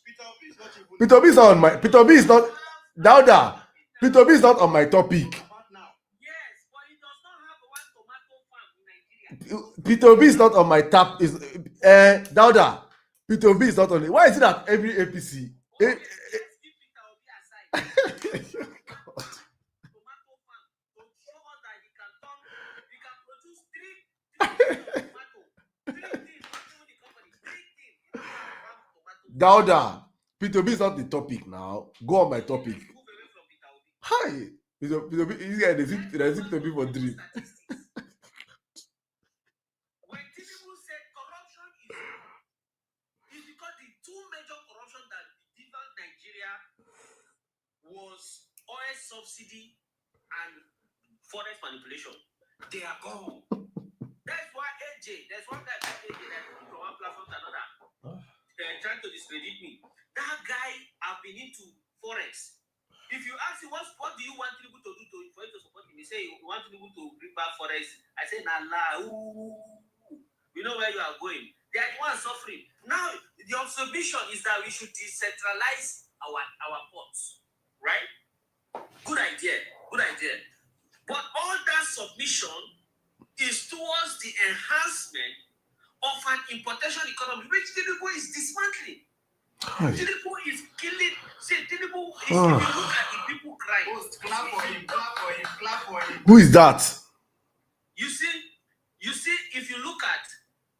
Peter Obi is not even. Peter Obi is not on my. Peter Obi is not. Dauda. Peter Obi is not on my topic. Yes, but he does not have one tomato farm in Nigeria. Peter Obi is not on my tap. Is Dauda. Peter Obi is not on it. Why is it that every APC? Okay, let's keep Peter Obi aside. Tomato farm to show us that he can produce three tomato. Three things, not even the company. Three things. Dauda. Peter Obi is not the topic now. Go on my topic. Move away from Peter Obi. Hi. Peter Obi. This guy they Peter Obi for 3. When Tinubu said corruption is because the two major corruption that divided Nigeria was oil subsidy and forex manipulation. They are gone. That's why there's one guy called AJ that moved from one platform to another. They're trying to discredit me. That guy have been into forex. If you ask him what do you want Tinubu to do for you to support him, he say you want Tinubu to bring back forex. I say nah, we know where you are going. They are the ones suffering. Now the observation is that we should decentralize our ports, right? Good idea. But all that submission is towards the enhancement of an importation economy, which Tinubu is dismantling. Tinubu is killing. See, Tinubu, if you look at the people crying. Clap for him. Who is that? You see, if you look at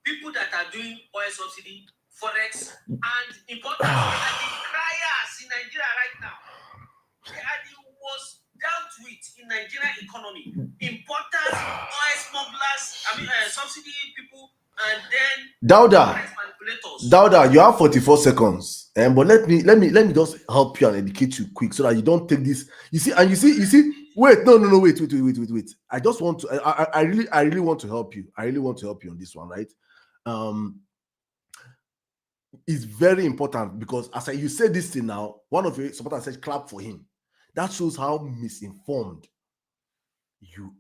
people that are doing oil subsidy, forex, and importers, they are the criers in Nigeria right now. They are the most dealt with in Nigerian economy. Importers, oil smugglers, subsidy people, and then Dauda, you have 44 seconds. But let me just help you and educate you quick so that you don't take this. You see. Wait, no, wait. I just want to. I really want to help you. I really want to help you on this one, right? It's very important because as you say this thing now, one of your supporters said clap for him. That shows how misinformed you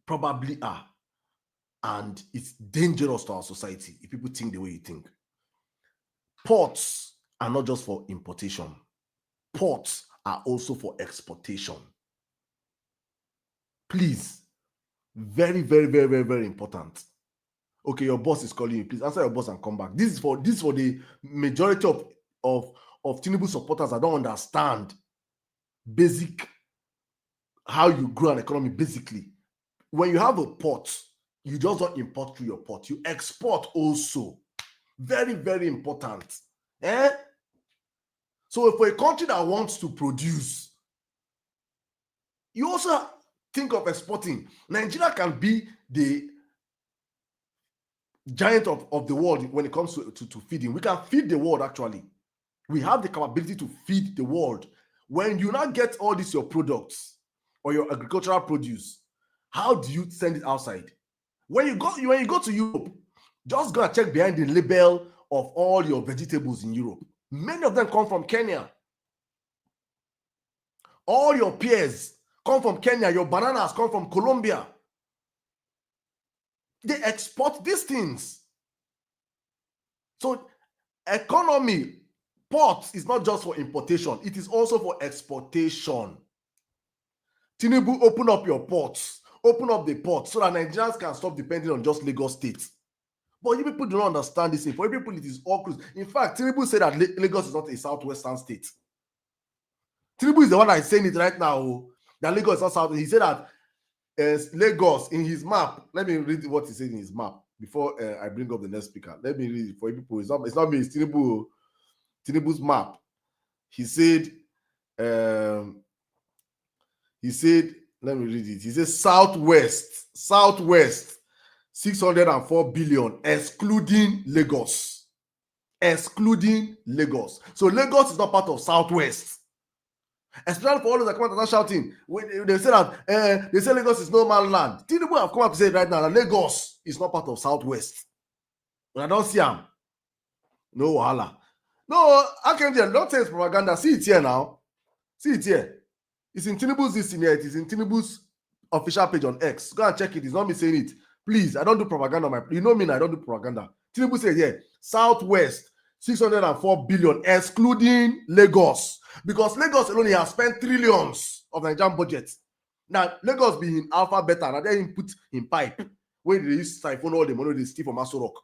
probably are. And it's dangerous to our society if people think the way you think. Ports are not just for importation. Ports are also for exportation. Please, very, very, very, very, very important. Okay, your boss is calling you. Please answer your boss and come back. This is for the majority of Tinubu supporters that don't understand basic how you grow an economy. Basically, when you have a port, you just don't import through your port. You export also. Very, very important. So for a country that wants to produce, you also think of exporting. Nigeria can be the giant of the world when it comes to feeding. We can feed the world, actually. We have the capability to feed the world. When you now get all these your products or your agricultural produce, how do you send it outside? When you go to Europe, just go and check behind the label of all your vegetables in Europe. Many of them come from Kenya. All your pears come from Kenya. Your bananas come from Colombia. They export these things. So economy, ports is not just for importation. It is also for exportation. Tinubu, open up your ports. Open up the ports so that Nigerians can stop depending on just Lagos State. But you people do not understand this thing. For you people, it is all cruise. In fact, Tinubu said that Lagos is not a southwestern state. Tinubu is the one that is saying it right now. That Lagos is not south. He said that Lagos in his map. Let me read what he said in his map before I bring up the next speaker. Let me read it for you people. It's not me. It's Tinubu. Tinubu's map. He said. Let me read it. He says southwest, 604 billion, excluding Lagos. Excluding Lagos. So Lagos is not part of southwest. Especially for all those that come out and start shouting. They say that they say Lagos is no man land. Tinubu have come up to say right now that Lagos is not part of southwest. When I don't see him, no wahala. No, I can't don't say it's propaganda. See it here now. See it here. It's in Tinubu's this here. It is in Tinubu's official page on X. Go and check it. It's not me saying it. Please, I don't do propaganda. You know me, I don't do propaganda. Tinubu says, yeah, Southwest, 604 billion, excluding Lagos. Because Lagos alone has spent trillions of Nigerian budget. Now, Lagos being alpha beta, and then put in pipe, where they use siphon all the money they steal from Aso Rock.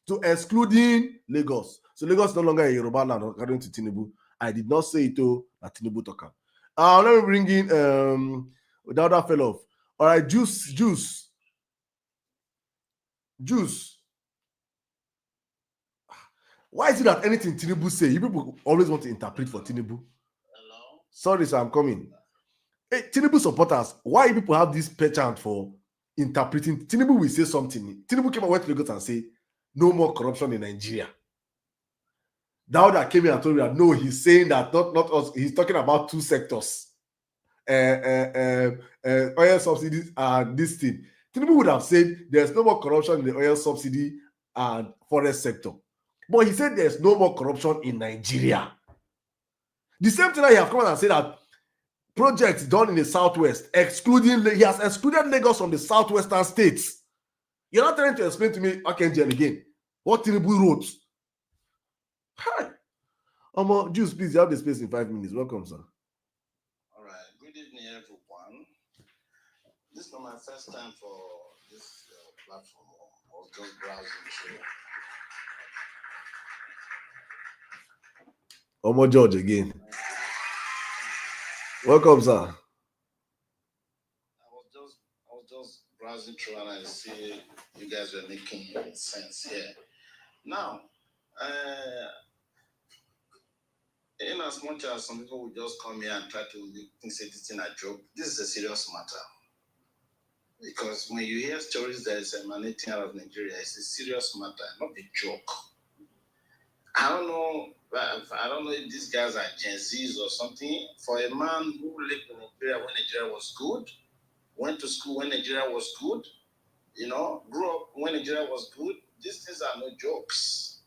So excluding Lagos. So Lagos is no longer a Yoruba land, according to Tinubu. I did not say it though, that Tinubu talker. Let me bring in the other fellow. All right, Juice. Why is it that anything Tinubu say, you people always want to interpret for Tinubu? Hello? Sorry, sir, I'm coming. Hey, Tinubu supporters, why people have this penchant for interpreting? Tinubu will say something. Tinubu came out went to Lagos and say, no more corruption in Nigeria. Dauda came here and told me that no, he's saying that not us. He's talking about two sectors, oil subsidies and this thing. Tinubu would have said there's no more corruption in the oil subsidy and forest sector, but he said there's no more corruption in Nigeria. The same thing that he have come out and said that projects done in the southwest, he has excluded Lagos from the southwestern states. You're not trying to explain to me, Akenjen, again, what Tinubu wrote. Hi. Juice, please, you have the space in 5 minutes. Welcome, sir. All right. Good evening, everyone. This is not my first time for this platform. I was just browsing through. George again. Welcome, sir. I was just browsing through and I see you guys were making sense here. Now, in as much as some people will just come here and try to make things this in a joke, this is a serious matter. Because when you hear stories that is emanating out of Nigeria, it's a serious matter, not a joke. I don't know if these guys are Gen Zs or something. For a man who lived in Nigeria when Nigeria was good, went to school when Nigeria was good, grew up when Nigeria was good, these things are no jokes.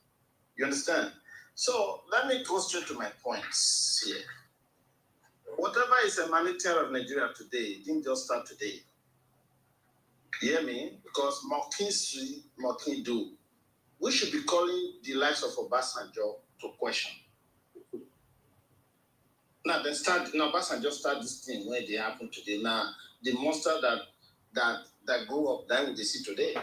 You understand? So let me go straight to my points here. Whatever is emanating out of Nigeria today, it didn't just start today. You hear me? Because mocking do. We should be calling the likes of Obasanjo to question. Now Obasanjo start this thing where they happen today. Now the monster that grew up that we see today.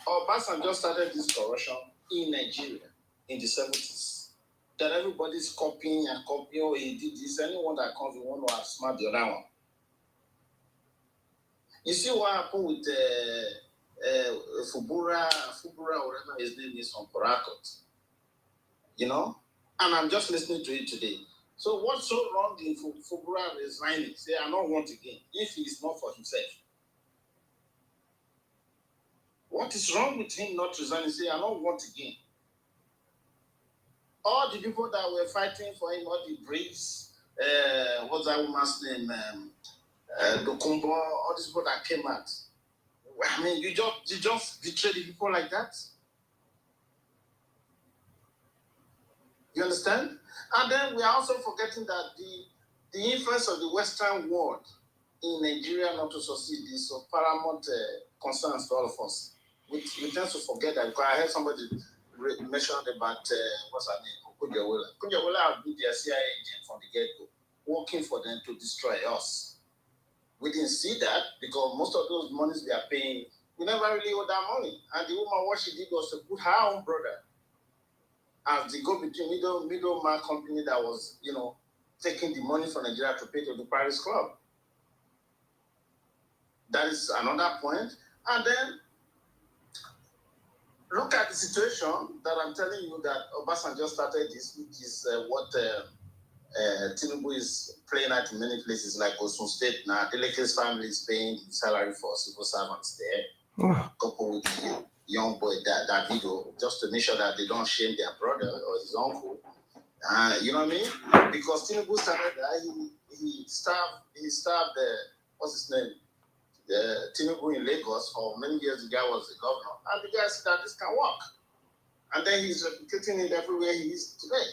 Obasanjo started this corruption in Nigeria in the 70s. That everybody's copying and copying. Oh, he did this. Anyone that comes, you want to outsmart the other one. You see what happened with Fubura, whatever his name is, from Porakot. And I'm just listening to it today. So what's so wrong in Fubura resigning? Say, I don't want again, if he's not for himself. What is wrong with him not resigning? Say, I don't want again. All the people that were fighting for him, all the briefs, what's that woman's name? Dokumbo, all these people that came out. I mean, you just betray the people like that? You understand? And then we are also forgetting that the influence of the Western world in Nigeria not to succeed is of paramount concerns to all of us. We tend to forget that, because I heard somebody mention about, what's her name? Kunjawela. Kunjawela have been their CIA agent from the get-go, working for them to destroy us. We didn't see that because most of those monies we are paying We never really owed that money. And the woman, what she did was to put her own brother as the go-between middleman company that was, taking the money from Nigeria to pay to the Paris Club. That is another point. And then look at the situation that I'm telling you that Obasanjo started this, which is what Tinubu is playing at in many places like Osun State now. Deleke's family is paying salary for civil servants there, coupled with the young boy Davido, just to make sure that they don't shame their brother or his uncle. You know what I mean? Because Tinubu started, he stabbed what's his name? Tinubu in Lagos for many years. The guy was the governor, and the guy said that this can work. And then he's replicating it everywhere he is today.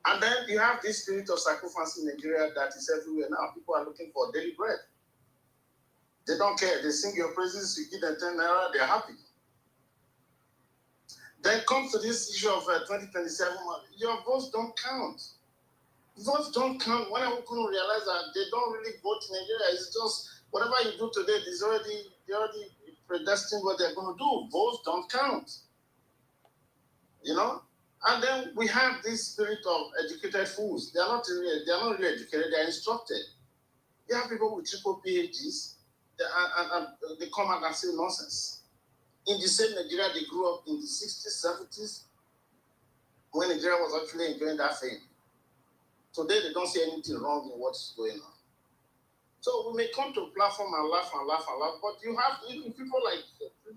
And then you have this spirit of sacrifice in Nigeria that is everywhere now. People are looking for daily bread. They don't care. They sing your praises, you give them 10 naira, they're happy. Then comes to this issue of 2027, your votes don't count. Votes don't count. When I couldn't realize that they don't really vote in Nigeria, it's just whatever you do today, they already predestined what they're going to do. Votes don't count. And then we have this spirit of educated fools. They are not really educated, they are instructed. You have people with triple PhDs, and they come out and say nonsense. In the same Nigeria they grew up in the 60s, 70s, when Nigeria was actually enjoying that fame. Today they don't see anything wrong in what's going on. So we may come to a platform and laugh, but you have even people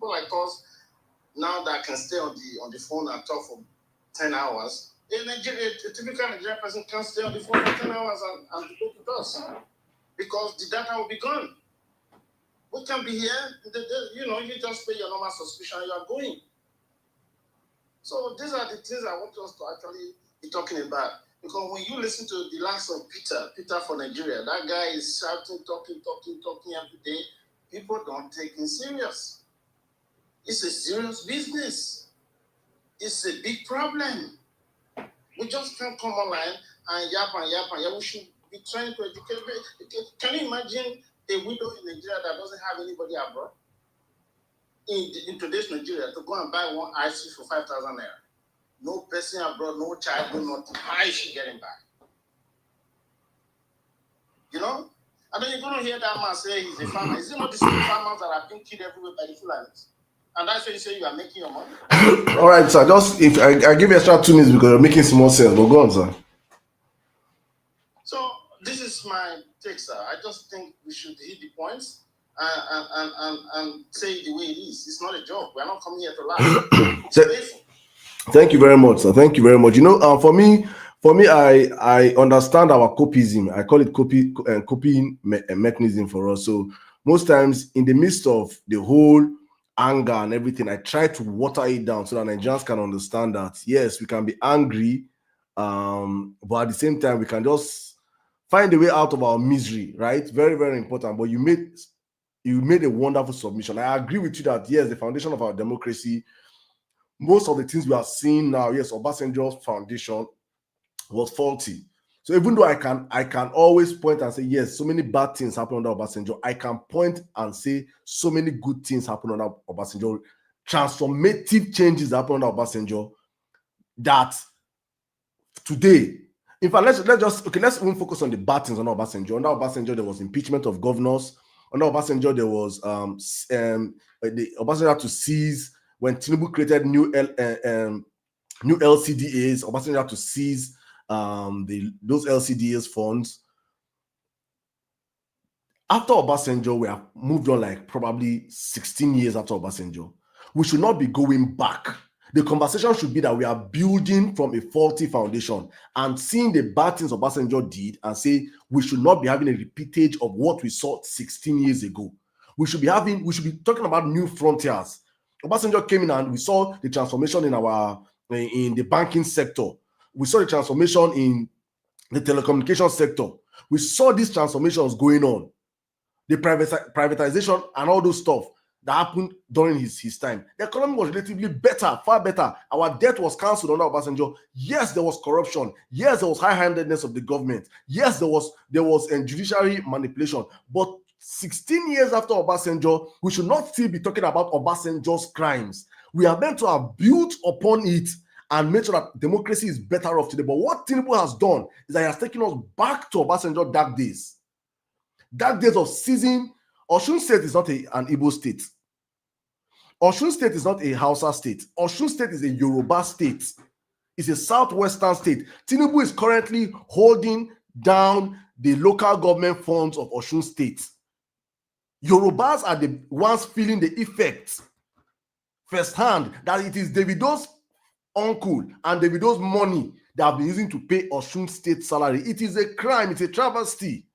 like us now that can stay on the phone and talk for 10 hours. A typical Nigerian person can't stay on the phone for 10 hours and debate with us because the data will be gone. We can be here, you just pay your normal subscription, you are going. So these are the things I want us to actually be talking about. Because when you listen to the likes of Peter for Nigeria, that guy is shouting, talking every day. People don't take him serious. It's a serious business. It's a big problem. We just can't come online and yap. We should be trying to educate. Can you imagine a widow in Nigeria that doesn't have anybody abroad? In today's Nigeria, to go and buy one IC for 5,000 naira. No person abroad, no child, no nothing. How is she getting back? And then you're going to hear that man say he's a farmer. Is it not the same farmers that are being killed everywhere by the Fulanis? And that's why you say you are making your money. All right, sir. Just if I give you extra 2 minutes because you're making small sense, but go on, sir. So this is my take, sir. I just think we should hit the points and say it the way it is. It's not a joke. We're not coming here to laugh. It's painful. Thank you very much, sir. Thank you very much. For me, I understand our copism. I call it copying mechanism for us. So most times, in the midst of the whole anger and everything, I try to water it down so that Nigerians can understand that yes, we can be angry, but at the same time, we can just find a way out of our misery. Right? Very, very important. But you made a wonderful submission. I agree with you that yes, the foundation of our democracy. Most of the things we are seeing now, yes, Obasanjo's foundation was faulty. So even though I can always point and say, yes, so many bad things happen under Obasanjo, I can point and say so many good things happen under Obasanjo, transformative changes happen under Obasanjo that today, in fact, let's even focus on the bad things under Obasanjo. Under Obasanjo, there was impeachment of governors. Under Obasanjo, there was the Obasanjo had to seize. When Tinubu created new LCDAs, Obasanjo had to seize those LCDAs funds. After Obasanjo, we have moved on like probably 16 years after Obasanjo. We should not be going back. The conversation should be that we are building from a faulty foundation and seeing the bad things Obasanjo did and say we should not be having a repeatage of what we saw 16 years ago. We should be talking about new frontiers. Obasanjo came in and we saw the transformation in the banking sector. We saw the transformation in the telecommunication sector. We saw these transformations going on. The privatization and all those stuff that happened during his time. The economy was relatively better, far better. Our debt was cancelled under Obasanjo. Yes, there was corruption. Yes, there was high-handedness of the government. Yes, there was judiciary manipulation. But 16 years after Obasanjo, we should not still be talking about Obasanjo's crimes. We are meant to have built upon it and made sure that democracy is better off today. But what Tinubu has done is that he has taken us back to Obasanjo dark days. Dark days of seizing. Osun State is not an Igbo state. Osun State is not a Hausa state. Osun State is a Yoruba state. It's a southwestern state. Tinubu is currently holding down the local government funds of Osun State. Yorubas are the ones feeling the effects firsthand that it is Davido's uncle and Davido's money they have been using to pay Osun State salary. It is a crime. It's a travesty.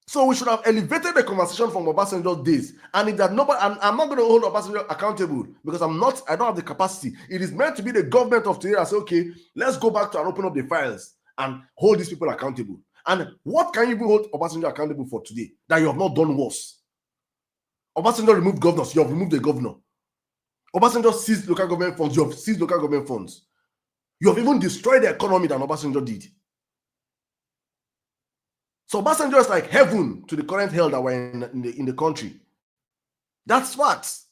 So we should have elevated the conversation from Obasanjo's days. And if that nobody, I'm not going to hold Obasanjo accountable because I don't have the capacity. It is meant to be the government of today that say, okay, let's go back to and open up the files and hold these people accountable. And what can you hold Obasanjo accountable for today that you have not done worse? Obasanjo removed governors, you have removed the governor. Obasanjo seized local government funds, you have seized local government funds. You have even destroyed the economy than Obasanjo did. So Obasanjo is like heaven to the current hell that we're in the country. That's facts.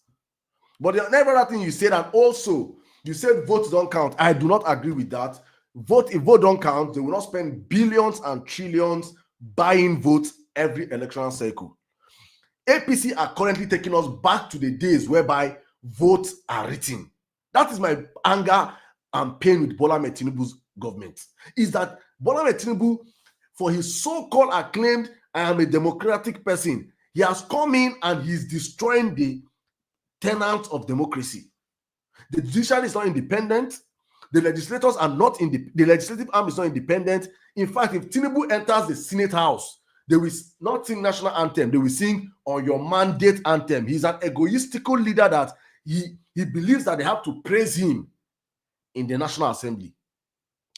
But the other thing you said, and also you said votes don't count. I do not agree with that. If vote don't count, they will not spend billions and trillions buying votes every electoral cycle. APC are currently taking us back to the days whereby votes are written. That is my anger and pain with Bola Ahmed Tinubu's government. Is that Bola Ahmed Tinubu, for his so-called acclaimed, I am a democratic person, he has come in and he's destroying the tenets of democracy. The judiciary is not independent. The legislators are not the legislative arm is not independent. In fact, if Tinubu enters the Senate House, they will not sing national anthem. They will sing on your mandate anthem. He's an egoistical leader that he believes that they have to praise him in the National Assembly.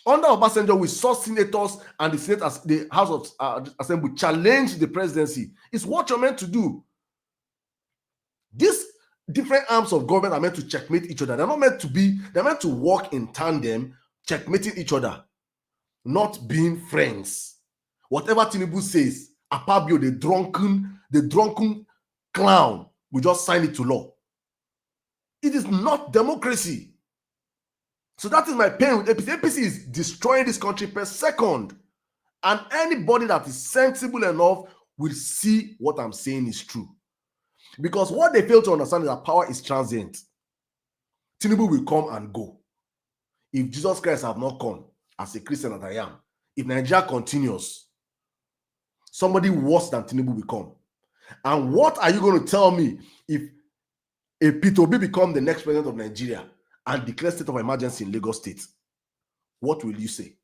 Under Obasanjo, we saw senators and the Senate, the House of Assembly challenge the presidency. It's what you're meant to do. These different arms of government are meant to checkmate each other. They're not meant to be, they're meant to work in tandem, checkmating each other, not being friends. Whatever Tinubu says, Apabio, the drunken clown, will just sign it to law. It is not democracy. So that is my pain with APC. APC is destroying this country per second. And anybody that is sensible enough will see what I'm saying is true. Because what they fail to understand is that power is transient. Tinubu will come and go. If Jesus Christ have not come, as a Christian that I am, if Nigeria continues, somebody worse than Tinubu will come. And what are you going to tell me if Peter Obi become the next president of Nigeria and declare state of emergency in Lagos State? What will you say?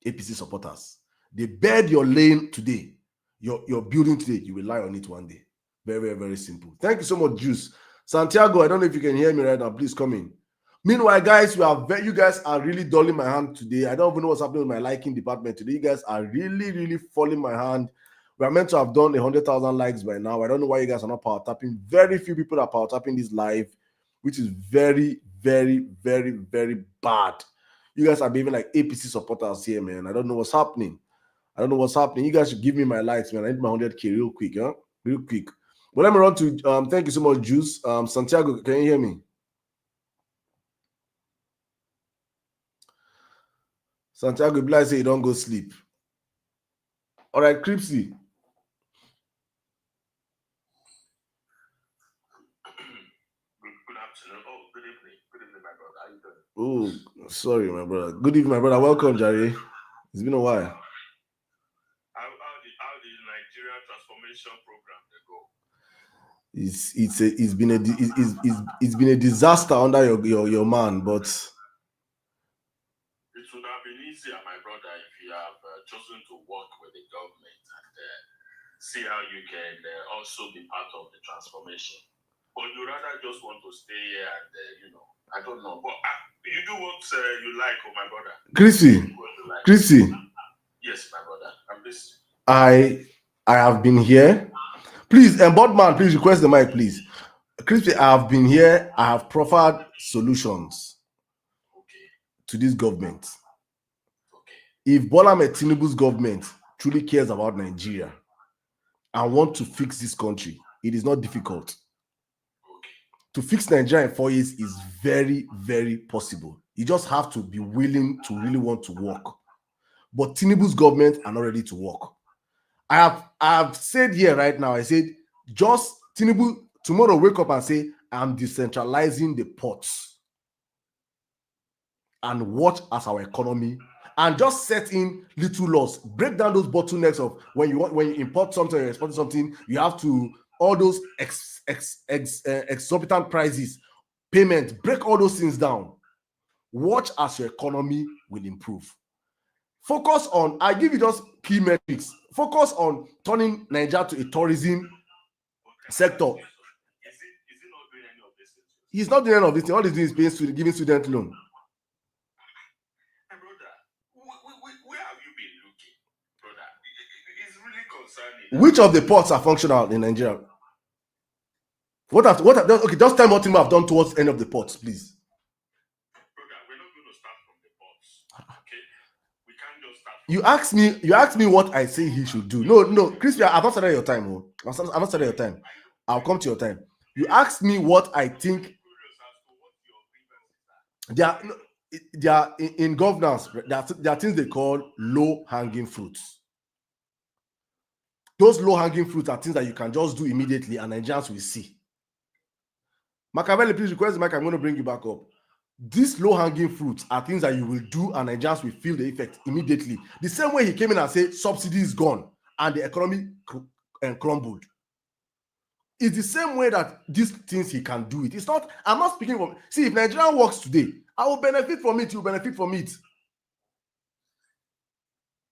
APC supporters, the bed you're laying today, you're building today, you will lie on it one day. Very, very, very simple. Thank you so much, Juice. Santiago, I don't know if you can hear me right now. Please come in. Meanwhile, guys, you guys are really dulling my hand today. I don't even know what's happening with my liking department today. You guys are really, really falling my hand. We are meant to have done 100,000 likes by now. I don't know why you guys are not power tapping. Very few people are power tapping this live, which is very, very, very, very bad. You guys are behaving like APC supporters here, man. I don't know what's happening. You guys should give me my likes, man. I need my 100K real quick, huh? Real quick. But let me run to, thank you so much, Juice. Santiago, can you hear me? Santiago, Bly say you don't go sleep. All right, Cripsy. Good afternoon. Oh, good evening. Good evening, my brother. How you doing? Oh, sorry, my brother. Good evening, my brother. Welcome, Jerry. It's been a while. How the Nigeria transformation program they go? It's been a disaster under your man, but It would have been easier, my brother, if you have chosen to work with the government and see how you can also be part of the transformation. But you rather just want to stay here and I don't know. But you do what you like, oh my brother. Chrissy. Yes, my brother. I'm listening. I have been here. Please, Bodman, please request the mic, please. Chrissy, I have been here. I have proffered solutions to this government. If Bola Ahmed Tinubu's government truly cares about Nigeria and want to fix this country, it is not difficult. To fix Nigeria in 4 years is very, very possible. You just have to be willing to really want to work. But Tinubu's government are not ready to work. I have said here right now, I said, just Tinubu tomorrow wake up and say, I'm decentralizing the ports and watch as our economy, and just set in little laws, break down those bottlenecks of when you import something or export something, you have to all those exorbitant prices, payment, break all those things down. Watch as your economy will improve. Focus on, I give you just key metrics. Focus on turning Nigeria to a tourism sector. Is he not doing any of this? He's not doing any of this. All he's doing is paying giving student loan. My brother, where have you been looking, brother? It's really concerning. Which of the ports are functional in Nigeria? Okay, just tell me what Tinubu have done towards any of the ports, please. Brother, we're not going to start from the ports. Okay? We can't just start from You asked me what I say he should do. No, Crispy, I've not started your time. I've not started your time. I'll come to your time. You asked me what I think. They are in governance. There are things they call low-hanging fruits. Those low-hanging fruits are things that you can just do immediately, and Nigerians will see. Machiavelli, please request the mic. I'm going to bring you back up. These low-hanging fruits are things that you will do, and Nigerians will feel the effect immediately. The same way he came in and said subsidy is gone and the economy crumbled. It's the same way that these things he can do it. It's not, I'm not speaking from, see, if Nigeria works today, I will benefit from it, you'll benefit from it.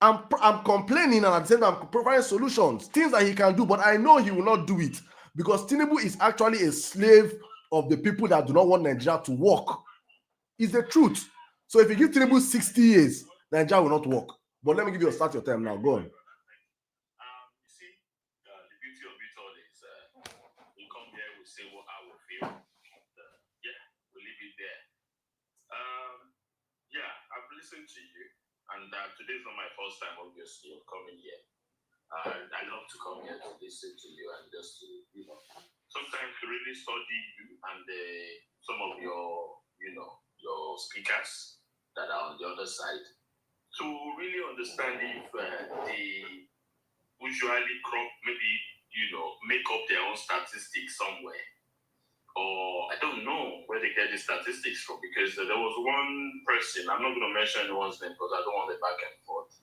I'm complaining, and at the same time, I'm providing solutions, things that he can do, but I know he will not do it because Tinubu is actually a slave of the people that do not want Nigeria to work. It's the truth. So if you give Tinubu 60 years, Nigeria will not work. But let me give you start your time now. Go on. You see, the beauty of it all is we come here, we say what I will feel. Yeah, we'll leave it there. Yeah, I've listened to you, and today's not my first time, obviously, of coming here. I love to come here to listen to you and just to, sometimes to really study you and some of your, your speakers that are on the other side, to really understand if they usually make up their own statistics somewhere, or I don't know where they get the statistics from, because there was one person, I'm not going to mention anyone's name because I don't want the back and forth,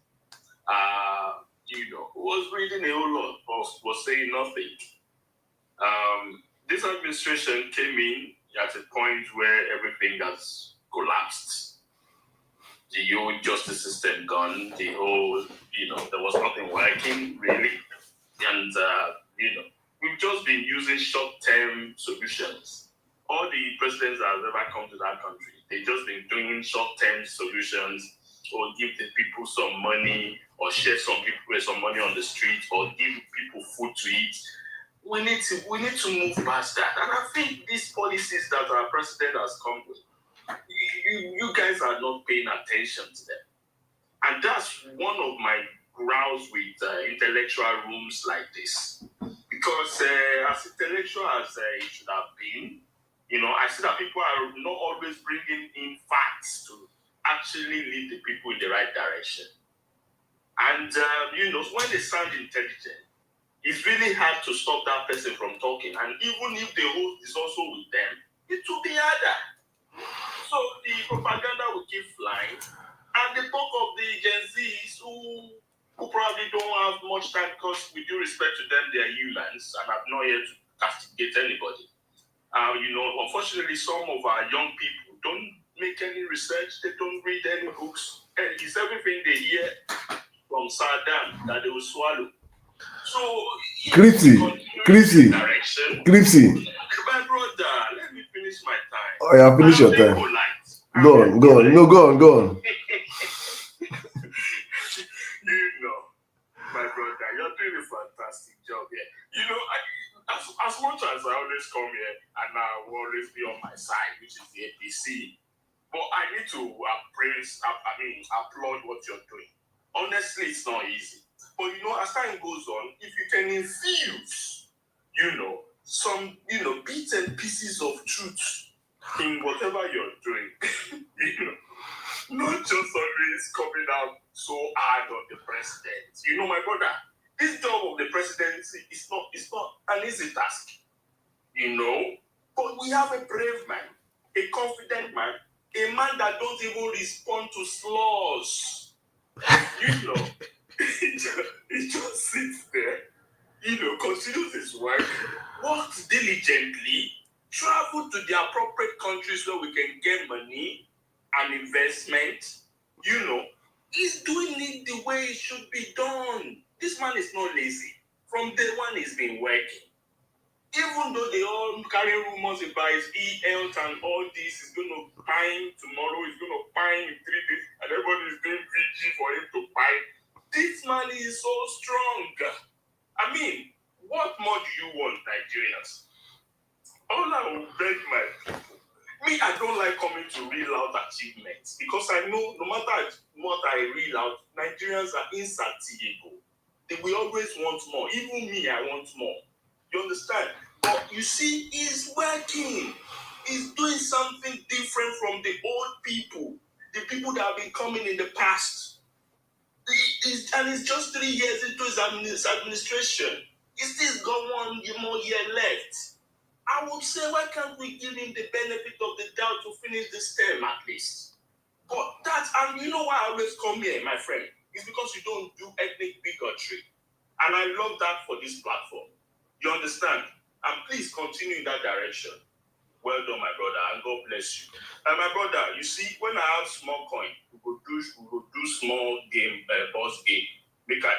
who was reading a whole lot, was saying nothing. This administration came in at a point where everything has collapsed. The whole justice system gone, the whole, there was nothing working really. And, we've just been using short-term solutions. All the presidents that have ever come to that country, they've just been doing short-term solutions, or give the people some money, or share some people with some money on the street, or give people food to eat. We need to move past that. And I think these policies that our president has come with, you guys are not paying attention to them. And that's one of my grounds with intellectual rooms like this. Because as intellectual as it should have been, I see that people are not always bringing in facts to actually lead the people in the right direction. And, when they sound intelligent, it's really hard to stop that person from talking. And even if the host is also with them, it will be harder. So the propaganda will keep flying. And the bulk of the Gen Zs who probably don't have much time, because with due respect to them, they are humans and have not yet to castigate anybody. Unfortunately, some of our young people don't make any research. They don't read any books. And it's everything they hear from Sirdam that they will swallow. So, Cripsy. My brother, let me finish my time. Oh, yeah, finish your time. Go on. Go on. My brother, you're doing a fantastic job here. As much as I always come here and I will always be on my side, which is the APC, but I need to applaud what you're doing. Honestly, it's not easy. But as time goes on, if you can infuse, some, bits and pieces of truth in whatever you're doing, not just always coming out so hard on the president. My brother, this job of the presidency is not an easy task, But we have a brave man, a confident man, a man that don't even respond to slurs. He just sits there, continues his work, works diligently, travel to the appropriate countries where we can get money and investment. He's doing it the way it should be done. This man is not lazy. From day one, he's been working. Even though they all carry rumors about his health and all this, he's going to pine tomorrow, he's going to pine in 3 days, and everybody is doing VG for him to pine. This man is so strong. I mean, what more do you want, Nigerians? All I will beg my people, I don't like coming to real out achievements because I know no matter what I real out, Nigerians are insatiable. They will always want more. Even me, I want more. You understand? But you see, he's working. He's doing something different from the old people, the people that have been coming in the past. And it's just 3 years into his administration. He still got 1 more year left. I would say, why can't we give him the benefit of the doubt to finish this term at least? But and you know why I always come here, my friend? It's because you don't do ethnic bigotry. And I love that for this platform. You understand? And please continue in that direction. Well done, my brother, and God bless you. And my brother, you see, when I have small coin, we go do small game, boss game. Make I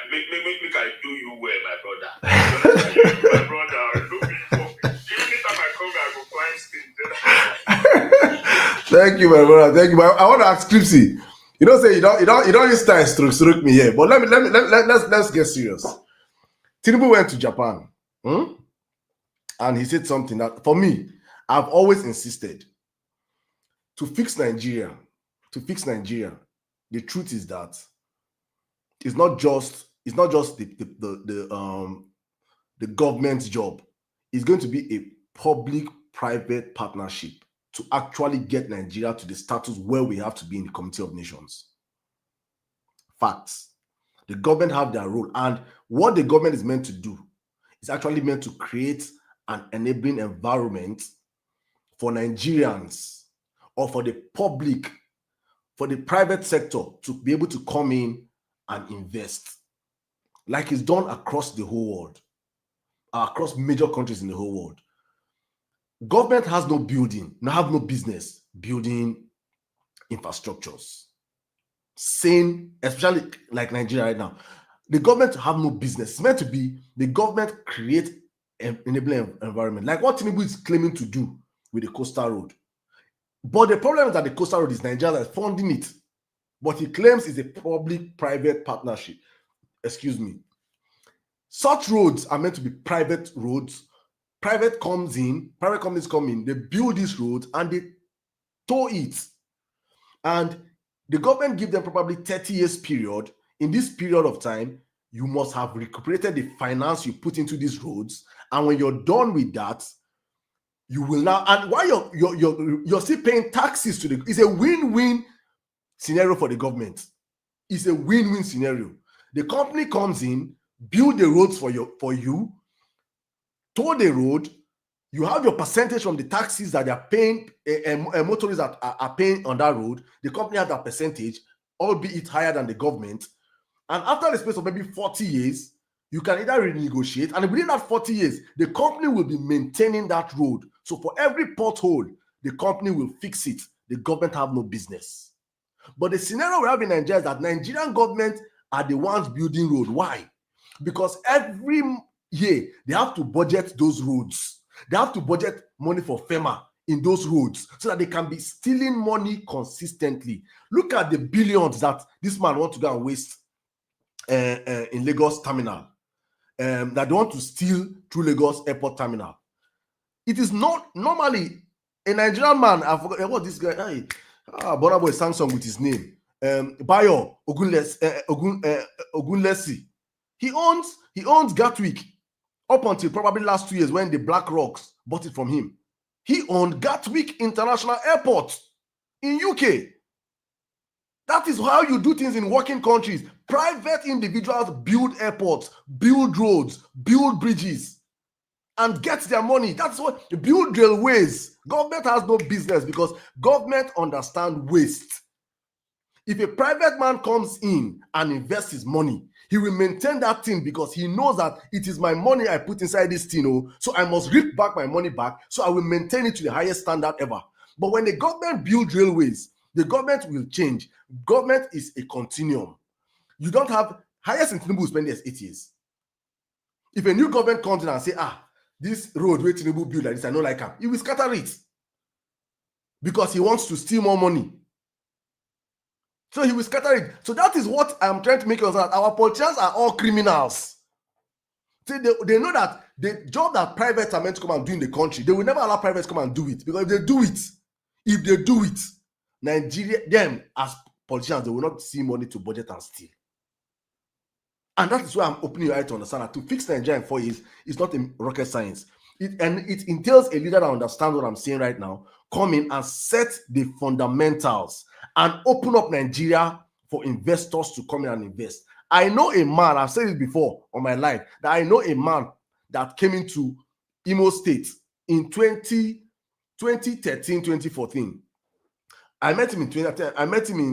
do you well, my brother. My brother, do me for anytime I come here, I go climb stage. Thank you, my brother. Thank you. But I want to ask Cripsy. You don't say you don't use time stroke me here. But let's get serious. Tinubu went to Japan. And he said something that, for me, I've always insisted to fix Nigeria. The truth is that it's not just the government's job. It's going to be a public-private partnership to actually get Nigeria to the status where we have to be in the Community of Nations. Facts. The government have their role, and what the government is meant to do is actually meant to create an enabling environment for Nigerians or for the public, for the private sector to be able to come in and invest like it's done across the whole world, across major countries in the whole world. Government has no business building infrastructures. Same, especially like Nigeria right now. The government have no business. It's meant to be the government create an enabling environment, like what Tinubu is claiming to do with the coastal road. But the problem is that the coastal road is Nigeria that's funding it. But he claims it's a public-private partnership. Excuse me. Such roads are meant to be private roads. Private companies come in, they build these roads and they tow it. And the government give them probably 30 years period. In this period of time, you must have recuperated the finance you put into these roads. And when you're done with that, you will now, and while you're still paying taxes to it's a win-win scenario for the government. It's a win-win scenario. The company comes in, build the roads for you, tow the road, you have your percentage from the taxes that they are paying, motorists that are paying on that road. The company has that percentage, albeit higher than the government. And after the space of maybe 40 years, you can either renegotiate, and within that 40 years, the company will be maintaining that road. So for every pothole, the company will fix it. The government have no business. But the scenario we have in Nigeria is that Nigerian government are the ones building road. Why? Because every year, they have to budget those roads. They have to budget money for FEMA in those roads so that they can be stealing money consistently. Look at the billions that this man wants to go and waste in Lagos terminal, that they want to steal through Lagos airport terminal. It is not normally a Nigerian man. I forgot what this guy. Bonaboy sang song with his name. Bayo Ogunlesi. He owns Gatwick up until probably last 2 years when the Black Rocks bought it from him. He owned Gatwick International Airport in UK. That is how you do things in working countries. Private individuals build airports, build roads, build bridges, and get their money. That's what build railways. Government has no business because government understand waste. If a private man comes in and invests his money, he will maintain that thing because he knows that it is my money I put inside this thing, so I must reap back my money back, so I will maintain it to the highest standard ever. But when the government builds railways, the government will change. Government is a continuum. You don't have highest in Tinubu will spend 8 years. If a new government comes in and say, this road where Tinubu build like this, I don't like him, he will scatter it because he wants to steal more money. So he will scatter it. So that is what I'm trying to make you understand. Our politicians are all criminals. See, they know that the job that privates are meant to come and do in the country, they will never allow privates to come and do it. Because if they do it, Nigeria, them as politicians, they will not see money to budget and steal. And that is why I'm opening your eye to understand that to fix Nigeria in 4 years is not a rocket science. It entails a leader that understands what I'm saying right now, come in and set the fundamentals and open up Nigeria for investors to come in and invest. I know a man, I've said it before on my life, that I know a man that came into Imo State in 2013, 2014. I met him in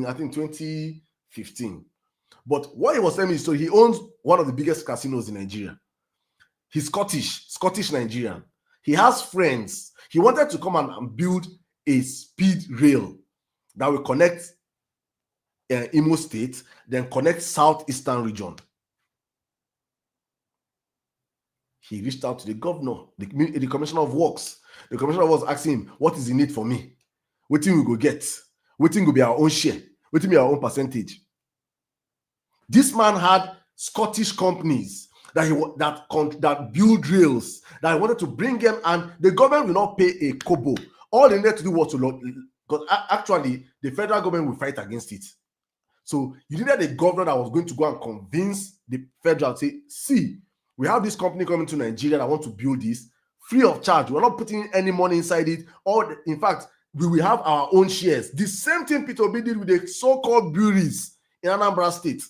I think 2015. But what he was telling me, so he owns one of the biggest casinos in Nigeria. He's Scottish Nigerian. He has friends. He wanted to come and build a speed rail that will connect Imo State, then connect Southeastern region. He reached out to the governor, the Commissioner of Works. The Commissioner was asking him, what is the need for me? What thing we go get? What thing will be our own share? What thing be our own percentage? This man had Scottish companies that build rails that I wanted to bring them, and the government will not pay a kobo. All they need to do was to, because actually the federal government will fight against it. So you needed a governor that was going to go and convince the federal, say, see, we have this company coming to Nigeria that want to build this free of charge. We're not putting any money inside it. Or in fact, we will have our own shares. The same thing Peter Obi did with the so-called breweries in Anambra State.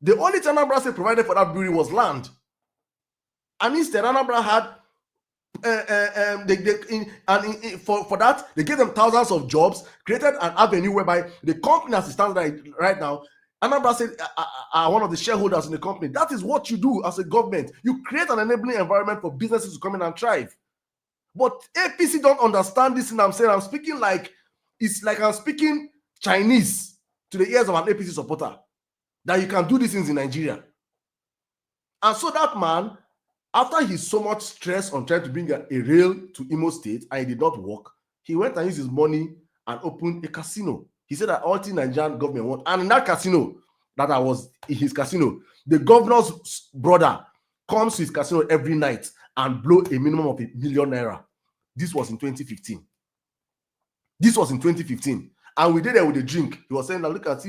The only thing Anambra State provided for that brewery was land. And instead, Anambra had, for that, they gave them thousands of jobs, created an avenue whereby the company as it stands right now, Anambra State are one of the shareholders in the company. That is what you do as a government. You create an enabling environment for businesses to come in and thrive. But APC don't understand this thing I'm saying. I'm speaking like, it's like I'm speaking Chinese to the ears of an APC supporter. That you can do these things in Nigeria. And so that man, after he's so much stress on trying to bring a rail to Imo State and it did not work, he went and used his money and opened a casino. He said that all the Nigerian government want. And in that casino, that I was in his casino, the governor's brother comes to his casino every night and blow a minimum of ₦1 million. This was in 2015. And we did it with a drink. He was saying, now look at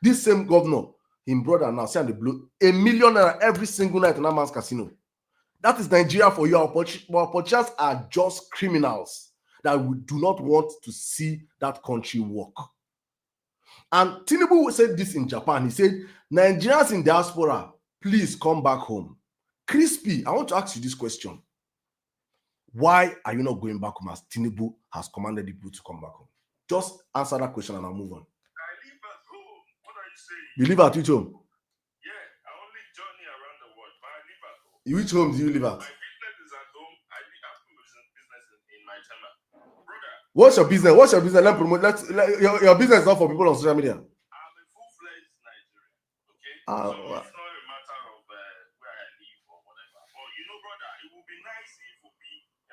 this same governor, his brother now saying they blow ₦1 million every single night in that man's casino. That is Nigeria for you. Our politicians are just criminals that we do not want to see that country work. And Tinubu said this in Japan. He said, Nigerians in diaspora, please come back home. Crispy, I want to ask you this question. Why are you not going back home as Tinubu has commanded the people to come back home? Just answer that question and I'll move on. I live at home. What are you saying? You live at which home? Yeah, I only journey around the world, but I live at home. Which home do you live at? My business is at home. I have business in my channel. Brother. What's your business? Let's promote. Your business is not for people on social media. I'm a full-fledged Nigerian. Okay? So it's not a matter of where I live or whatever. But you know, brother, it would be nice if we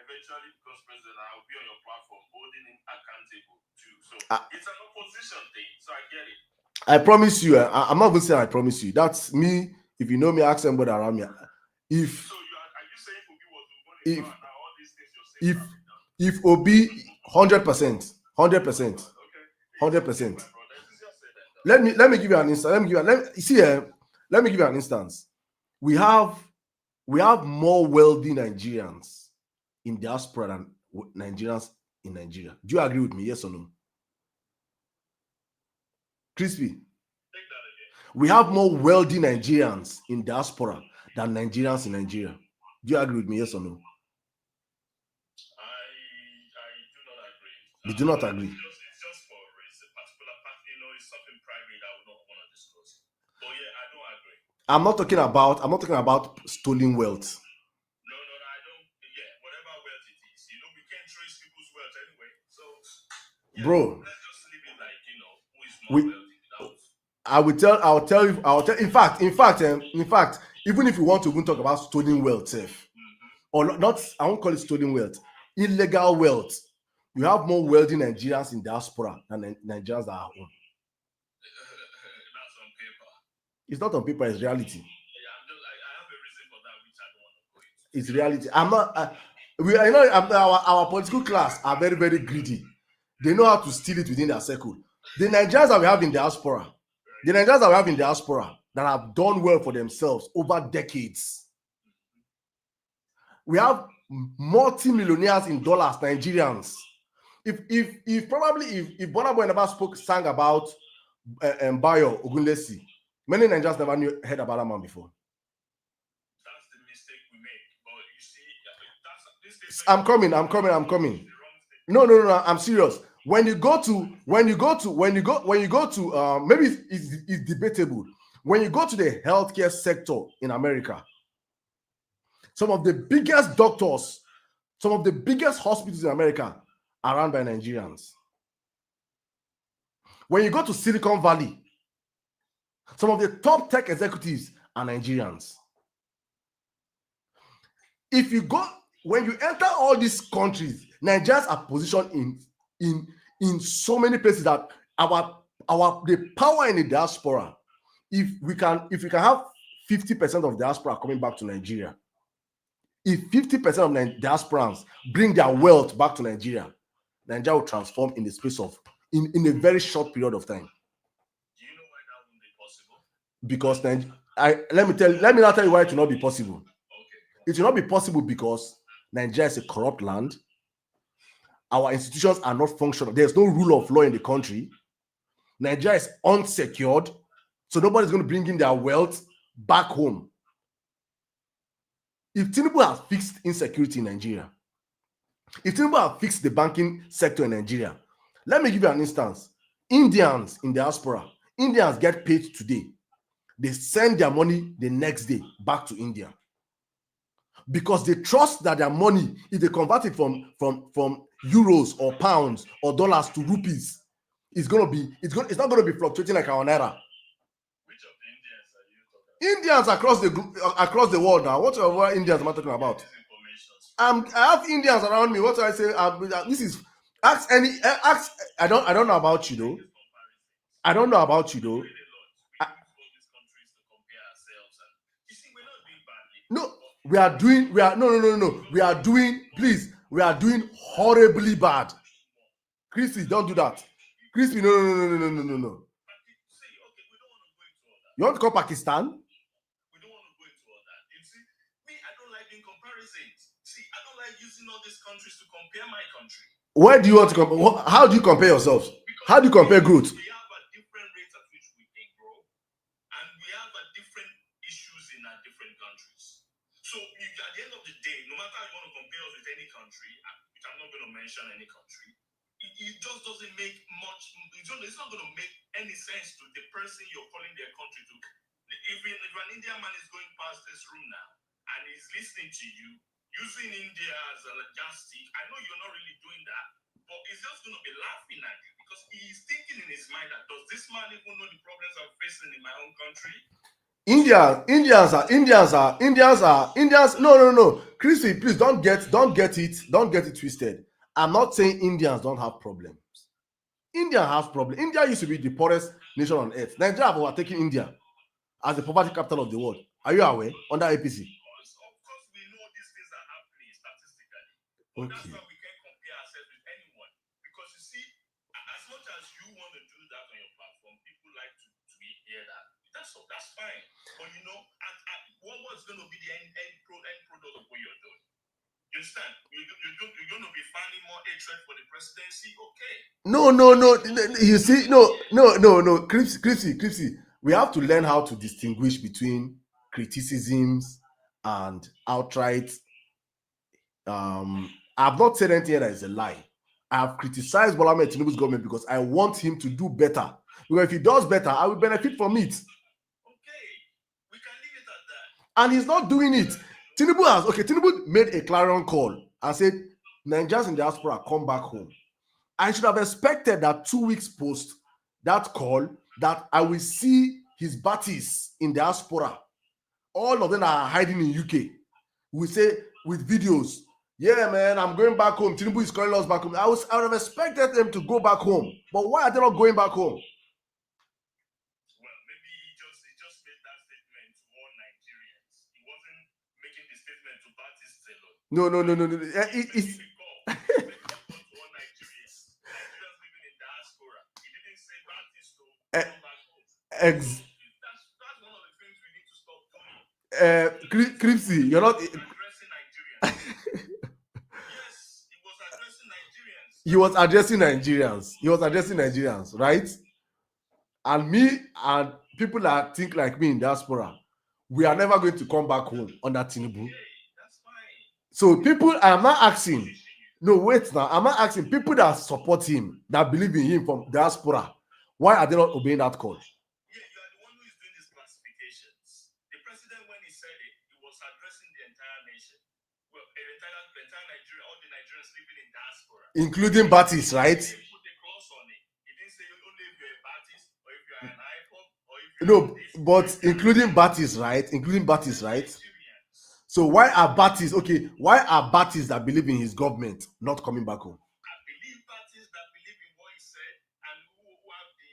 eventually becomes president and I'll be on your platform holding him accountable too. So it's an opposition thing. So I get it. I promise you, I'm not even saying I promise you. That's me. If you know me, ask somebody around me. If so are you saying Obi was the one now all these things you're saying? If Obi 100%. Let me give you an instance. Let me give you an instance. We have more wealthy Nigerians in diaspora than Nigerians in Nigeria. Do you agree with me? Yes or no? Crispy. We have more wealthy Nigerians in diaspora than Nigerians in Nigeria. Do you agree with me? Yes or no? I do not agree. You do not agree. It's just for a particular party, it's something private I would not want to disclose. But yeah, I don't agree. I'm not talking about stolen wealth. No, I don't. Yeah, whatever wealth it is, we can't trace people's wealth anyway. So, yeah, bro, let's just leave it like who is more wealthy. I'll tell you. In fact, even if you want to even talk about stolen wealth, or not, I won't call it stolen wealth, illegal wealth. You have more wealthy Nigerians in diaspora than Nigerians that are home. That's on paper. It's not on paper, it's reality. Yeah, I have a reason for that, which I don't want to go into. It's reality. I'm not. Our political class are very, very greedy. They know how to steal it within their circle. The Nigerians that we have in diaspora, that have done well for themselves over decades. We have multi-millionaires in dollars, Nigerians. If Burna Boy never sang about Bayo Ogunlesi, many Nigerians never heard about that man before. That's the mistake we make. But you see, I'm coming. No, I'm serious. When you go to maybe it's debatable. When you go to the healthcare sector in America, some of the biggest doctors, some of the biggest hospitals in America are run by Nigerians. When you go to Silicon Valley, some of the top tech executives are Nigerians. When you enter all these countries, Nigerians are positioned in so many places that the power in the diaspora, if we can have 50% of diaspora coming back to Nigeria, if 50% of diasporans bring their wealth back to Nigeria, Nigeria will transform in the space of in a very short period of time. Do you know why that won't be possible? Because let me now tell you why it will not be possible. Okay. It will not be possible because Nigeria is a corrupt land. Our institutions are not functional. There's no rule of law in the country. Nigeria is unsecured, so nobody's going to bring in their wealth back home. If Tinubu has fixed insecurity in Nigeria, if Tinubu has fixed the banking sector in Nigeria, let me give you an instance. Indians in diaspora, Indians get paid today. They send their money the next day back to India because they trust that their money, if they convert it from euros or pounds or dollars to rupees, it's not going to be fluctuating like our naira. Which of the Indians are you talking Indians across the world now. What are Indians am I talking about? I have Indians around me. What do I say? This is ask. I don't know about you though. I don't know about you though. No, we are doing horribly bad. Christy, don't do that. Christy, no. You want to call Pakistan? We don't want to go into all that. You see, me, I don't like doing comparisons. See, I don't like using all these countries to compare my country. Where do you want to compare? How do you compare yourselves? How do you compare growth? We have a different rates at which we can grow, and we have a different issues in our different countries. So at the end of the day, no matter how you want to compare us with any country, which I'm not going to mention any country, it just doesn't make much. It's not going to make any sense to the person you're calling their country to. If an Indian man is going past this room now and he's listening to you, using India as a yardstick, I know you're not really doing that, but he's just going to be laughing at you because he's thinking in his mind that does this man even know the problems I'm facing in my own country? Indians. No. Chrissy, please don't get it twisted. I'm not saying Indians don't have problems. India has problems. India used to be the poorest nation on earth. Nigeria have overtaken India as the poverty capital of the world. Are you aware? Under APC. Of course, we know these things are happening statistically. But okay. That's why we can't compare ourselves with anyone. Because you see, as much as you want to do that on your platform, people like to That's fine. But you know, what's going to be the end product of what you're doing? You understand? You're going to be finding more hatred for the presidency. Okay. No. You see, no. Cripsy. We have to learn how to distinguish between criticisms and outright. I've not said anything that is a lie. I have criticized Bola Ahmed Tinubu's government because I want him to do better. Because if he does better, I will benefit from it. Okay, we can leave it at that. And he's not doing it. Tinubu made a clarion call and said, Nigerians in diaspora, come back home. I should have expected that 2 weeks post that call that I will see his buddies in diaspora. All of them are hiding in UK. We say with videos, yeah, man, I'm going back home. Tinubu is calling us back home. I would have expected them to go back home. But why are they not going back home? Well, maybe he just made that statement to all Nigerians. He wasn't making the statement to Baptists alone. No. It's to all Nigerians. Nigerians living in diaspora. He didn't say Baptists to come back home. That's one of the things we need to stop doing. Cripsy, you're not Addressing Nigerians. Yes, he was addressing Nigerians. He was addressing Nigerians, right? And me and people that think like me in diaspora, we are never going to come back home under Tinubu. Okay, that's fine. So people, I'm not asking. No, wait now. I'm not asking people that support him, that believe in him from diaspora. Why are they not obeying that call? Yeah, you are the one who is doing these classifications. The president, when he said it, he was addressing the entire nation. Well, entire Nigeria, all the Nigerians living in diaspora. Including Baptists, right? He didn't put a clause on it. He didn't say only if you're a Baptist or if you're an IPOP or if you're No, but including Baptists, right? Nigerians. So why are Baptists that believe in his government not coming back home? I believe Baptists that believe in what he said and who have the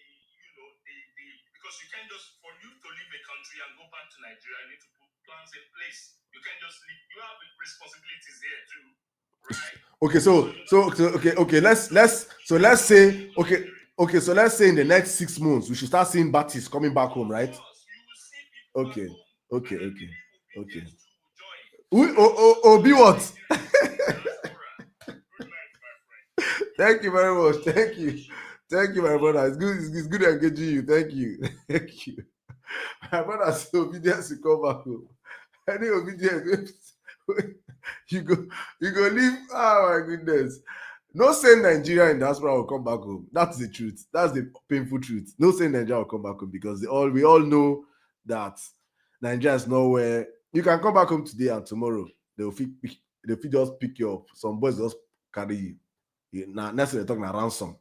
because you can't just, for you to leave a country and go back to Nigeria, you need to put plans in place. You can't just leave. You have responsibilities here too, right? Let's say in the next 6 months we should start seeing Baptists coming back home, right? You will see people Okay. back home. Okay. Join. Obi what? Good night, my friend. Thank you very much. Thank you, my brother. It's good engaging you. Thank you. My brother said obedience to come back home. Any obedience, you go leave. Oh my goodness. No saying Nigeria in diaspora will come back home. That's the truth. That's the painful truth. No saying Nigeria will come back home because we all know that Nigeria is nowhere. You can come back home today and tomorrow they'll just pick you up. Some boys just carry you. Now next thing they're talking about ransom.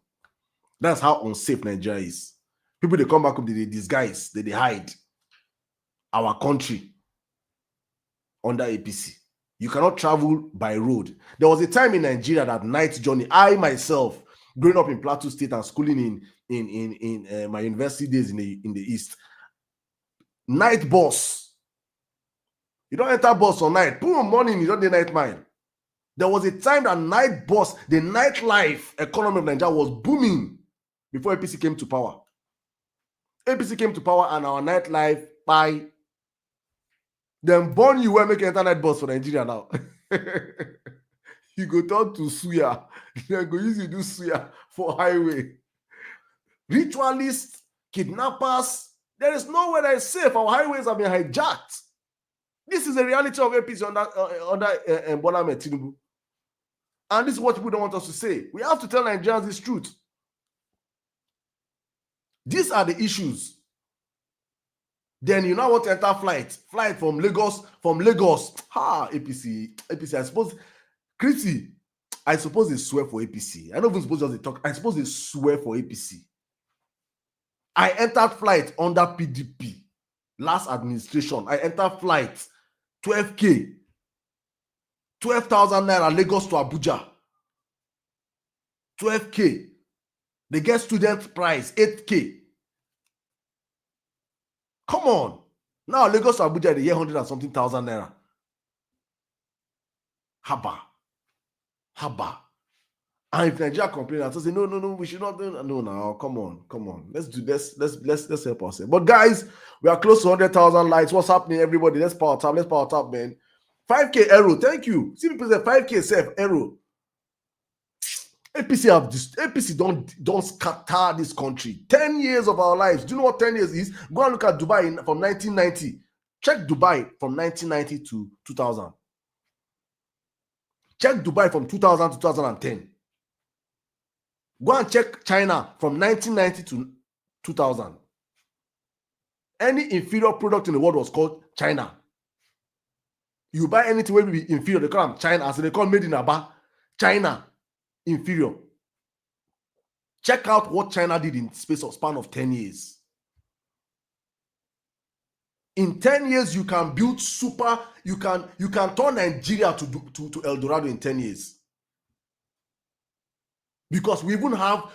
That's how unsafe Nigeria is. People they come back home, they disguise, they hide our country under APC. You cannot travel by road. There was a time in Nigeria that night journey. I myself, growing up in Plateau State and schooling in my university days in the East, night bus. You don't enter bus on night. Boom, morning, you don't do night mile. There was a time that night bus, the nightlife economy of Nigeria was booming before APC came to power. APC came to power and our nightlife by them born you were making internet bus for Nigeria now. You go talk to Suya. They go use you do Suya for highway. Ritualists, kidnappers. There is nowhere that is safe. Our highways have been hijacked. This is the reality of APC under Bola Ahmed Tinubu. And this is what people don't want us to say. We have to tell Nigerians this truth. These are the issues. Then you now want to enter flight from Lagos. APC, I suppose, Chrissy, I suppose they swear for APC. I don't even suppose they talk. I suppose they swear for APC. I entered flight under PDP. Last administration, I entered flight 12K. 12,000 naira Lagos to Abuja. 12K. They get student price 8K. Come on. Now Lagos to Abuja, they get 100 and something thousand naira. Haba. And if Nigeria complain, I say no, we should not do. No, now come on. Let's do this. Let's help ourselves. But guys, we are close to 100,000 likes. What's happening, everybody? Let's power tap, man. 5K arrow. Thank you. See people say 5K self arrow. APC don't scatter this country. 10 years of our lives. Do you know what 10 years is? Go and look at Dubai from 1990. Check Dubai from 1990 to 2000. Check Dubai from 2000 to 2010. Go and check China from 1990 to 2000. Any inferior product in the world was called China. You buy anything will be inferior, they call them China, as they call made in Aba. China, inferior. Check out what China did in space of span of 10 years. In 10 years, you can build you can turn Nigeria to El Dorado in 10 years. Because we even have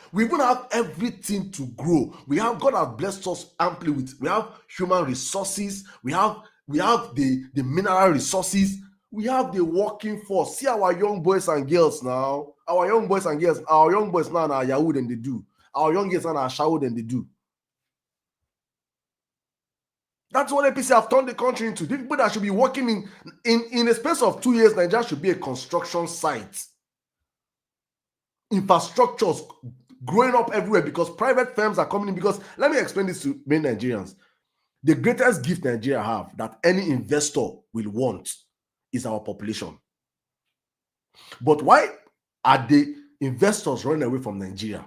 everything to grow. God has blessed us amply with. We have human resources. We have the mineral resources. We have the working force. See our young boys and girls now. Our young boys now are Yahoo than they do. Our young girls now are Shawu than they do. That's what APC have turned the country into. The people that should be working in a space of 2 years, Nigeria should be a construction site. Infrastructures growing up everywhere because private firms are coming in. Because let me explain this to many Nigerians. The greatest gift Nigeria have that any investor will want is our population. But why are the investors running away from Nigeria?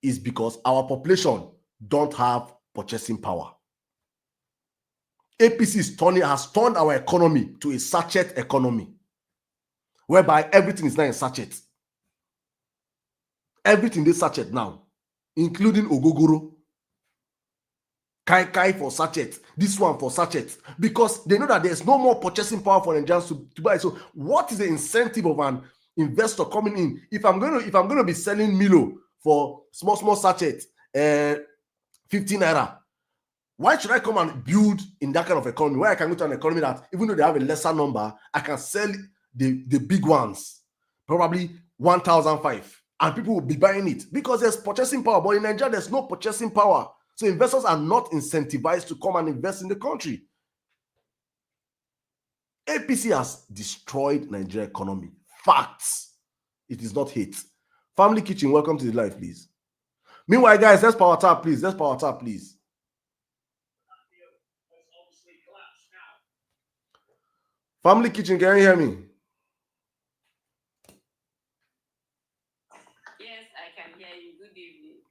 Is because our population don't have purchasing power. APC has turned our economy to a sachet economy, whereby everything is now in sachet. Everything they sachet now, including Ogogoro, Kai for sachet, this one for sachet, because they know that there's no more purchasing power for Nigerians to buy. So, what is the incentive of an investor coming in? If I'm going to be selling Milo for small sachet, 15 naira, why should I come and build in that kind of economy where I can go to an economy that even though they have a lesser number, I can sell the big ones, probably 1,005. And people will be buying it because there's purchasing power. But in Nigeria, there's no purchasing power. So investors are not incentivized to come and invest in the country. APC has destroyed Nigeria economy. Facts. It is not hate. Family Kitchen, welcome to the live, please. Meanwhile, guys, let's power tap, please. Family Kitchen, can you hear me?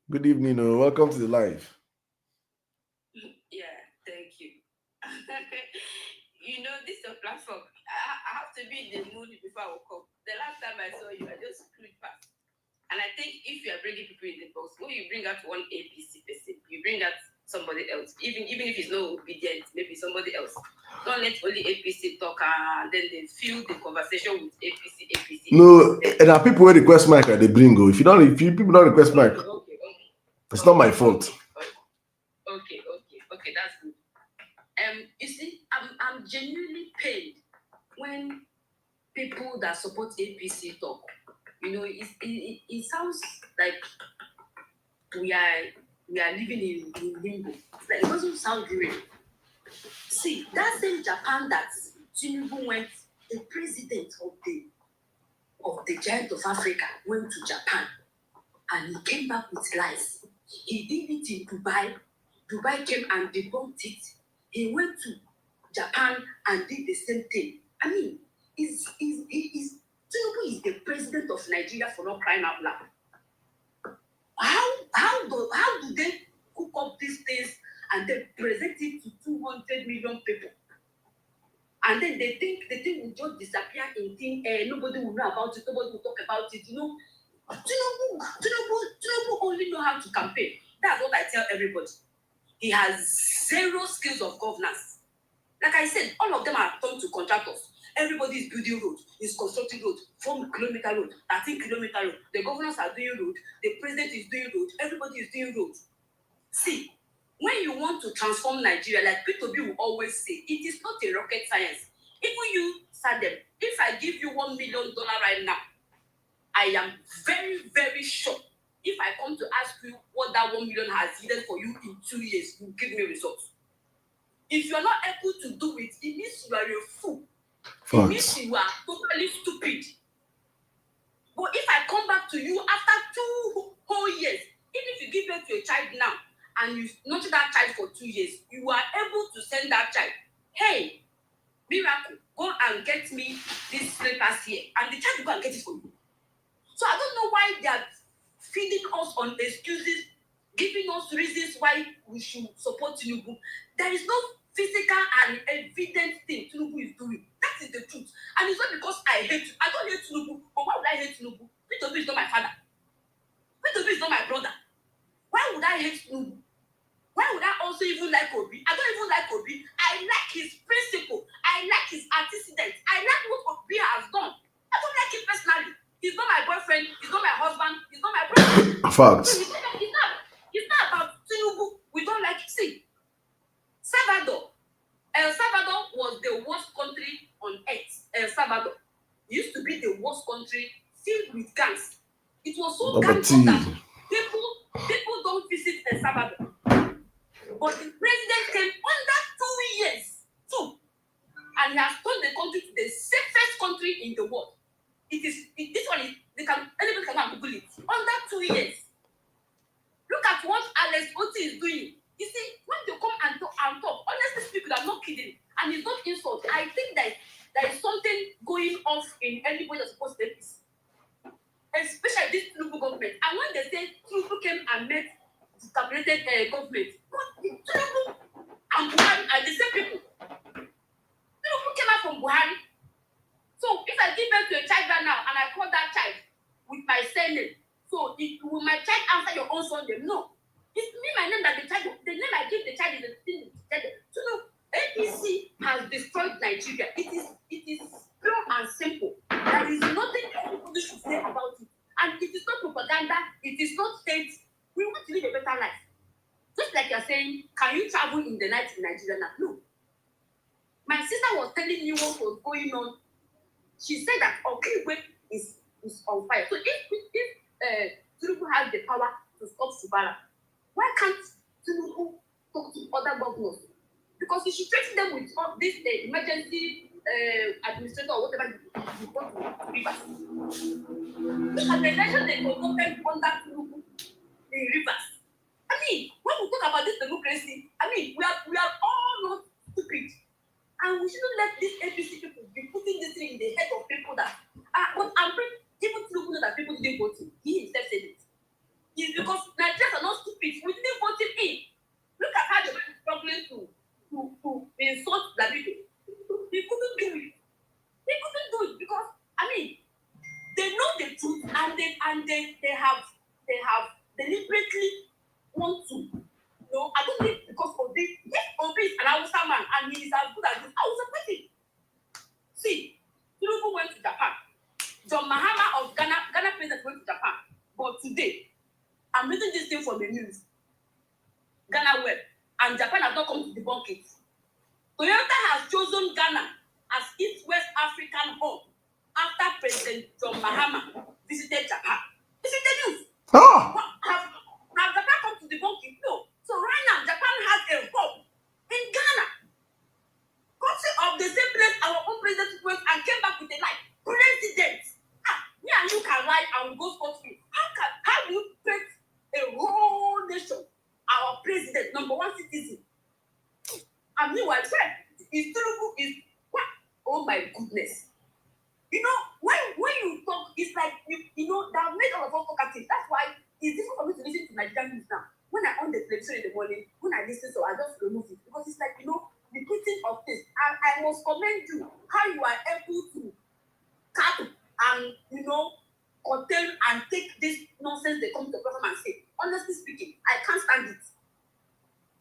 Good evening. Welcome to the live. Yeah, thank you. This is a platform. I have to be in the mood before I woke up. The last time I saw you, I just screwed past. And I think if you are bringing people in the box, when you bring out one APC person, you bring out somebody else. Even if it's not obedient, maybe somebody else. Don't let only APC talk and then they fill the conversation with APC. No, and there are people who request mic and they bring go. If people don't request mic, it's not my fault. Okay, that's good. You see, I'm genuinely paid when people that support APC talk. It sounds like we are living in limbo. Like, it doesn't sound real. See, that same Japan that Tinubu went, the president of the giant of Africa went to Japan and he came back with lies. He did it in Dubai. Dubai came and debunked it. He went to Japan and did the same thing. I mean, Tinubu is the president of Nigeria for not crying out loud. How do they cook up these things and then present it to 200 million people? And then they think the thing will just disappear in thin air. Nobody will know about it. Nobody will talk about it. Tinubu only know how to campaign. That's what I tell everybody. He has zero skills of governance. Like I said, all of them are turned to contractors. Everybody is building roads, is constructing roads, 4-kilometer road, 13-kilometer road. The governors are doing road, the president is doing road, everybody is doing roads. See, when you want to transform Nigeria, like P2B will always say, it is not a rocket science. Even you, Sirdam, if I give you $1 million right now, I am very, very sure if I come to ask you what that 1 million has yielded for you in 2 years, you give me results. If you are not able to do it, it means you are a fool. It means you are totally stupid. But if I come back to you after 2 whole years, even if you give birth to a child now and you nurture that child for 2 years, you are able to send that child, hey, Miracle, go and get me this slippers here, and the child will go and get it for you. So I don't know why they are feeding us on excuses, giving us reasons why we should support Tinubu. There is no physical and evident thing Tinubu is doing. That is the truth. And it's not because I hate you. I don't hate Tinubu, but why would I hate Tinubu? Tinubu is not my father. Tinubu is not my brother. Why would I hate Tinubu? Why would I also even like Obi? I don't even like Obi. I like his principle. I like his antecedents. I like what Obi has done. I don't like him personally. He's not my boyfriend. He's not my husband. He's not my brother. Facts. So it's not about Tinubu. We don't like it. See, El Salvador was the worst country on earth. El Salvador used to be the worst country filled with gangs. It was so gang that people don't visit El Salvador. But the president came under 2 years, and he has turned the country to the safest country in the world. This one is anybody can Google it. Under 2 years. Look at what Alex Oti is doing. You see, when they come and talk, honestly speaking, I'm not kidding, and it's not insult. I think that there is something going off in anybody that's supposed to this, especially this Tinubu government. And when they say Tinubu came and met the cabinet government, Tinubu and Buhari are the same people. Tinubu came out from Buhari. So if I give birth to a child right now and I call that child with my surname, so will my child answer your own surname? No. It's me, my name that the name I give the child is the thing. So no, APC has destroyed Nigeria. It is pure and simple. There is nothing anybody should say about it. And it is not propaganda, it is not hate. We want to live a better life. Just like you're saying, can you travel in the night in Nigeria now? No. My sister was telling me what was going on. She said that Okigwe is on fire. So if Tinubu has the power to stop Subara, why can't Tinubu talk to other governors? Because he should treat them with all this emergency administrator or whatever you want to Rivers. Look at the election they conducted under Tinubu in Rivers. I mean, when we talk about this democracy, I mean, we are all not stupid. And we shouldn't let these APC people be putting this thing in the head of people that but I'm pretty even Tinubu know that people didn't vote him. He himself said it. It's because Nigerians are not stupid. We didn't vote him in. Look at how they were struggling to insult Davido. He couldn't do it. He couldn't do it because I mean they know the truth and they have deliberately want to. No, I don't think because Obi is an Hausa man and he is as good as this. I was expecting. See, Tinubu went to Japan. John Mahama of Ghana president went to Japan. But today, I'm reading this thing from the news. Ghana web. And Japan has not come to debunk it. Toyota has chosen Ghana as its West African home after President John Mahama visited Japan. This is the news. Have Japan come to debunk it? No. So right now, Japan has a home in Ghana. Country of the same place our own president went and came back with a lie. President. Me and you can lie and go scot-free. How do you treat a whole nation? Our president, number one citizen. And meanwhile, is what? Oh my goodness. You know, when you talk, it's like you know that made all of us talkative. That's why it's difficult for me to listen to Nigerian news now. When I on the television in the morning, when I listen to, I just remove it because it's like the putting of this. And I must commend you how you are able to cut and contain and take this nonsense they come to the program and say. Honestly speaking, I can't stand it.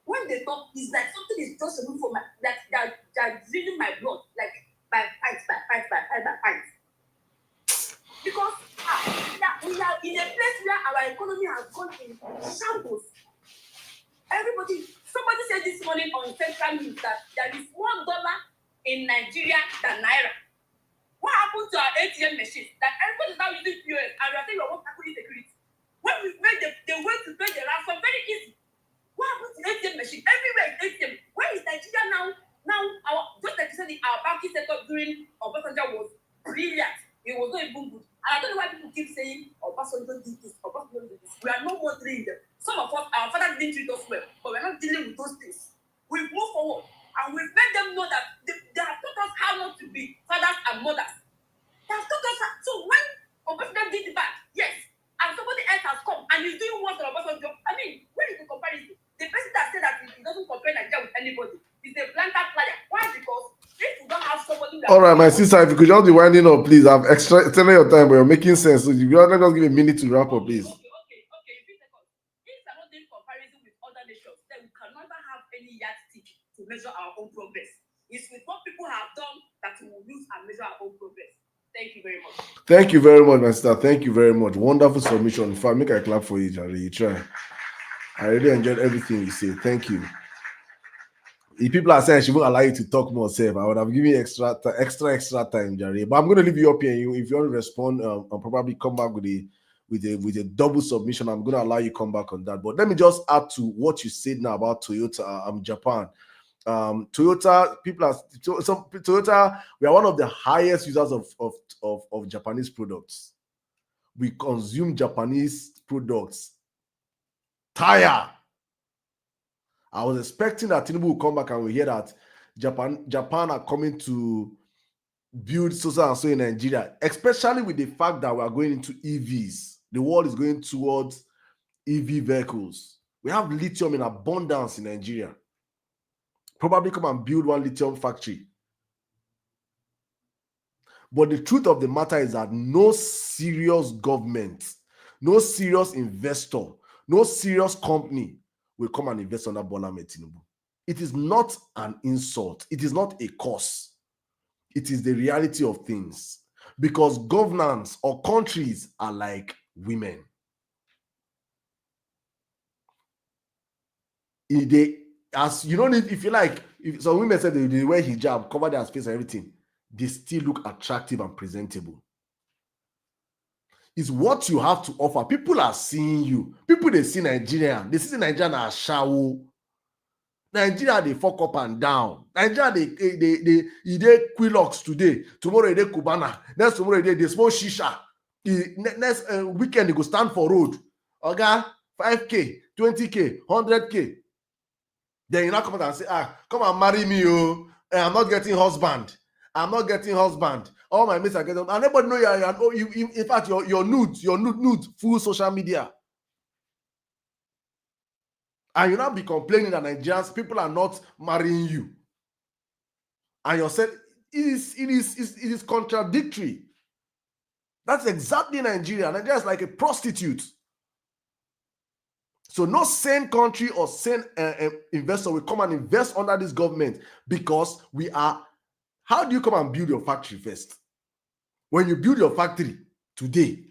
When they talk, it's like something is just removed from my that draining my blood like by fight. Because we are in a place where our economy has gone in shambles. Somebody said this morning on Central News that there is $1 in Nigeria than Naira. What happened to our ATM machines? That everybody is now using POS and we are saying we want tackling security. When we made the way to pay the ransom very easy. What happened to ATM machine? Everywhere is ATM. Where is Nigeria now? Now, just like you said, our banking sector during Obasanjo was brilliant. It was not even good. And I don't know why people keep saying Obasanjo did this, Obasanjo did this. We are no more doing them. Some of us, our fathers didn't treat us well, but we're not dealing with those things. We've moved forward and we've made them know that they have taught us how not to be fathers and mothers. They have taught us how. So when Obasanjo did the bad, yes, and somebody else has come and is doing worse than Obasanjo, I mean, where is the comparison? The person that said that he doesn't compare Nigeria with anybody is a blanket player. Why? Because if you don't have somebody that... All right, my sister, if you could just be winding up, please. I've extended your time, but you're making sense. So you let us give a minute to wrap up, please. Okay. If you are not doing comparison with other nations, then we can never have any yardstick to measure our own progress. It's with what people have done that we will use and measure our own progress. Thank you very much. Thank you very much, my sister. Thank you very much. Wonderful submission. If I make a clap for you, Jerry, you try. I really enjoyed everything you say. Thank you. If people are saying she won't allow you to talk more, I would have given you extra time, Jerry. But I'm going to leave you up here. If you want to respond, I'll probably come back with a double submission. I'm going to allow you to come back on that. But let me just add to what you said now about Toyota, Japan. Toyota, Toyota, we are one of the highest users of Japanese products. We consume Japanese products. Tire. I was expecting that Tinubu will come back and we hear that Japan are coming to build so and so in Nigeria, especially with the fact that we are going into EVs. The world is going towards EV vehicles. We have lithium in abundance in Nigeria. Probably come and build one lithium factory. But the truth of the matter is that no serious government, no serious investor, no serious company will come and invest under Bola Tinubu. It is not an insult. It is not a curse. It is the reality of things. Because governance or countries are like women. As you don't need, if you like, if some women say they wear hijab, cover their face and everything, they still look attractive and presentable. It's what you have to offer. People are seeing you. People, they see Nigeria. They see Nigeria as show. Nigeria, they fuck up and down. Nigeria, they Quilocks today. Tomorrow, they Cubana. Next tomorrow, they smoke shisha. Next weekend, they go stand for road. Okay? 5K, 20K, 100K. Then you now come out and say, come and marry me, oh. I'm not getting husband. I'm not getting husband. All my mates are getting, and everybody know you. In fact, your nude, full social media. And you now be complaining that Nigerians, people are not marrying you. And you said it is contradictory. That's exactly Nigeria. Nigeria is like a prostitute. So no sane country or sane investor will come and invest under this government because we are. How do you come and build your factory first? When you build your factory today,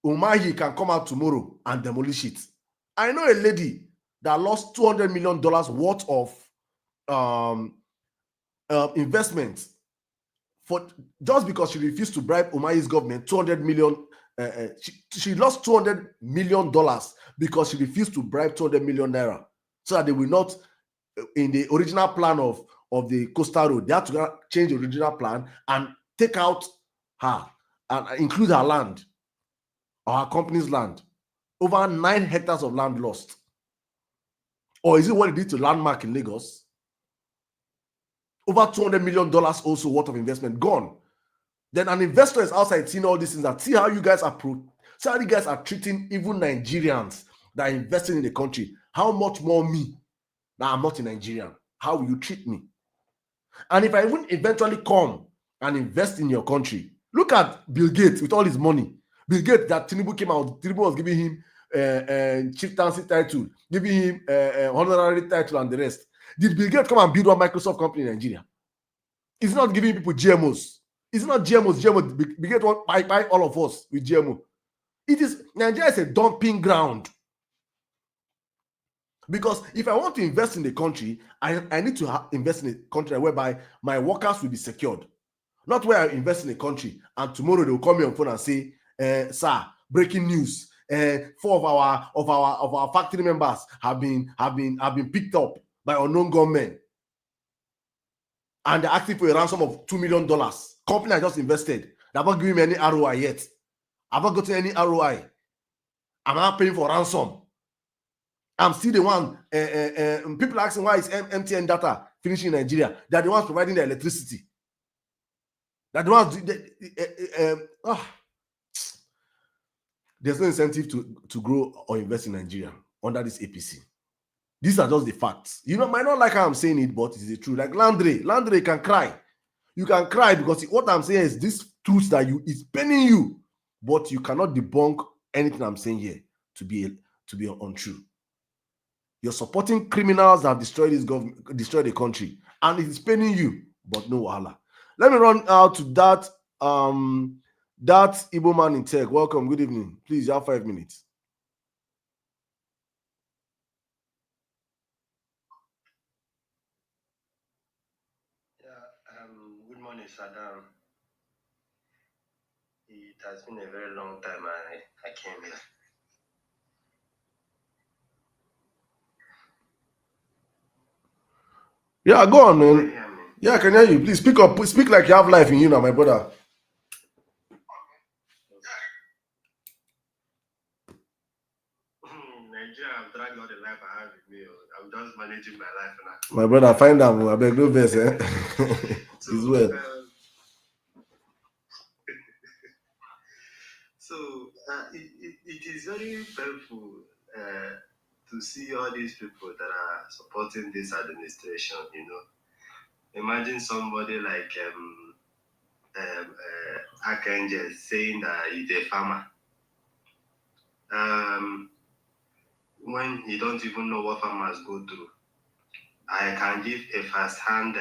Umahi can come out tomorrow and demolish it. I know a lady that lost $200 million worth of investment for just because she refused to bribe Umahi's government. 200 million. She lost $200 million because she refused to bribe 200 million naira, so that they will not, in the original plan of the coastal road, they had to change the original plan and take out her and include her land, or her company's land. Over 9 hectares of land lost. Or is it what it did to Landmark in Lagos? Over $200 million also worth of investment gone. Then an investor is outside seeing all these things and see how you guys are treating even Nigerians that are investing in the country. How much more me that I'm not a Nigerian? How will you treat me? And if I even eventually come and invest in your country, look at Bill Gates with all his money. Bill Gates, that Tinubu came out, Tinubu was giving him chieftaincy title, giving him honorary title and the rest. Did Bill Gates come and build one Microsoft company in Nigeria? It's not giving people GMOs. It's not GMOs. Bill Gates want to buy all of us with GMO. Nigeria is a dumping ground. Because if I want to invest in the country, I need to invest in a country whereby my workers will be secured. Not where I invest in a country and tomorrow they will call me on phone and say, sir, breaking news. 4 of our factory members have been picked up by unknown gunmen. And they're asking for a ransom of $2 million. Company I just invested. They're not giving me any ROI yet. I've not gotten any ROI. I'm not paying for ransom. I'm still the one. People asking why is MTN data finishing in Nigeria? They're the ones providing the electricity. They're the ones. There's no incentive to grow or invest in Nigeria under this APC. These are just the facts. You know, might not like how I'm saying it, but it's the truth. Like Landry can cry. You can cry because what I'm saying is this truth that is paining you, but you cannot debunk anything I'm saying here to be untrue. You're supporting criminals that have destroyed this government, destroyed the country, and it is paining you, but no wahala. Let me run out to that Igbo man in tech. Welcome, good evening. Please, you have 5 minutes. Good morning, Sirdam. It has been a very long time I came here. Yeah, go on, man. Yeah, I can hear you. Please speak up. Speak like you have life in you now, my brother. Nigeria, I've dragged all the life I have in me. I'm just managing my life now. My brother, find them. I beg no verse, eh? As well. It is very painful to see all these people that are supporting this administration, you know. Imagine somebody like Archangel saying that he's a farmer. When you don't even know what farmers go through. I can give a first-hand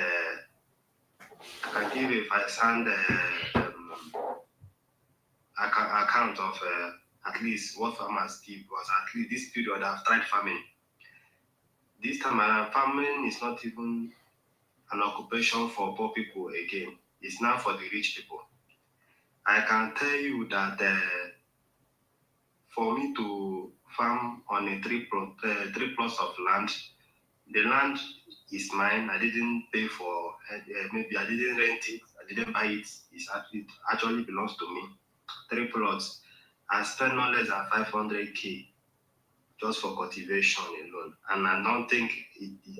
account of at least what farmers did was at least this period I've tried farming. This time farming is not even an occupation for poor people again. It's now for the rich people. I can tell you that for me to farm on a 3+ of land, the land is mine. I didn't pay for maybe I didn't rent it. I didn't buy it. It actually belongs to me. 3 plots. I spent no less than 500K just for cultivation alone, and I don't think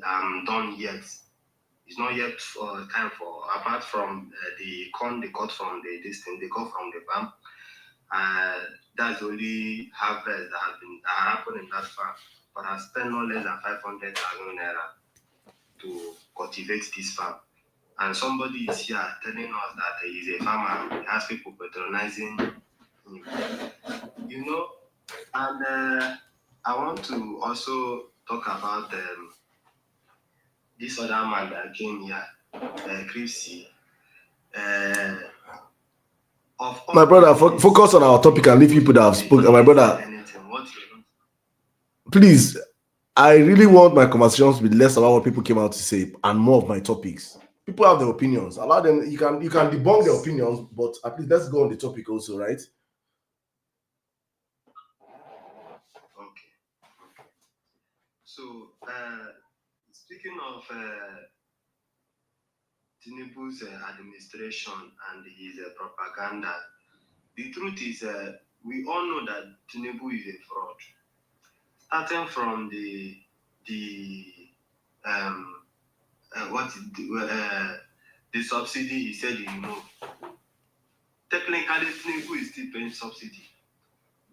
I'm done yet. It's not yet time for, apart from the corn they cut from they cut from the farm. That's the only harvest that happened in that farm. But I spent no less than 500,000 naira to cultivate this farm. And somebody is here telling us that he is a farmer. He has people patronizing him. You know, and I want to also talk about this other man that came here, Cripsy. My brother, focus on our topic and leave people that have spoken. My brother, please, I really want my conversations to be less about what people came out to say and more of my topics. People have their opinions. Allow them. You can debunk their opinions, but at least let's go on the topic also, right? Okay. So, speaking of Tinubu's administration and his propaganda, the truth is we all know that Tinubu is a fraud. Starting from the subsidy he said he removed. Technically, Tinubu is still paying subsidy,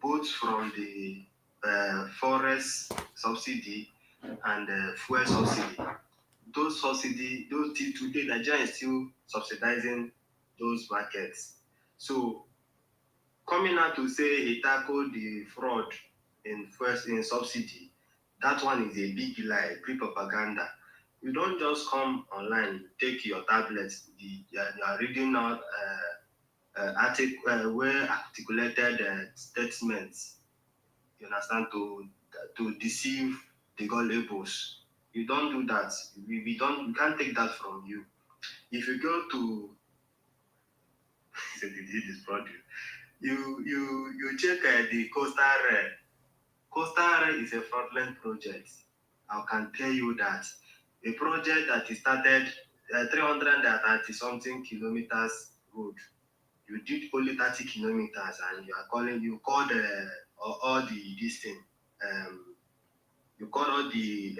both from the forest subsidy and fuel subsidy. Those subsidy, today Nigeria is still subsidizing those markets. So coming out to say he tackled the fraud in subsidy, that one is a big lie, pre-propaganda. You don't just come online, take your tablets, you are reading out articulated statements, you understand, to deceive the gullibles. You don't do that. We can't take that from you. If you go to He said he did his produce. You check the Coastal Rail. Coastal Rail is a fraudulent project. I can tell you that a project that is started 330 something kilometers road. You did only 30 kilometers, and you called all the this thing. You call all the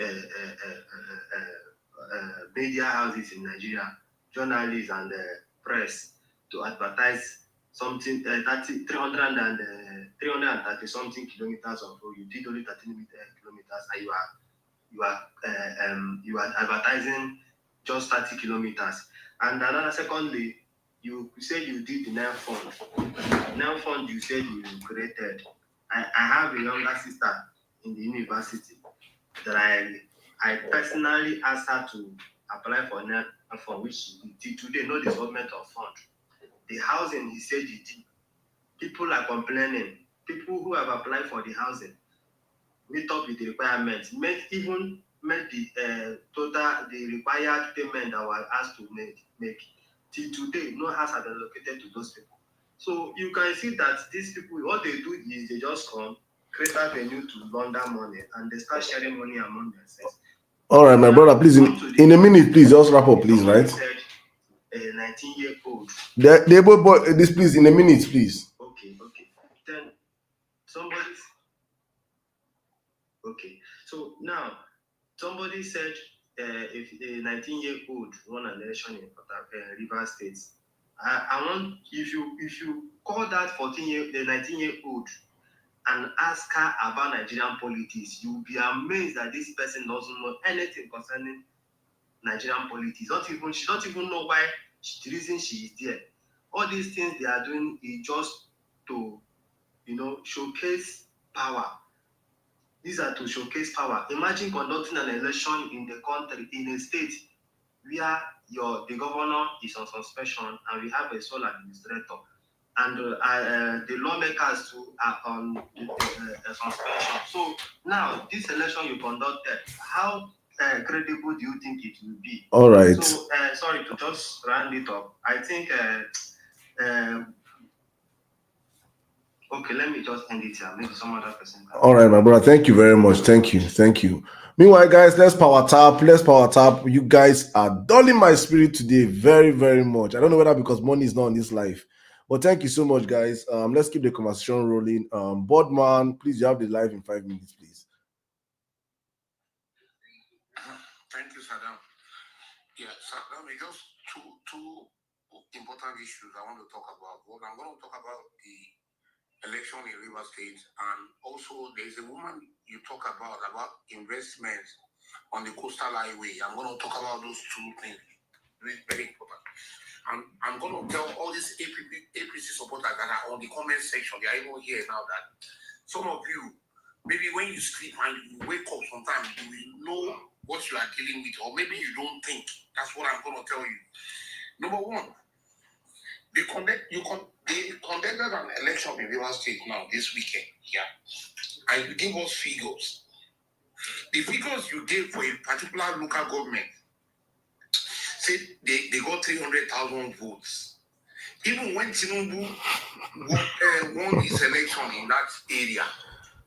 media houses in Nigeria, journalists and press to advertise something 330 something kilometers of road. You did only 30 kilometers, and you are advertising just 30 kilometers. And another secondly, you said you did the NEM fund. NEM fund you said you created. I have a younger sister in the university that I personally asked her to apply for NEM fund, which she did today, no development of fund. The housing, he said he did. People are complaining. People who have applied for the housing meet up with the requirements, met the required payment that was asked to make. Till today, no house has been allocated to those people. So you can see that these people, what they do is they just come, create a venue to launder money, and they start sharing money among themselves. All right, my brother, please, in a minute, please, just wrap up, please, right? Said, 19-year-old. They both, this, please, in a minute, please. Okay. Then somebody's. Okay. So now, somebody said if a 19-year-old won an election in Rivers State, I want if you call that 19-year-old and ask her about Nigerian politics, you'll be amazed that this person doesn't know anything concerning Nigerian politics. She don't even know why the reason she is there. All these things they are doing is just to, showcase power. These are to showcase power. Imagine conducting an election in the country, in a state where the governor is on suspension and we have a sole administrator, and the lawmakers too are on suspension. So now this election you conducted, how credible do you think it will be? All right. So sorry to just round it up. I think. Okay, let me just end it here. Maybe some other person. All right, my brother. Thank you very much. Thank you. Meanwhile, guys, let's power tap. You guys are dulling my spirit today very, very much. I don't know whether because money is not in this life, but thank you so much, guys. Let's keep the conversation rolling. Boardman, please, you have the live in 5 minutes, please. Thank you, Sirdam. Yeah, Sirdam, just two important issues I want to talk about. Well, I'm going to talk about the election in Rivers State, and also there's a woman you talk about investments on the coastal highway. I'm going to talk about those two things. Very, very important. I'm going to tell all these APC supporters that are on the comment section, they are even here now, that some of you, maybe when you sleep and you wake up sometimes, you will know what you are dealing with, or maybe you don't think. That's what I'm going to tell you. Number one, they conducted an election in Rivers State now this weekend, and you give us figures. The figures you gave for a particular local government said they got 300,000 votes. Even when Tinubu won his election in that area,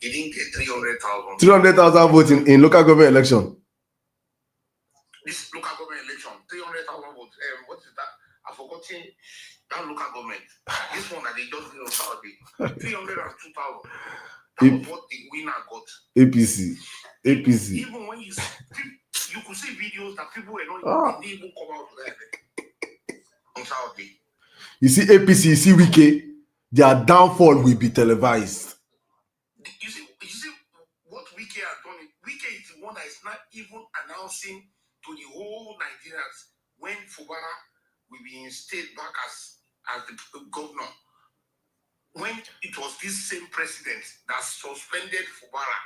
he didn't get 300,000. 300,000 votes in local government election. This local government election, 300,000 votes. What is that? I've forgotten that local government. This one that they just did on Saturday, 302,000. That was what the winner got. APC. Even when you could see videos that people were not even come out there on Saturday. You see APC, you see Wike, their downfall will be televised. You see what Wike has done. Wike is the one that is not even announcing to the whole Nigerians when Fubara will be installed back as the governor. When it was this same president that suspended Fubara.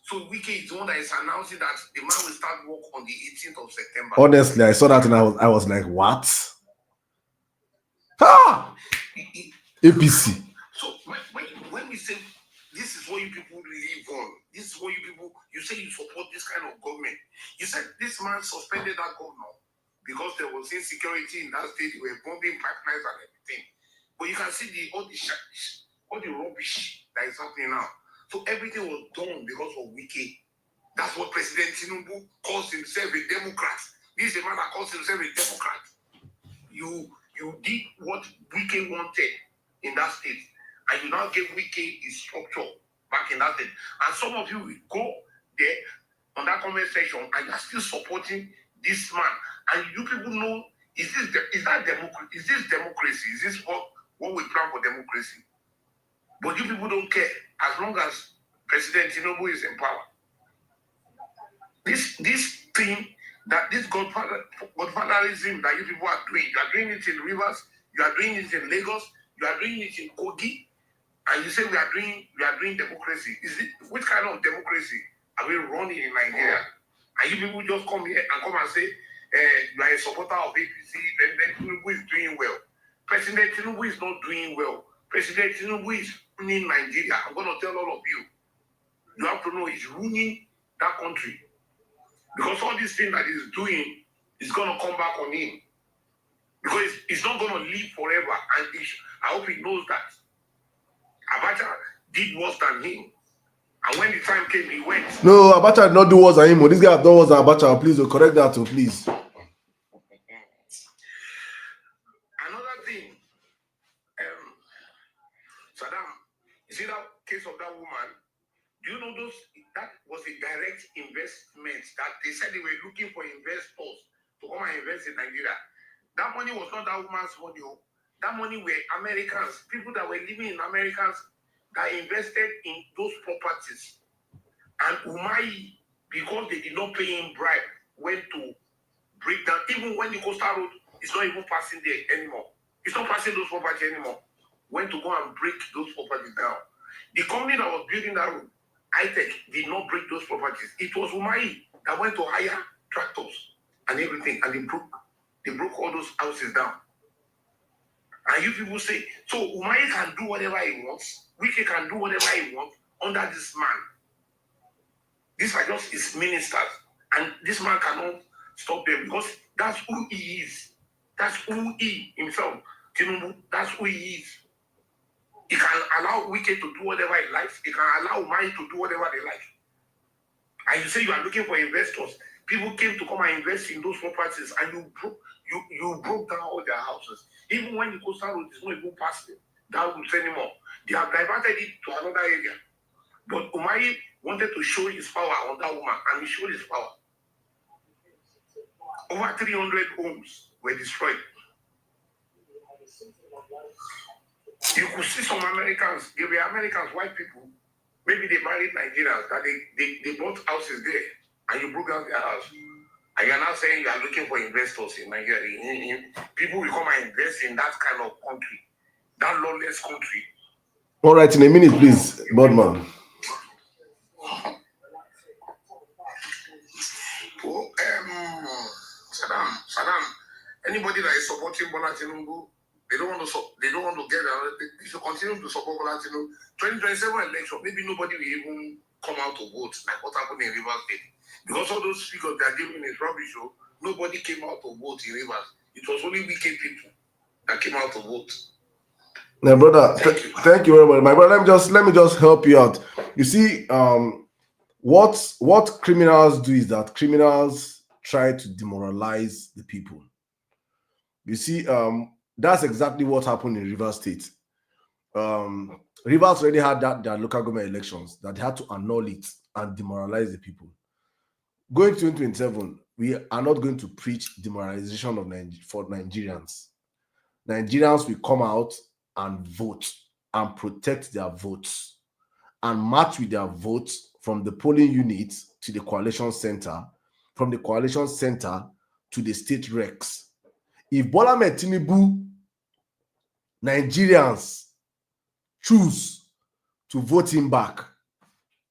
So Wike is the one that is announcing that the man will start work on the 18th of September. Honestly, I saw that and I was like, what? APC. So when we say this is what you people live on, this is what you say you support this kind of government. You said this man suspended that governor because there was insecurity in that state. They were bombing pipelines and everything. But you can see all the rubbish that is happening now. So everything was done because of Wike. That's what President Tinubu calls himself a Democrat. This is a man that calls himself a Democrat. You did what Wike wanted in that state, and you now gave Wike his structure back in that state. And some of you will go there on that comment section and you're still supporting this man. And you people know, is this democracy? Is this what we plan for democracy? But you people don't care as long as President Tinubu is in power. This thing, that this godfatherism that you people are doing, you are doing it in Rivers, you are doing it in Lagos, you are doing it in Kogi, and you say we are doing democracy. Which kind of democracy are we running in Nigeria? And you people just come here and say you are a supporter of APC, President Tinubu is doing well. President Tinubu is not doing well. President Tinubu is ruining Nigeria. I'm going to tell all of you. You have to know he's ruining that country. Because all these things that he's doing is going to come back on him. Because he's not going to live forever. And I hope he knows that. Abacha did worse than him. And when the time came, he went. No, Abacha did not do worse than him. This guy have done worse than Abacha. Please, correct that too, please. Another thing, Saddam, you see that case of that woman? Do you know that was a direct investment that they said they were looking for investors to come and invest in Nigeria? That money was not that woman's money. That money were Americans, people that were living in Americans that invested in those properties. And Umahi, because they did not pay him bribe, went to break down. Even when the Coastal Road is not even passing there anymore. It's not passing those properties anymore. Went to go and break those properties down. The company that was building that road, ITEC, did not break those properties. It was Umahi that went to hire tractors and everything, and they broke all those houses down. And you people say, so Umahi can do whatever he wants, Wike can do whatever he wants under this man. These are just his ministers, and this man cannot stop them because that's who he is. That's who he himself, Tinubu, that's who he is. He can allow Wike to do whatever he likes. He can allow Umahi to do whatever they like. And you say you are looking for investors. People came to come and invest in those properties, and you broke down all their houses. Even when the Coastal Road is not even passing that route anymore, they have diverted it to another area. But Umahi wanted to show his power on that woman, and he showed his power. Over 300 homes were destroyed. You could see some Americans, they were Americans, white people, maybe they married Nigerians, that they bought houses there, and you broke down their house. And you're now saying you are looking for investors in Nigeria. People will come and invest in that kind of country, that lawless country. All right, in a minute, please, Bodman. Oh, Saddam, anybody that is supporting Bola Tinubu, they don't want to get out. They should continue to support Bola Tinubu. 2027 election, maybe nobody will even come out to vote like what happened in Rivers State. Because all those figures they are giving is rubbish. Nobody came out to vote in Rivers. It was only wicked people that came out to vote. Now, brother, thank you very much. My brother, let me just help you out. You see, what criminals do is that criminals try to demoralize the people. You see, that's exactly what happened in Rivers State. Rivers already had their local government elections that they had to annul it and demoralize the people. Going to 2027, we are not going to preach demoralization for Nigerians. Nigerians will come out and vote and protect their votes and match with their votes from the polling unit to the coalition center, from the coalition center to the state recs. If Bola Ahmed Tinubu, Nigerians choose to vote him back,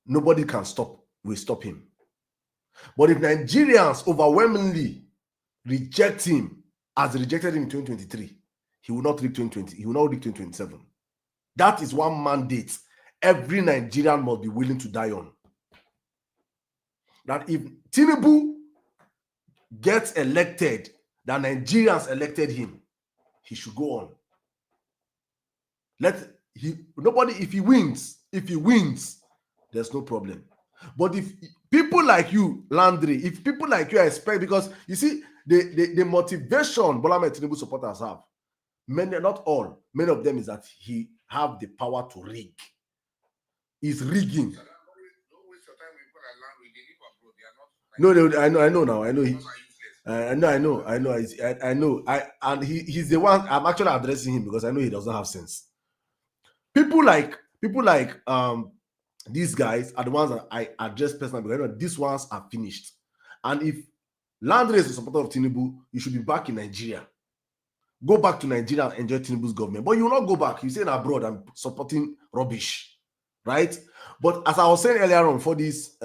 nobody will stop him. But if Nigerians overwhelmingly reject him as they rejected him in 2023, he will not reach 2020. He will not reach 2027. That is one mandate every Nigerian must be willing to die on. That if Tinubu gets elected, that Nigerians elected him, he should go on. If he wins, there's no problem. But if people like you, Landry, if people like you expect, because you see the motivation Bola Ahmed Tinubu supporters have, many, not all, many of them is that he have the power to rig. He's rigging. No, I know now. I know he. I know. And he's the one. I'm actually addressing him because I know he doesn't have sense. People like these guys are the ones that I address personally because I know these ones are finished. And if Landry is a supporter of Tinubu, you should be back in Nigeria. Go back to Nigeria and enjoy Tinubu's government. But you will not go back. You stay abroad and supporting rubbish, right? But as I was saying earlier on, for these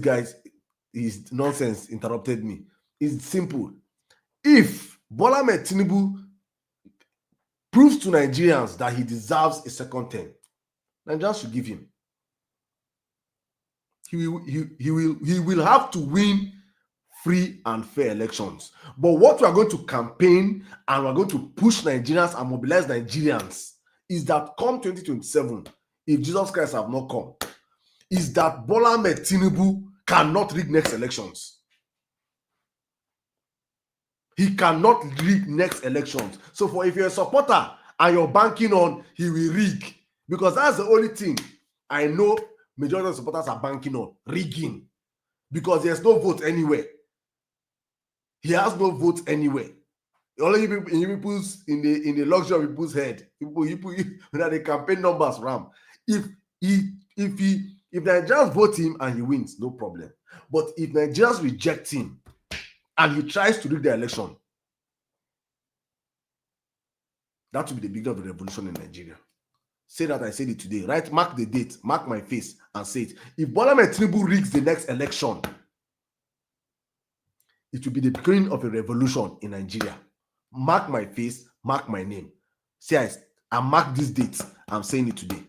guys, his nonsense interrupted me. It's simple. If Bola Ahmed Tinubu proves to Nigerians that he deserves a second term, Nigerians should give him. He will have to win free and fair elections. But what we are going to campaign and we're going to push Nigerians and mobilize Nigerians is that come 2027, if Jesus Christ have not come, is that Bola Ahmed Tinubu cannot rig next elections. He cannot rig next elections. So if you're a supporter and you're banking on he will rig, because that's the only thing I know majority of supporters are banking on, rigging, because there's no vote anywhere. He has no vote anywhere. Only people in the luxury of people's head. People that the campaign numbers ram. If Nigerians vote him and he wins, no problem. But if Nigerians reject him and he tries to rig the election, that will be the beginning of the revolution in Nigeria. Say that I said it today, right? Mark the date, mark my face, and say it. If Bola Ahmed Tinubu rigs the next election, it will be the beginning of a revolution in Nigeria. Mark my face, mark my name. Say I mark this date. I'm saying it today.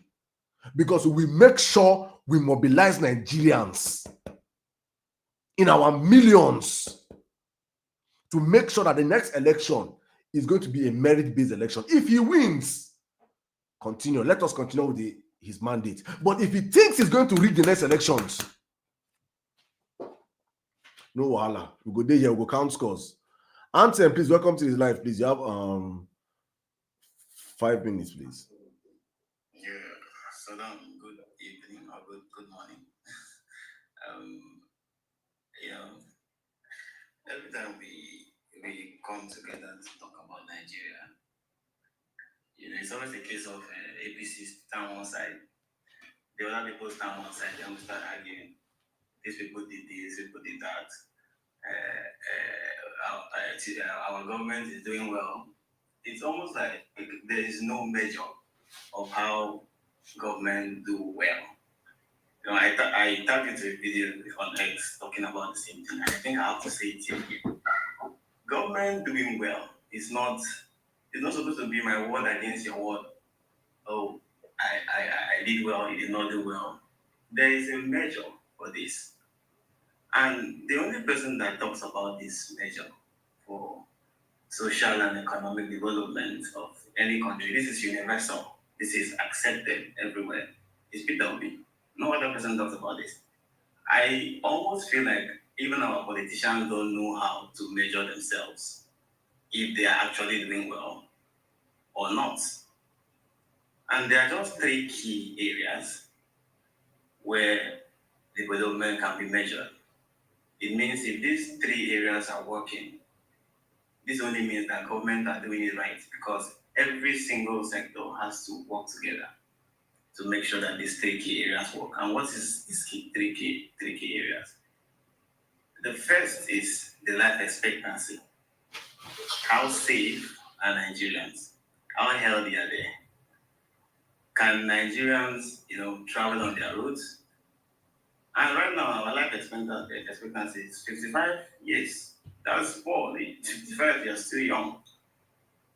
Because we make sure we mobilize Nigerians in our millions to make sure that the next election is going to be a merit-based election. If he wins, continue. Let us continue with his mandate. But if he thinks he's going to rig the next elections, no wahala. We go there here, we go count scores. Anthem, please welcome to this live. Please, you have 5 minutes, please. Yeah, Saddam, good evening or good morning. Every time we come together to talk about Nigeria, it's always a case of APC stand one side, the other people stand one side, then we start arguing. These people did this, people did that. Our government is doing well. It's almost like there is no measure of how government do well. I tapped into a video on X talking about the same thing. I think I have to say it here. Government doing well is not supposed to be my word against your word. Oh, I did well, you did not do well. There is a measure for this. And the only person that talks about this measure for social and economic development of any country, this is universal, this is accepted everywhere, is Peter Obi. No other person talks about this. I almost feel like even our politicians don't know how to measure themselves if they are actually doing well or not. And there are just 3 key areas where development can be measured. It means if these 3 areas are working, this only means that government are doing it right, because every single sector has to work together to make sure that these 3 key areas work. And what is these 3 key areas? The first is the life expectancy. How safe are Nigerians? How healthy are they? Can Nigerians, travel on their roads? And right now, our life expectancy is 55 years. That's poor. 55, you're still young.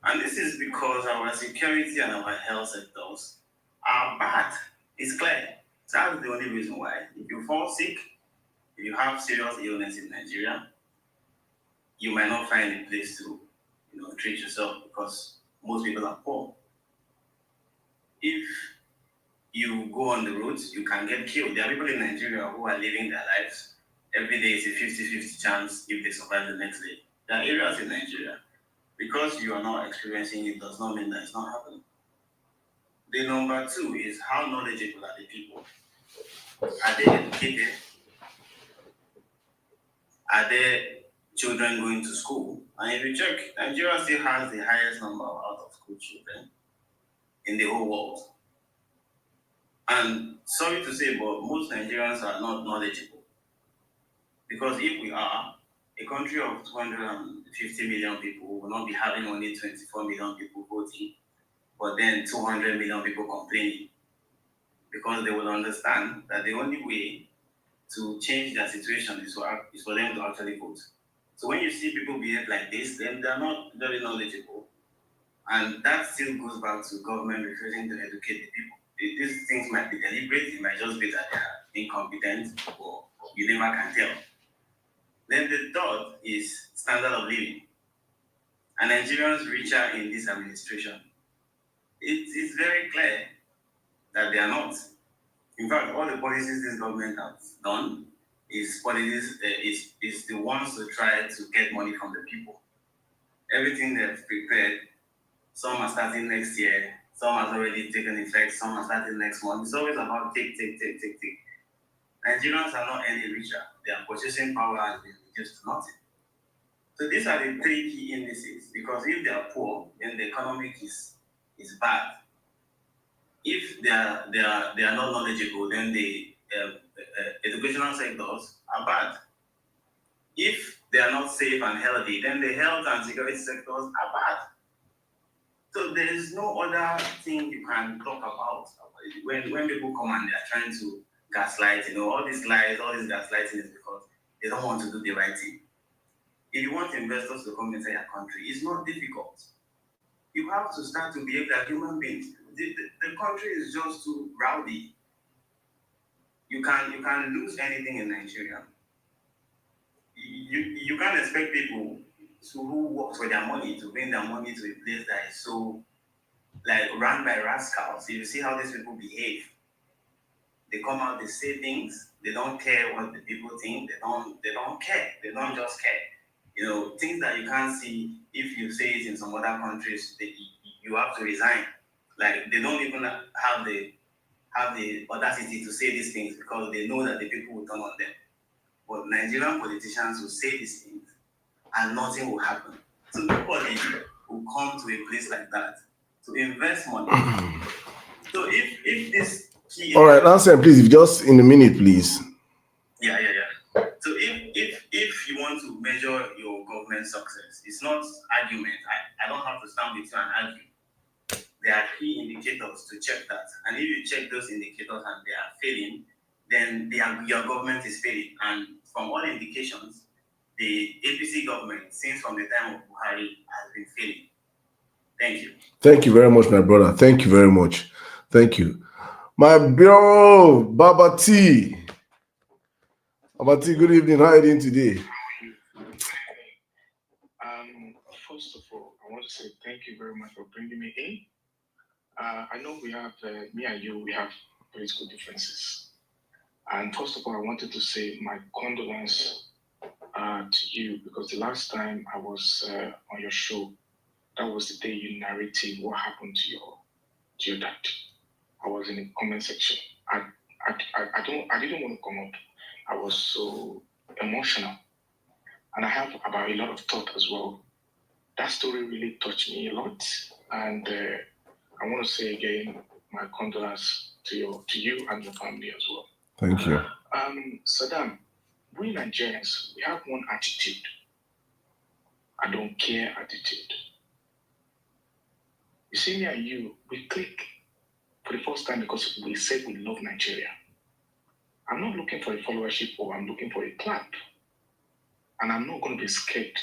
And this is because our security and our health sectors are bad. It's clear. That's the only reason why. If you fall sick, if you have serious illness in Nigeria, you might not find a place to, treat yourself, because most people are poor. If you go on the roads, you can get killed. There are people in Nigeria who are living their lives. Every day is a 50-50 chance if they survive the next day. There are areas in Nigeria. Because you are not experiencing it does not mean that it's not happening. The number two is how knowledgeable are the people? Are they educated? Are their children going to school? And if you check, Nigeria still has the highest number of out-of-school children in the whole world. And sorry to say, but most Nigerians are not knowledgeable. Because if we are, a country of 250 million people will not be having only 24 million people voting, but then 200 million people complaining. Because they will understand that the only way to change their situation is for them to actually vote. So when you see people behave like this, then they're not very knowledgeable. And that still goes back to government refusing to educate the people. These things might be deliberate, it might just be that they're incompetent, or you never can tell. Then the third is standard of living. And Nigerians richer in this administration. It's very clear that they are not. In fact, all the policies this government has done is policies is the ones to try to get money from the people. Everything they've prepared, some are starting next year, some has already taken effect, some are starting next month. It's always about take. Nigerians are not any richer. Their purchasing power has been reduced to nothing. So these are the three key indices, because if they are poor, then the economic is bad. If they are not knowledgeable, then the educational sectors are bad. If they are not safe and healthy, then the health and security sectors are bad. So there is no other thing you can talk about when people come and they are trying to gaslight. All these lies, all this gaslighting is because they don't want to do the right thing. If you want investors to come into your country, it's not difficult. You have to start to behave like human beings. The country is just too rowdy. You can lose anything in Nigeria. You can't expect people who work for their money to bring their money to a place that is so run by rascals. You see how these people behave. They come out, they say things. They don't care what the people think. They don't care. They don't just care. Things that you can't see. If you say it in some other countries, you have to resign. They don't even have the audacity to say these things because they know that the people will turn on them. But Nigerian politicians will say these things and nothing will happen. So nobody will come to a place like that to invest money. So if this key... All right, answer, please, just in a minute, please. Yeah. So if you want to measure your government success, it's not argument. I don't have to stand with you and argue. There are key indicators to check that. And if you check those indicators and they are failing, then your government is failing. And from all indications, the APC government, since from the time of Buhari, has been failing. Thank you. Thank you very much, my brother. Thank you very much. Thank you. My bro, Baba T. Baba T, good evening. How are you doing today? First of all, I want to say thank you very much for bringing me in. I know we have, me and you, we have political differences. And first of all, I wanted to say my condolence to you, because the last time I was on your show, that was the day you narrated what happened to your dad. I was in the comment section. I didn't want to come up. I was so emotional. And I have about a lot of thought as well. That story really touched me a lot. And I want to say again, my condolence to you and your family as well. Thank you. Sirdam, we Nigerians, we have one attitude. I don't care attitude. You see, me and you, we click for the first time because we said we love Nigeria. I'm not looking for a followership or I'm looking for a clap. And I'm not going to be scared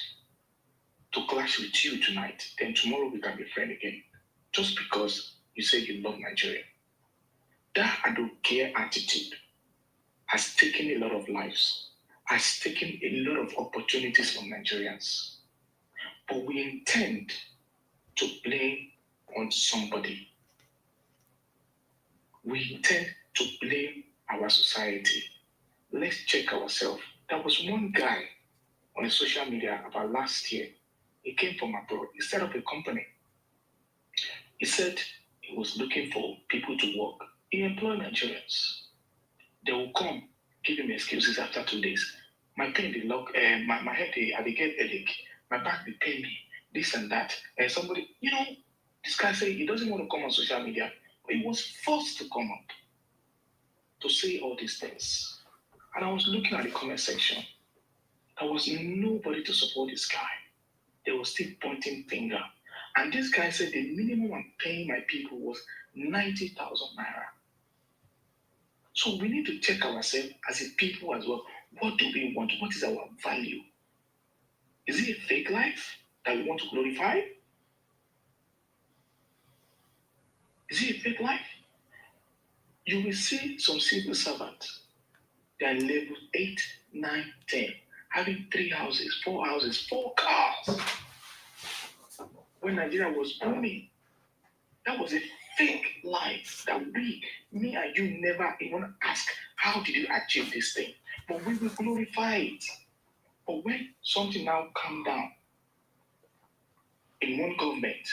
to clash with you tonight. Then tomorrow we can be friends again. Just because you say you love Nigeria. That I don't care attitude has taken a lot of lives, has taken a lot of opportunities from Nigerians. But we intend to blame on somebody. We tend to blame our society. Let's check ourselves. There was one guy on the social media about last year. He came from abroad. He set up a company. He said he was looking for people to work. He employed Nigerians. They will come, give him excuses after 2 days. My pain, my head, I get headache. My back, they pain me. This and that. And somebody, this guy said he doesn't want to come on social media, but he was forced to come up to say all these things. And I was looking at the comment section. There was nobody to support this guy. They were still pointing finger. And this guy said the minimum I'm paying my people was 90,000 naira. So we need to check ourselves as a people as well. What do we want? What is our value? Is it a fake life that we want to glorify? Is it a fake life? You will see some civil servants. They are level 8, 9, 10, having 3 houses, 4 houses, 4 cars. When Nigeria was booming, that was a fake life that me and you never even ask, how did you achieve this thing? But we will glorify it. But when something now come down in one government,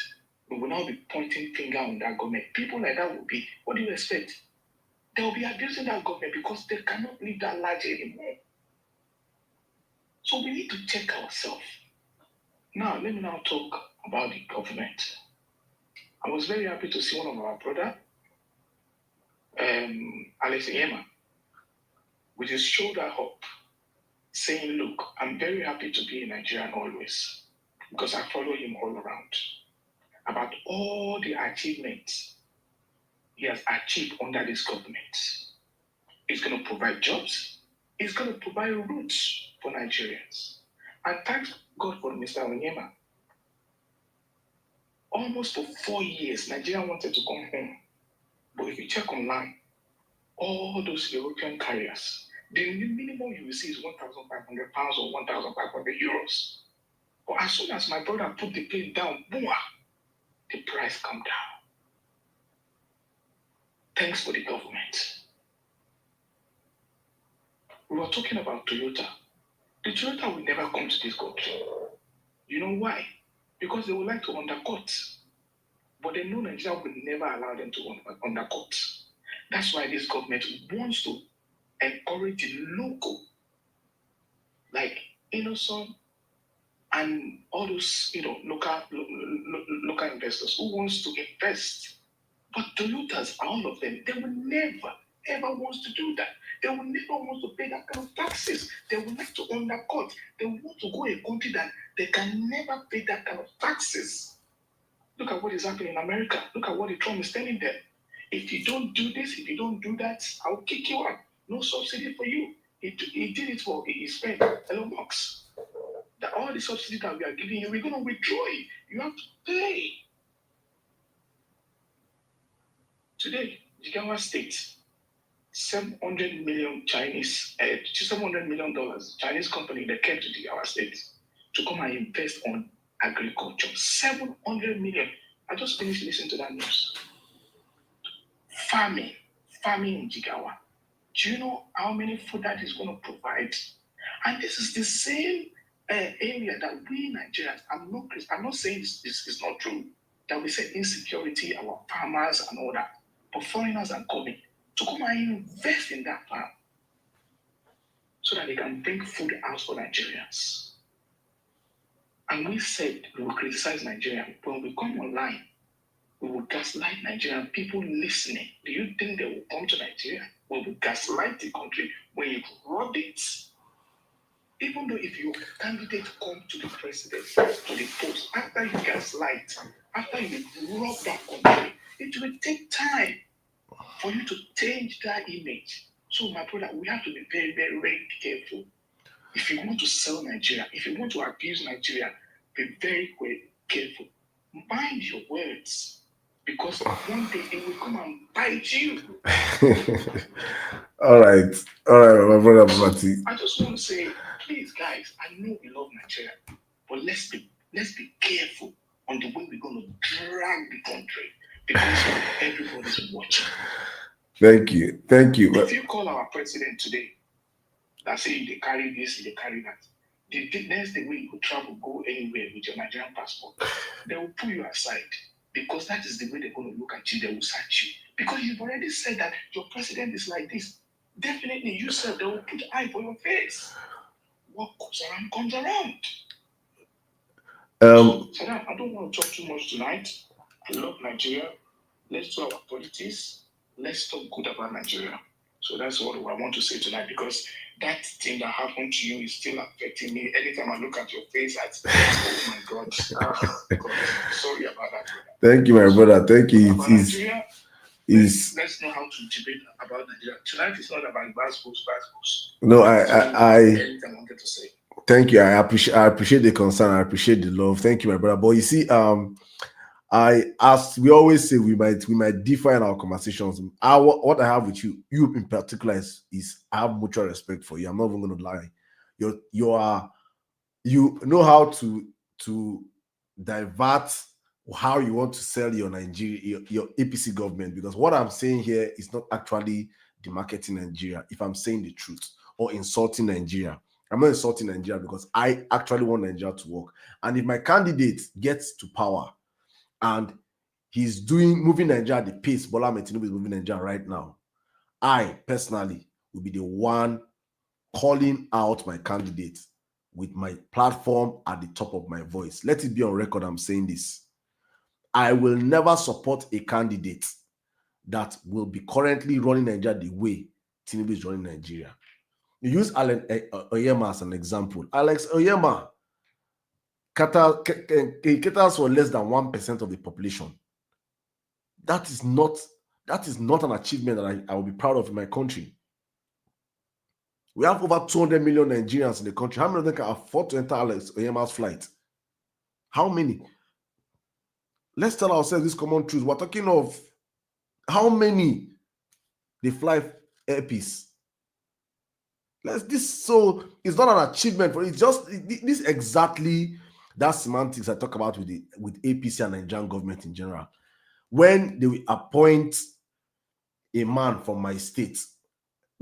we will now be pointing finger on that government. People like that will be, what do you expect? They will be abusing that government because they cannot live that life anymore. So we need to check ourselves. Now, let me now talk about the government. I was very happy to see one of our brother, Alex Yema, with his shoulder up, saying, look, I'm very happy to be in Nigeria always, because I follow him all around, about all the achievements he has achieved under this government. He's going to provide jobs. He's going to provide routes for Nigerians. And thank God for Mr. Onyema. Almost for 4 years, Nigeria wanted to come home. But if you check online, all those European carriers, the minimum you will see is £1,500 or 1,500 euros. But as soon as my brother put the plane down, boom, the price come down. Thanks for the government. We were talking about Toyota. The Toyota will never come to this country. You know why? Because they would like to undercut. But they know Nigeria will never allow them to undercut. That's why this government wants to encourage the local, like Innocent and all those, local investors who wants to invest. But Toyotas, all of them, they will never, ever want to do that. They will never want to pay that kind of taxes. They will like to undercut. They want to go a country that they can never pay that kind of taxes. Look at what is happening in America. Look at what Trump is telling them. If you don't do this, if you don't do that, I'll kick you out. No subsidy for you. He did it for his friend, Elon Musk. That all the subsidy that we are giving you, we're going to withdraw it. You have to pay. Today, Jigawa State, $700 million Chinese company that came to Jigawa State to come and invest on agriculture. 700 million. I just finished listening to that news. Farming in Jigawa. Do you know how many food that is going to provide? And this is the same area that we Nigerians, I'm not saying this is not true, that we say insecurity, our farmers and all that, but foreigners are coming to come and invest in that farm so that they can bring food out for Nigerians. And we said we will criticize Nigeria. When we come online, we will gaslight Nigerian people listening. Do you think they will come to Nigeria? We will gaslight the country when you rub it. Even though if your candidate come to the president, to the post, after you gaslight, after you rub that country, it will take time for you to change that image. So my brother, we have to be very, very, very careful. If you want to sell Nigeria, if you want to abuse Nigeria, be very, very careful. Mind your words, because one day it will come and bite you. All right, my brother Mati. I just want to say, please, guys, I know we love Nigeria, but let's be careful. on the way we're going to drag the country because everybody's watching. Thank you. If you call our president today, that say they carry this, they carry that, the next day when you travel, go anywhere with your Nigerian passport, they will pull you aside because that is the way they're going to look at you. They will search you because you've already said that your president is like this. Definitely, you said they will put eye for your face. What goes around comes around. So I don't want to talk too much tonight. I love Nigeria. Let's do our politics. Let's talk good about Nigeria. So that's what I want to say tonight because that thing that happened to you is still affecting me. Anytime I look at your face, oh my God. God. Sorry about that, brother. Thank you, my brother. Thank you. Nigeria, let's know how to debate about Nigeria. Tonight is not about basketballs. No, anything I wanted to say. Thank you. I appreciate the concern. I appreciate the love. Thank you, my brother. But you see, as we always say, we might differ in our conversations. What I have with you in particular is I have mutual respect for you. I'm not even going to lie. You know how to divert how you want to sell your Nigeria, your APC government, because what I'm saying here is not actually demarketing Nigeria. If I'm saying the truth or insulting Nigeria, I'm not insulting Nigeria because I actually want Nigeria to work. And if my candidate gets to power and he's moving Nigeria at the pace Bola Ahmed Tinubu is moving Nigeria right now, I personally will be the one calling out my candidate with my platform at the top of my voice. Let it be on record, I'm saying this. I will never support a candidate that will be currently running Nigeria the way Tinubu is running Nigeria. You use Alex Oyema as an example. Alex Oyema caters for less than 1% of the population. That is not an achievement that I will be proud of in my country. We have over 200 million Nigerians in the country. How many of them can afford to enter Alex Oyema's flight? How many? Let's tell ourselves this common truth. We're talking of how many they fly airpiece. So it's not an achievement for it's just this exactly that semantics I talk about with APC and Nigerian government in general. When they will appoint a man from my state,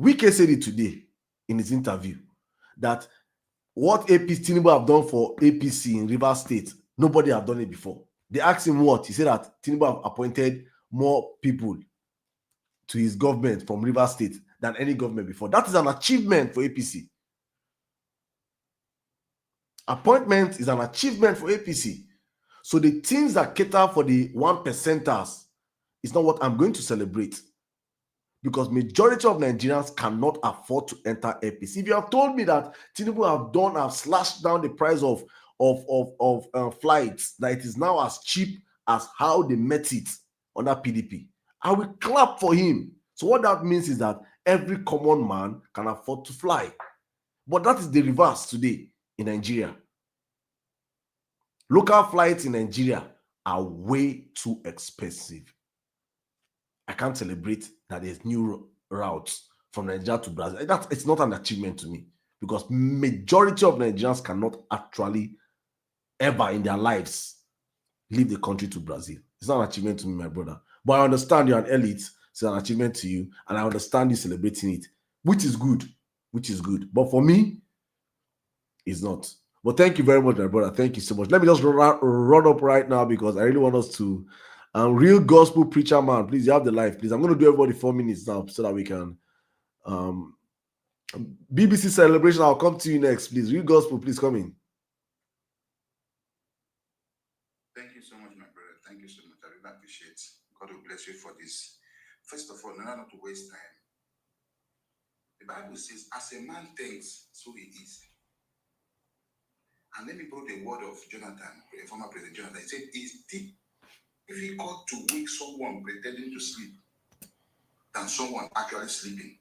Wike said it today in his interview that what APC Tinubu have done for APC in Rivers State, nobody have done it before. They asked him what? He said that Tinubu have appointed more people to his government from Rivers State than any government before. That is an achievement for APC. Appointment is an achievement for APC. So the things that cater for the 1%ers is not what I'm going to celebrate, because majority of Nigerians cannot afford to enter APC. If you have told me that Tinubu have slashed down the price of flights, that it is now as cheap as how they met it under PDP, I will clap for him. So what that means is that every common man can afford to fly. But that is the reverse today in Nigeria. Local flights in Nigeria are way too expensive. I can't celebrate that there's new routes from Nigeria to Brazil. It's not an achievement to me, because majority of Nigerians cannot actually ever in their lives leave the country to Brazil. It's not an achievement to me, my brother. But I understand you're an elite. It's an achievement to you, and I understand you celebrating it, which is good. But for me, it's not. But thank you very much, my brother. Thank you so much. Let me just run up right now, because I really want us to real gospel preacher man, please, you have the life, please. I'm going to do everybody 4 minutes now so that we can BBC celebration. I'll come to you next, please. Real gospel, please come in. Thank you so much, my brother. Thank you so much. I really appreciate. God will bless you for this. First of all, not to waste time. The Bible says, as a man thinks, so he is. And let me quote the word of Jonathan, a former president Jonathan. He said, it's difficult to wake someone pretending to sleep than someone actually sleeping.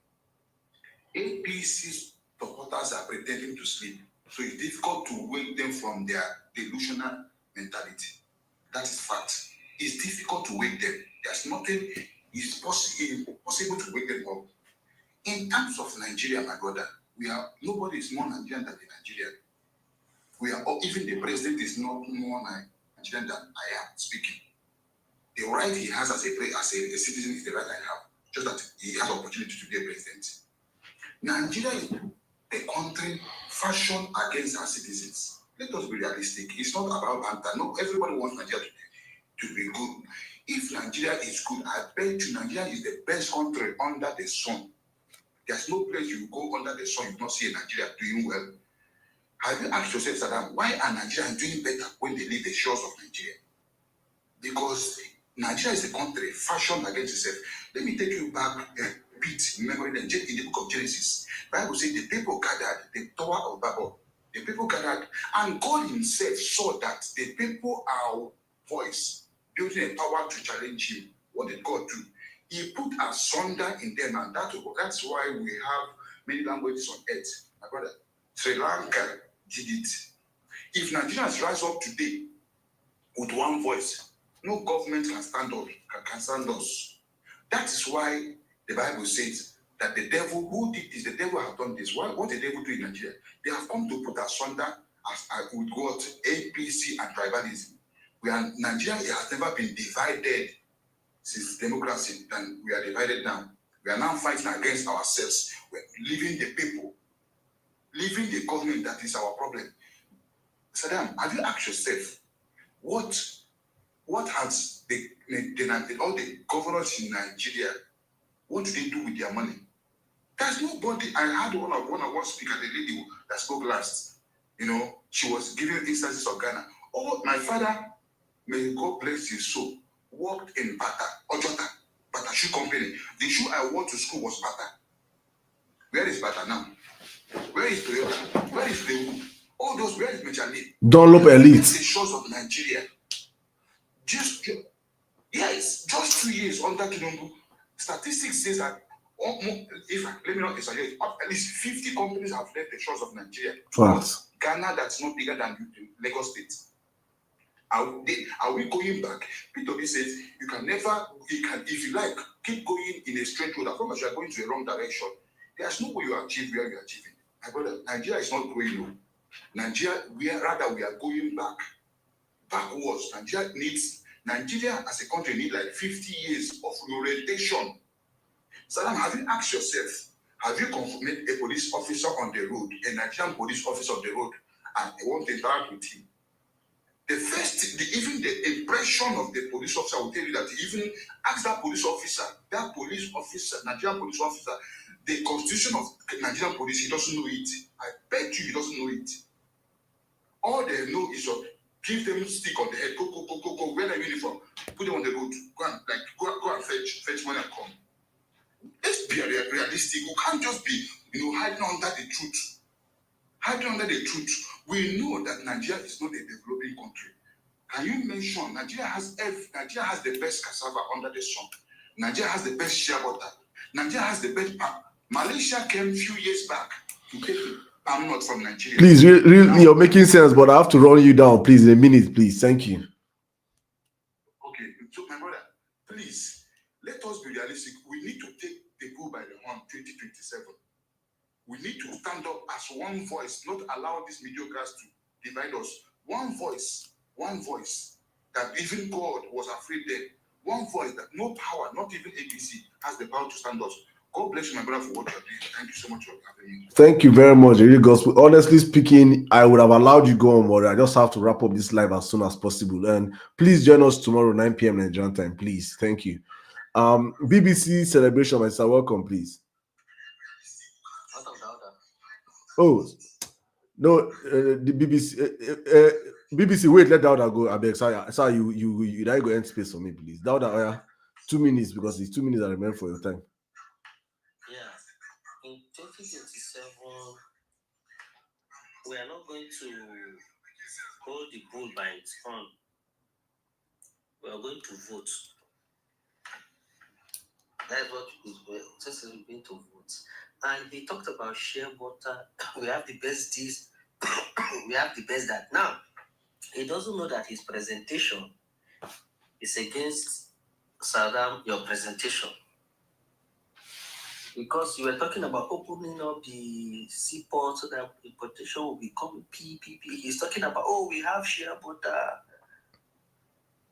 APC supporters are pretending to sleep, so it's difficult to wake them from their delusional mentality. That is fact. It's difficult to wake them. There's nothing is possible to wake them up. In terms of Nigeria, my brother, nobody is more Nigerian than the Nigerian. Even the president is not more Nigerian than I am speaking. The right he has as a citizen is the right I have. Just that he has opportunity to be a president. Nigeria is a country fashioned against our citizens. Let us be realistic. It's not about banter. No, everybody wants Nigeria to be good. If Nigeria is good, I bet you Nigeria is the best country under the sun. There's no place you go under the sun you not see Nigeria doing well. Have you asked yourself, Saddam, why are Nigerians doing better when they leave the shores of Nigeria? Because Nigeria is a country fashioned against itself. Let me take you back a bit in memory. In the book of Genesis, the Bible says the people gathered the Tower of Babel. The people gathered, and God himself saw that the people are voice, building a power to challenge him. What did God do? He put asunder in them, and that's why we have many languages on earth. My brother, Sri Lanka did it. If Nigerians rise up today with one voice, no government can stand us. That is why the Bible says that the devil who did this, the devil have done this. What the devil do in Nigeria? They have come to put asunder with what APC and tribalism. Nigeria has never been divided since democracy, and we are divided now. We are now fighting against ourselves. We're leaving the people, leaving the government. That is our problem. Saddam, have you asked yourself what has all the governors in Nigeria, what do they do with their money? There's nobody. I had one speaker, the lady that spoke last. She was giving instances of Ghana. Oh, my father, may God bless his soul, worked in Bata shoe company. The shoe I wore to school was Bata. Where is Bata now? Where is Toyota? Where is Daewoo? All those, where is Michelin? Dunlop Elite. The shores of Nigeria. Just 2 years under Tinubu. Statistics says that let me not exaggerate, at least 50 companies have left the shores of Nigeria. Fast. Ghana, that's not bigger than Lagos State. Are we going back? Peter B says if you like, keep going in a straight road. As long as you are going to the wrong direction, there's no way you achieve where you are achieving. My brother, Nigeria is not going low. Nigeria, we are going backwards. Nigeria as a country needs like 50 years of orientation. Saddam, have you asked yourself, have you confronted a police officer on the road, a Nigerian police officer on the road, and they want to interact with him? Even the impression of the police officer will tell you that even ask that police officer, Nigerian police officer, the constitution of Nigerian police, he doesn't know it. I bet you he doesn't know it. All they know is give them stick on the head, go, wear their uniform, put them on the road, go and fetch money and come. Let's be realistic. We can't just be, hiding under the truth. We know that Nigeria is not a developing country. Can you mention Nigeria has the best cassava under the sun? Nigeria has the best shea butter. Nigeria has the best palm. Malaysia came a few years back to take palm nut from Nigeria. Please, really, you're making sense, but I have to run you down, please, in a minute, please. Thank you. Okay, so my brother, please, let us be realistic. We need to take the bull by the horn 2027. We need to stand up as one voice, not allow these mediocres to divide us. One voice that even God was afraid then. One voice that no power, not even APC, has the power to stand us. God bless you, my brother, for what you're doing. Thank you so much for having me. Thank you very much, really gospel. Honestly speaking, I would have allowed you go on, but I just have to wrap up this live as soon as possible. And please join us tomorrow, 9 p.m. Nigerian time, please. Thank you. BBC celebration, my sir, welcome, please. Oh, no, the BBC, wait, let Dauda go. I beg, sorry, you go end space for me, please. Dauda, 2 minutes, because it's 2 minutes I remember for your time. Yeah, in 2027, we are not going to hold the bull by its horn. We are going to vote. That's what we're going to vote. And he talked about shea butter. We have the best this. We have the best that. Now, he doesn't know that his presentation is against Saddam, your presentation. Because you were talking about opening up the seaport so that importation will become PPP. He's talking about, we have shea butter.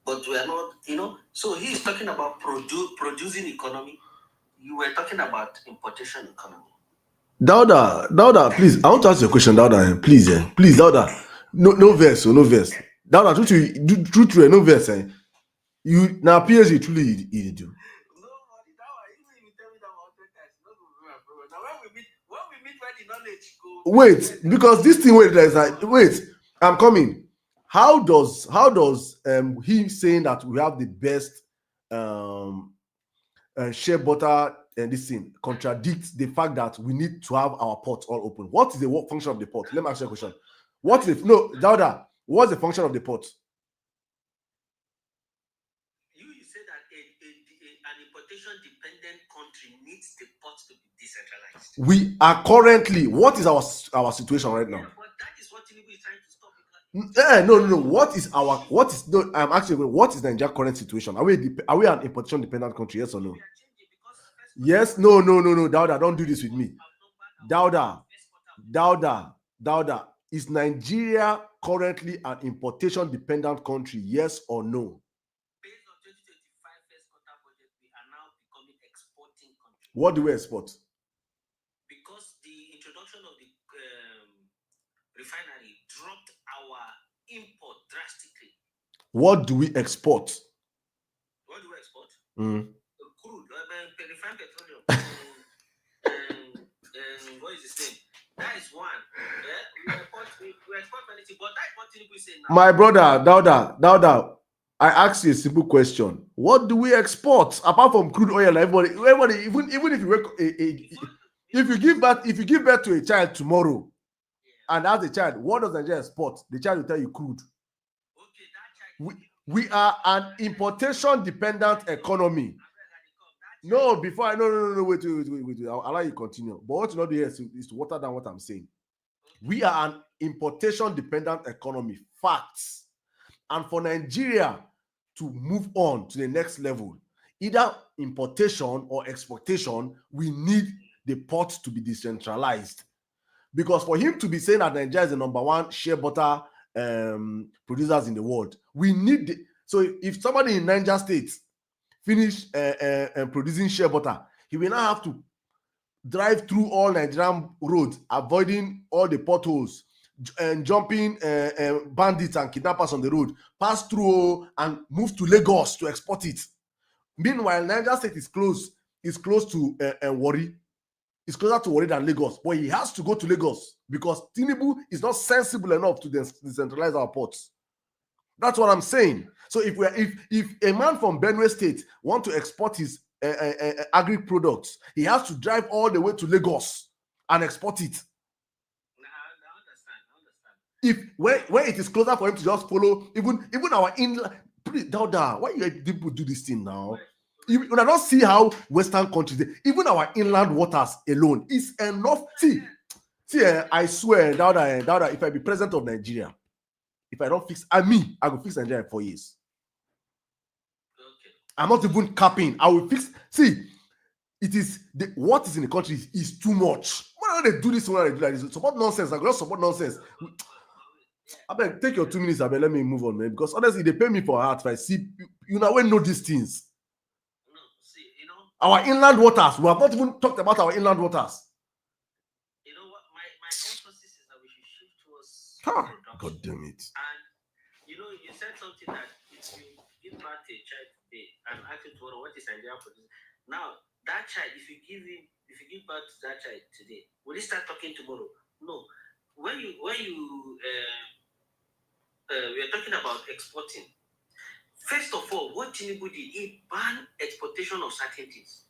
but we are not, so he's talking about producing economy. You were talking about importation economy. Dauda, please, I want to ask you a question, Dauda, please, Dauda, no verse, no verse. Dauda, true, no verse, You now PSG truly you do. Wait, because this thing wait, I'm coming. How does he saying that we have the best shea butter and this thing contradicts the fact that we need to have our pots all open? What is the function of the pot? Let me ask you a question. What's the function of the pot? You say that an importation dependent country needs the pot to be decentralized. We are currently, what is our situation right now? Yeah, but that is what Tinubu is trying to stop. No. I'm actually, what is Nigeria's current situation? Are we an importation dependent country? Yes or no? Yes. No. Dauda, don't do this with me. Dauda. Is Nigeria currently an importation dependent country? Yes or no? Based on 2025 first quarter budget, we are now becoming exporting country. What do we export? Because the introduction of the refinery dropped our import drastically. What do we export? Crude, refined petroleum. What is his name? That is one. We export anything, but that's what Tinubu is saying now. My brother, Dauda, I asked you a simple question. What do we export apart from crude oil? Everybody, even if you work, if you give birth to a child tomorrow, and as a child, what does Nigeria export? The child will tell you crude. Okay, that child. We are an importation dependent economy. No, wait. I'll allow you to continue. But what you not do here is to water down what I'm saying. We are an importation dependent economy. Facts. And for Nigeria to move on to the next level, either importation or exportation, we need the port to be decentralized. Because for him to be saying that Nigeria is the number one shea butter producers in the world, we need so if somebody in Niger State finish producing shea butter, he will now have to drive through all Nigerian roads, avoiding all the potholes and jumping bandits and kidnappers on the road, pass through and move to Lagos to export it. Meanwhile, Niger State is close to Warri. It's closer to Warri than Lagos, but he has to go to Lagos because Tinubu is not sensible enough to decentralize our ports. That's what I'm saying. So if a man from Benue State want to export his agri products, he has to drive all the way to Lagos and export it. I understand. When it is closer for him to just follow even our inland. Why you people do this thing now? You don't see how Western countries, even our inland waters alone is enough. See, I swear, Dauda, if I be president of Nigeria, if I don't fix, I go fix Nigeria in 4 years. Okay. I'm not even capping. I will fix. See, it is what is in the country is too much. Why don't they do this? Why don't they do like this? Support nonsense. I go support nonsense. I beg, take your 2 minutes. I beg, let me move on, man. Because honestly, they pay me for heart. If I see you know these things. No, see, our inland waters. We have not even talked about our inland waters. You know what? My emphasis is that we should shift towards production. God damn it. And you said something that if you give birth to a child today and ask him tomorrow what is Nigeria producing, now that child, if you give birth to that child today, will he start talking tomorrow? No. When we are talking about exporting, first of all, what Tinubu did, he banned exportation of certain things.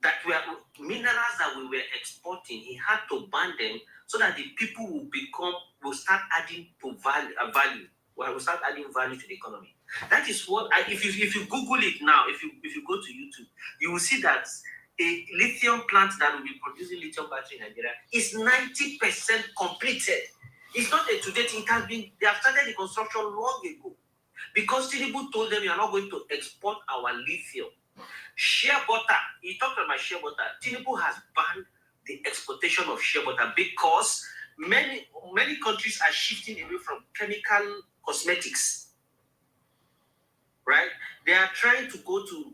That were minerals that we were exporting, he had to ban them so that the people will start adding to value. Well, will start adding value to the economy. That is what if you Google it now, if you go to YouTube, you will see that a lithium plant that will be producing lithium battery in Nigeria is 90% completed. It's not a today thing. They have started the construction long ago. Because Tinubu told them you are not going to export our lithium. Shea butter, he talked about shea butter. Tinubu has banned the exportation of shea butter because many countries are shifting away from chemical cosmetics. right? They are trying to go to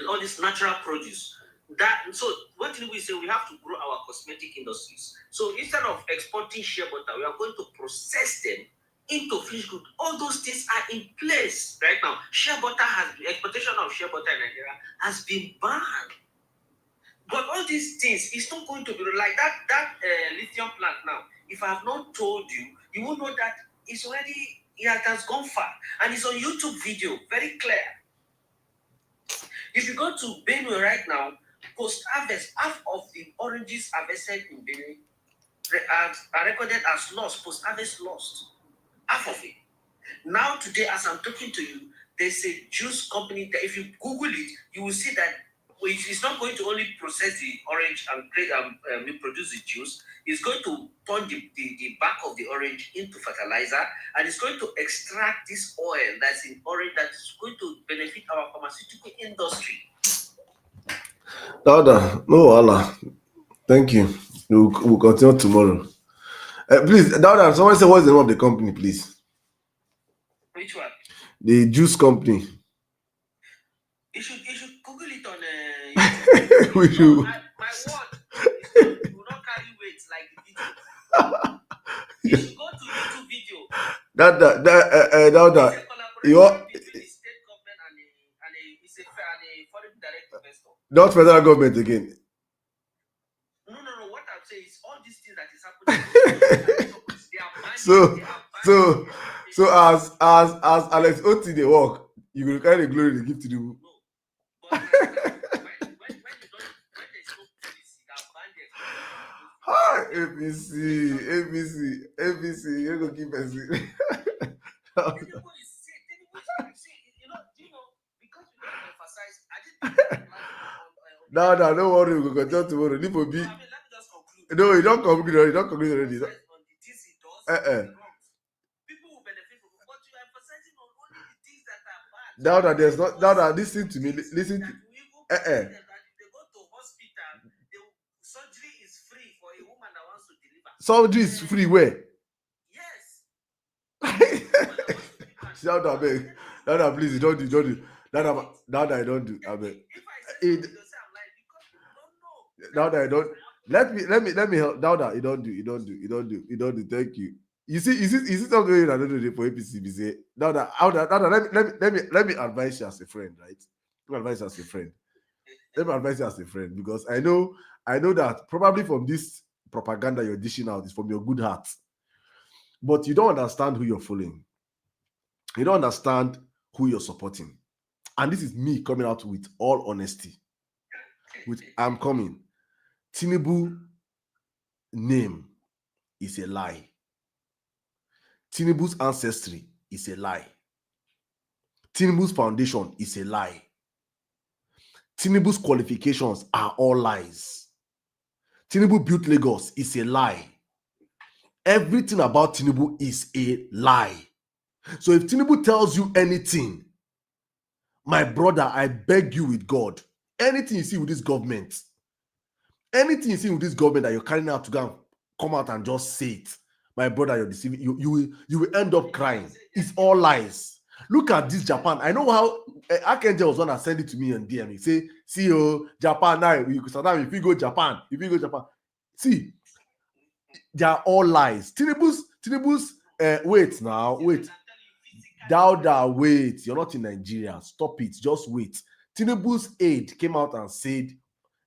all this natural produce. So what do we say? We have to grow our cosmetic industries. So instead of exporting shea butter, we are going to process them into fish good. All those things are in place right now. Exportation of shea butter in Nigeria has been banned. But all these things, it's not going to be like that lithium plant now. If I have not told you, you will know that it's already, it has gone far. And it's on YouTube video, very clear. If you go to Benue right now, post-harvest, half of the oranges harvested in Benue are recorded as lost, post-harvest lost. Half of it. Now today, as I'm talking to you, there's a juice company that if you Google it, you will see that it's not going to only process the orange and produce the juice. It's going to turn the back of the orange into fertilizer, and it's going to extract this oil that's in orange that is going to benefit our pharmaceutical industry. Dauda, no Allah. Thank you. We'll continue tomorrow. Please, Dauda, someone say what's the name of the company, please? Which one? The juice company. You should Google it on YouTube. We should. My word will not carry weight like the video. You should go to YouTube video. Dauda, you are between the state government and a foreign direct investor. Not federal government again. No. What I'm saying is all these things that is happening. So as Alex Oti they work, you will carry the glory they give to the. No. But when ABC, you're gonna keep us. No, don't worry, we'll continue tomorrow. Let me just conclude. No, you don't conclude already. People will benefit from it, but you are emphasizing on only the things that are bad. There's not. Listen to me. Listen to. If they go to hospital, surgery is free for a woman that wants to deliver. Surgery is free where? Yes. Dauda, beg. Dauda, please, don't do. Dauda, I don't do. I beg. If I say something, I'm lying because you don't know. Dauda, I don't. Let me help. Dauda, you don't do. Thank you. You see something I don't do for APC. Say, Dauda, let me advise you as a friend, right? Let me advise you as a friend because I know that probably from this propaganda you're dishing out is from your good heart, but you don't understand who you're following. You don't understand who you're supporting, and this is me coming out with all honesty. I'm coming. Tinubu name is a lie. Tinubu's ancestry is a lie. Tinubu's foundation is a lie. Tinubu's qualifications are all lies. Tinubu built Lagos is a lie. Everything about Tinubu is a lie. So if Tinubu tells you anything, my brother, I beg you with God, anything you see with this government, that you're carrying out to go and come out and just say it, my brother, you're deceiving. You will end up crying. It's all lies. Look at this Japan. I know how Archangel was one that sent it to me on DM. He say, see you Japan now. Sometimes if you go Japan. See, they are all lies. Tinubu's wait. Dauda, wait. You're not in Nigeria. Stop it. Just wait. Tinubu's aide came out and said,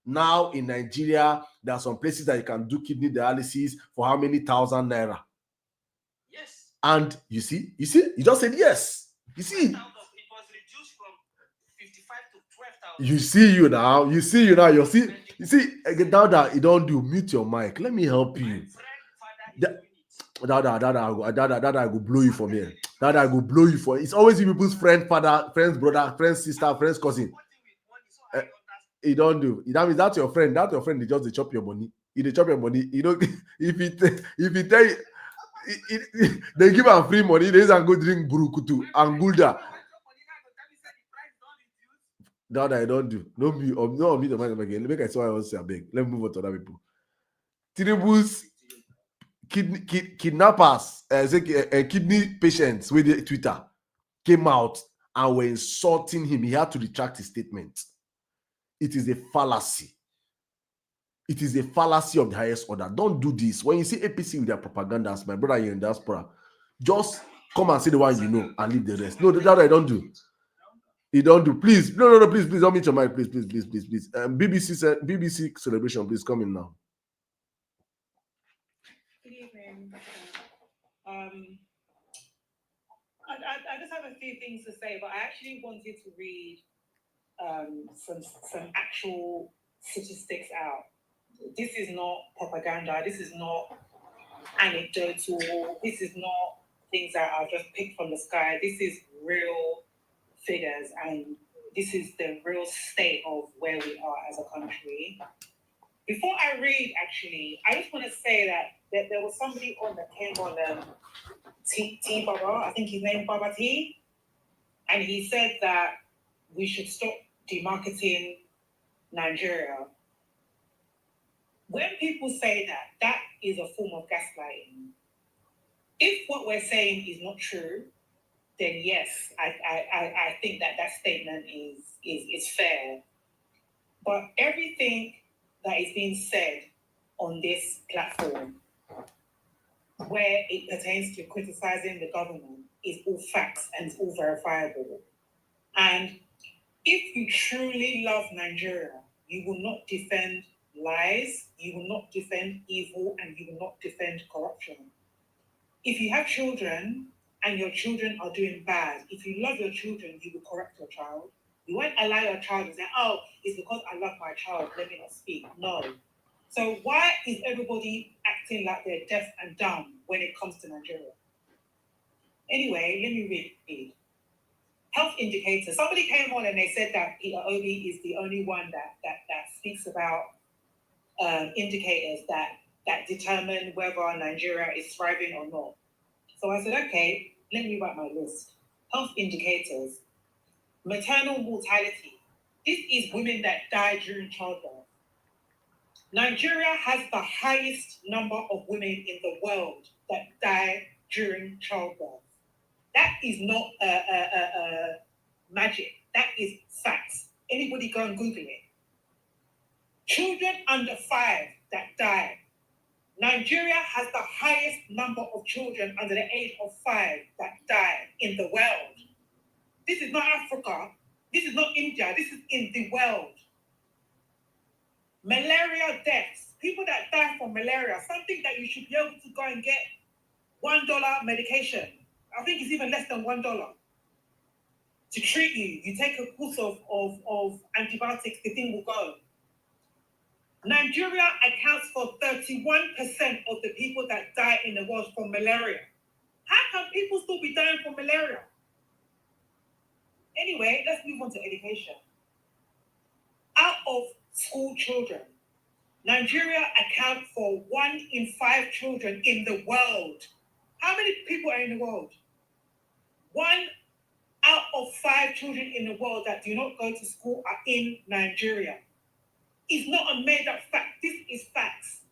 now in Nigeria, there are some places that you can do kidney dialysis for how many thousand naira? Yes. And you see, you just said yes. You see, it was reduced from 55 to 12,000. You see, Dauda, you don't do. Mute your mic. Let me help you. Dauda, I go blow you from here. Dauda, I go blow you for. It's always you people's friend, father, friends, brother, friends, sister, friends, cousin. You don't do. That means that's your friend. That's your friend. They just chop your money. They chop your money. You know, if you tell you, they give them free money. They just go drink burukutu and gulda. Dauda, I don't do. No me the mind again. Make I say what I want to say. Beg. Let me move on to other people. Tinubu's kidnappers, kidney patients with the Twitter came out and were insulting him, he had to retract his statement. It is a fallacy. It is a fallacy of the highest order. Don't do this. When you see APC with their propaganda, my brother here in diaspora, just come and see the one you know and leave the rest. No, that I don't do. You don't do. Please, no, please, don't meet your mic, please. BBC celebration, please come in now. Good evening. I just have a few things to say, but I actually wanted to read some actual statistics out. This is not propaganda. This is not anecdotal. This is not things that are just picked from the sky. This is real figures, and this is the real state of where we are as a country. Before I read, actually, I just want to say that there was somebody on that came on T Baba, I think his name Baba T, and he said that we should stop demarketing Nigeria. When people say that, that is a form of gaslighting. If what we're saying is not true, then yes, I think that statement is fair. But everything that is being said on this platform, where it pertains to criticizing the government, is all facts and it's all verifiable. And if you truly love Nigeria, you will not defend lies, you will not defend evil, and you will not defend corruption. If you have children and your children are doing bad, if you love your children, you will correct your child. You won't allow your child to say, oh, it's because I love my child, let me not speak. No. So why is everybody acting like they're deaf and dumb when it comes to Nigeria? Anyway, let me read. Health indicators. Somebody came on and they said that Peter Obi is the only one that speaks about indicators that determine whether Nigeria is thriving or not. So I said, okay, let me write my list. Health indicators. Maternal mortality. This is women that die during childbirth. Nigeria has the highest number of women in the world that die during childbirth. That is not magic. That is facts. Anybody go and Google it. Children under 5 that die. Nigeria has the highest number of children under the age of 5 that die in the world. This is not Africa. This is not India. This is in the world. Malaria deaths. People that die from malaria. Something that you should be able to go and get $1 medication. I think it's even less than $1 to treat you. You take a course of antibiotics, the thing will go. Nigeria accounts for 31% of the people that die in the world from malaria. How can people still be dying from malaria? Anyway, let's move on to education. Out of school children, Nigeria accounts for 1 in 5 children in the world. How many people are in the world? 1 out of 5 children in the world that do not go to school are in Nigeria. It's not a made-up fact. This is facts.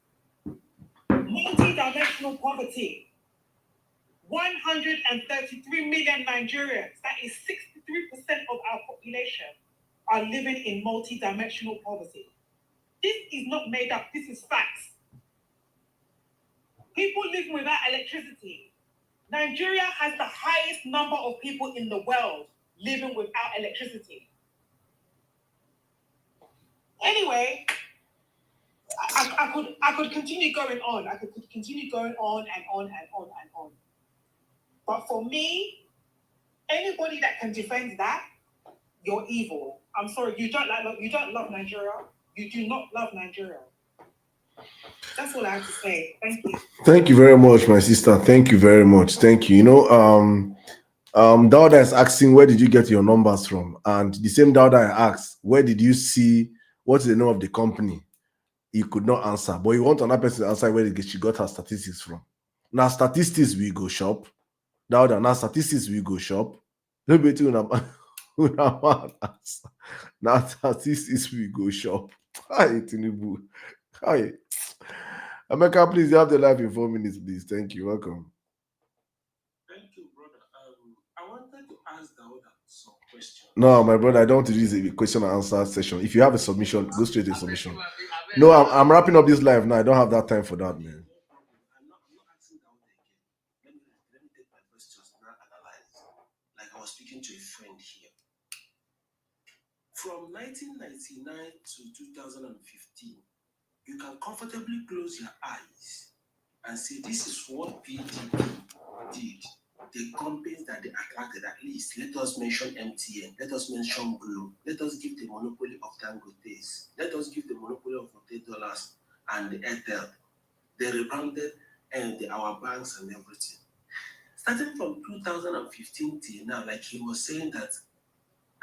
Multi-dimensional poverty. 133 million Nigerians, that is 63% of our population, are living in multi-dimensional poverty. This is not made up. This is facts. People living without electricity. Nigeria has the highest number of people in the world living without electricity. Anyway, I could continue going on. I could continue going on and on and on and on. But for me, anybody that can defend that, you're evil. I'm sorry, you don't love Nigeria. You do not love Nigeria. That's all I have to say. Thank you. Thank you very much, my sister. Thank you very much. Thank you. You know, Dauda is asking, where did you get your numbers from? And the same Dauda I asked, where did you see, what's the name of the company? He could not answer. But you want another person to answer where she got her statistics from. Now, statistics we go shop. Dauda, now statistics we go shop. Nobody now statistics we go shop. Hi, Tinubu. Hi. America, please, you have the live in 4 minutes, please. Thank you. Welcome. Thank you, brother. I wanted to ask Dauda something. question. No, my brother, I don't want to do this a question and answer session. If you have a submission, go straight to submission. No, I'm wrapping up this live now. I don't have that time for that, man. I'm not asking that one again. Let me take my questions now analyze. Like I was speaking to a friend here. From 1999 to 2015, you can comfortably close your eyes and say this is what PDP did. The companies that they attracted, at least let us mention MTN, let us mention Glo, let us give the monopoly of Dangote's, let us give the monopoly of $40 and the Airtel. They rebranded our banks and everything. Starting from 2015 till now, like he was saying that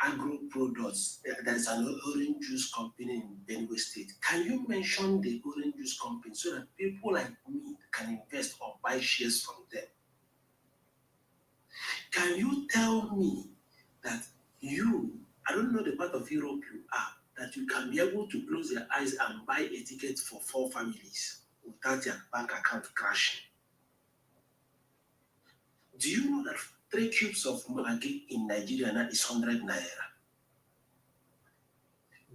agro products, there is an orange juice company in Benue State. Can you mention the orange juice company so that people like me can invest or buy shares from them? Can you tell me that I don't know the part of Europe you are, that you can be able to close your eyes and buy a ticket for 4 families without your bank account crashing? Do you know that 3 cubes of Maggi in Nigeria now is 100 naira?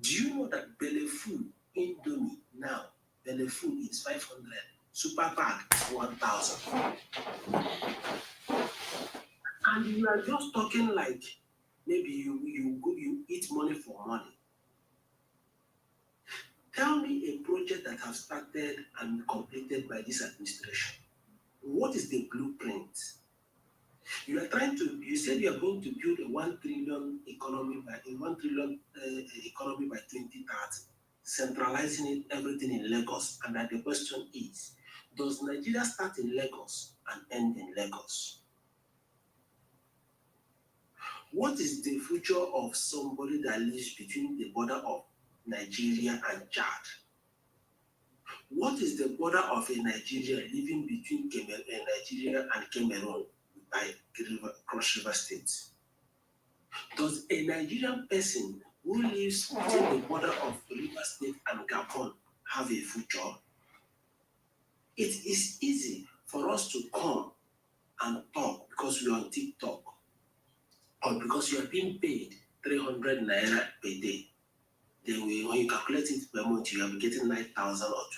Do you know that belly full Indomie now, belly full is 500, super pack 1,000? And you are just talking like maybe you eat money for money. Tell me a project that has started and completed by this administration. What is the blueprint? You said you are going to build a 1 trillion economy by 2030, centralizing everything in Lagos. And that the question is, does Nigeria start in Lagos and end in Lagos? What is the future of somebody that lives between the border of Nigeria and Chad? What is the border of a Nigerian living between Nigeria and Cameroon by Cross River State? Does a Nigerian person who lives between the border of River State and Gabon have a future? It is easy for us to come and talk because we are on TikTok or because you are being paid 300 naira per day. Then when you calculate it per month, you are getting 9,000 or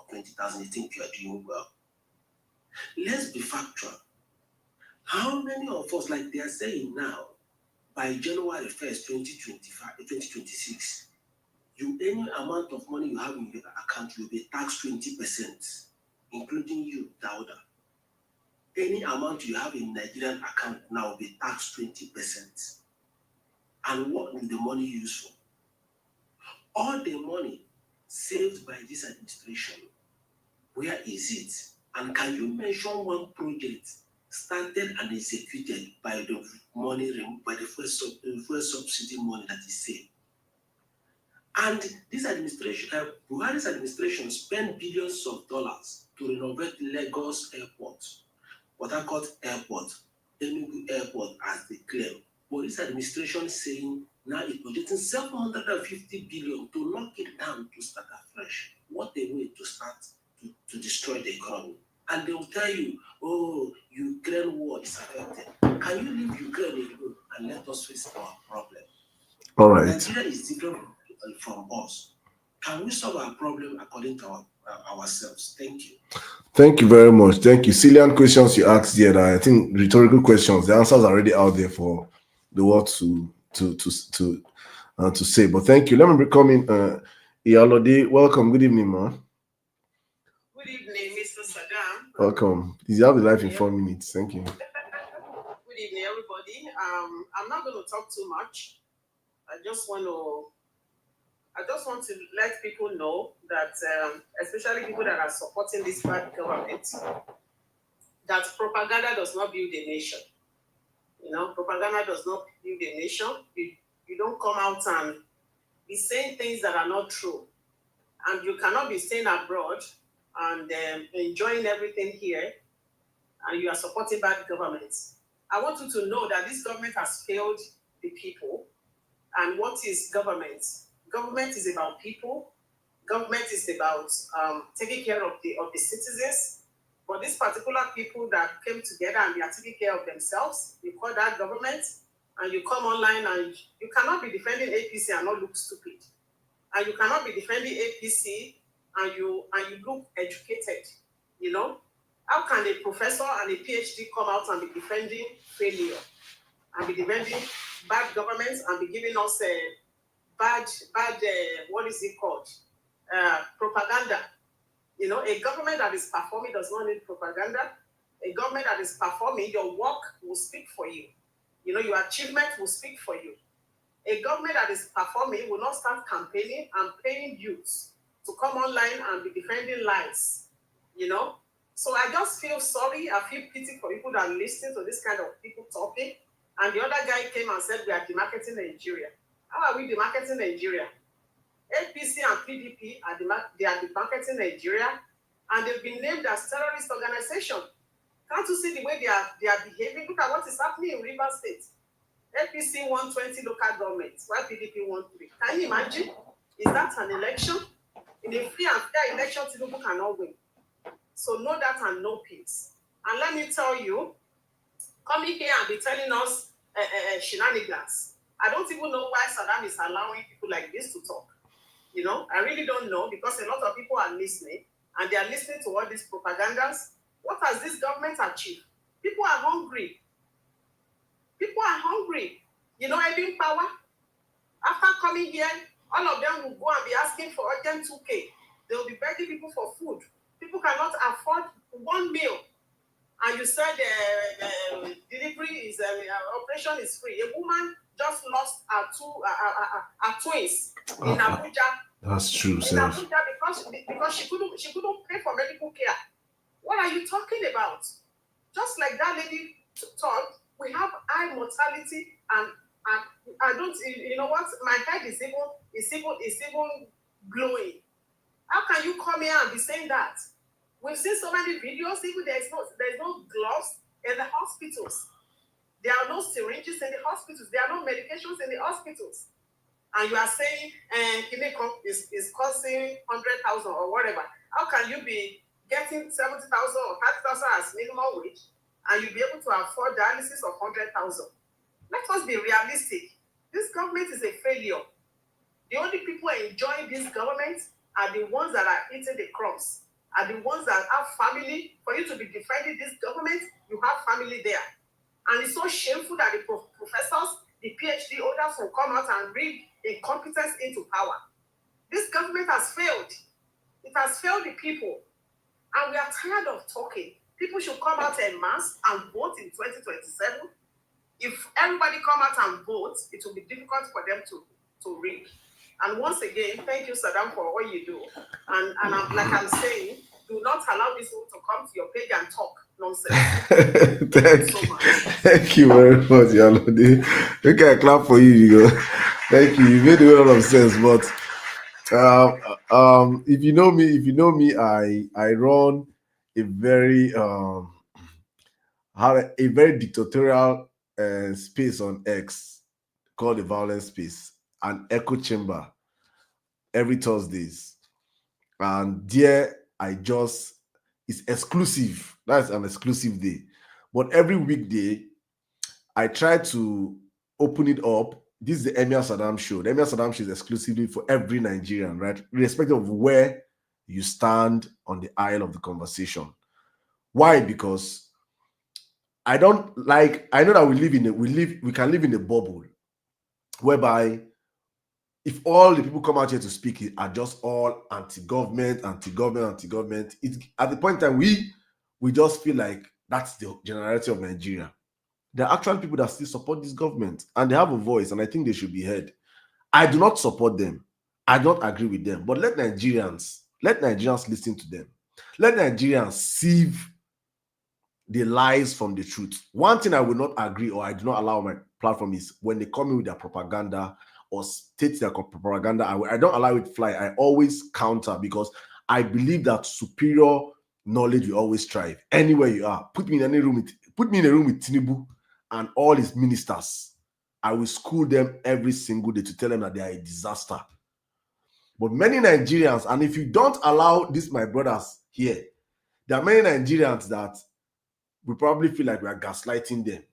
20,000. You think you are doing well. Let's be factual. How many of us, like they are saying now, by January 1st, 2026, any amount of money you have in your account will be taxed 20%, including you, Dauda. Any amount you have in Nigerian account now will be taxed 20%. And what will the money use for? All the money saved by this administration, where is it? And can you mention one project started and executed by the money, by the first subsidy money that is saved? And this administration, Buhari's administration spent billions of dollars to renovate Lagos Airport, Port Harcourt Airport, Enugu Airport as they claim. But this administration is saying now it's projecting 750 billion to knock it down to start afresh. What a way to start to destroy the economy. And they will tell you, oh, Ukraine war is affected. Can you leave Ukraine alone and let us face our problem? All right. Nigeria is different from us. Can we solve our problem according to ourselves? Thank you. Thank you very much. Thank you. Salient questions you asked here. I think rhetorical questions. The answers are already out there for the world to say. But thank you. Let me come in. Iyalode, welcome. Good evening, man. Good evening, Mr. Sirdam. Welcome. You have the live in 4 minutes. Thank you. Good evening, everybody. I'm not going to talk too much. I just want to let people know that, especially people that are supporting this bad government, that propaganda does not build a nation. You know, propaganda does not build a nation. You don't come out and be saying things that are not true. And you cannot be staying abroad and enjoying everything here, and you are supporting bad governments. I want you to know that this government has failed the people. And what is government? Government is about people. Government is about taking care of the citizens. But these particular people that came together and they are taking care of themselves, we call that government. and you come online and you cannot be defending APC and not look stupid. And you cannot be defending APC and you look educated, you know? How can a professor and a PhD come out and be defending failure and be defending bad governments and be giving us bad what is it called? Propaganda. You know, a government that is performing does not need propaganda. A government that is performing, your work will speak for you. You know, your achievement will speak for you. A government that is performing will not start campaigning and paying youths to come online and be defending lies, you know? So I just feel sorry. I feel pity for people that listen to this kind of people talking. And the other guy came and said, we are demarketing Nigeria. How are we demarketing Nigeria? APC and PDP are demarketing Nigeria, and they've been named as terrorist organization. Can't you see the way they are behaving? Look at what is happening in Rivers State. APC won 20 local governments, while PDP won 3. Can you imagine? Is that an election? In a free and fair election, Tinubu cannot win. So know that and know peace. And let me tell you, coming here and be telling us shenanigans. I don't even know why Saddam is allowing people like this to talk. You know, I really don't know, because a lot of people are listening and they are listening to all these propagandas. What has this government achieved? People are hungry. People are hungry. You know, having power. After coming here, all of them will go and be asking for urgent 2K. They will be begging people for food. People cannot afford one meal. And you said delivery is, operation is free. A woman just lost her twins in Abuja. That's true, in sir. Abuja because she couldn't pay for medical care. What are you talking about? Just like that lady thought, we have high mortality and I don't, you know what? My head is even glowing. How can you come here and be saying that? We've seen so many videos. Even there's no gloves in the hospitals. There are no syringes in the hospitals. There are no medications in the hospitals. And you are saying Kinecom is costing 100,000 or whatever. How can you be getting 70,000 or 30,000 as minimum wage and you be able to afford dialysis of 100,000? Let us be realistic. This government is a failure. The only people enjoying this government are the ones that are eating the crumbs, are the ones that have family. For you to be defending this government, you have family there. And it's so shameful that the professors, the PhD holders will come out and bring incompetence into power. This government has failed. It has failed the people. And we are tired of talking. People should come out en masse and vote in 2027. If everybody come out and vote, it will be difficult for them to read. And once again, thank you, Saddam, for what you do. And I'm, like I'm saying, do not allow this one to come to your page and talk nonsense. Thank you very much, Yalode. Okay, I clap for you. You know. Thank you. You made a lot of sense. But if you know me, I run a very dictatorial space on X called the Violence Space, an echo chamber every Thursdays. And there it's exclusive. That's an exclusive day. But every weekday, I try to open it up. This is the Emir Sirdam show. The Emir Sirdam show is exclusively for every Nigerian, right? Irrespective of where you stand on the aisle of the conversation. Why? Because I know that we can live in a bubble whereby if all the people come out here to speak are just all anti-government, at the point in time we just feel like that's the generality of Nigeria. There are actually people that still support this government and they have a voice, and I think they should be heard. I do not support them. I don't agree with them. But let Nigerians listen to them. Let Nigerians sieve the lies from the truth. One thing I will not agree or I do not allow on my platform is when they come in with their propaganda or state their propaganda. I don't allow it fly. I always counter, because I believe that superior knowledge will always thrive. Anywhere you are, put me in a room with Tinubu and all his ministers. I will school them every single day to tell them that they are a disaster. But many Nigerians, and if you don't allow this, my brothers here, there are many Nigerians that we probably feel like we are gaslighting them.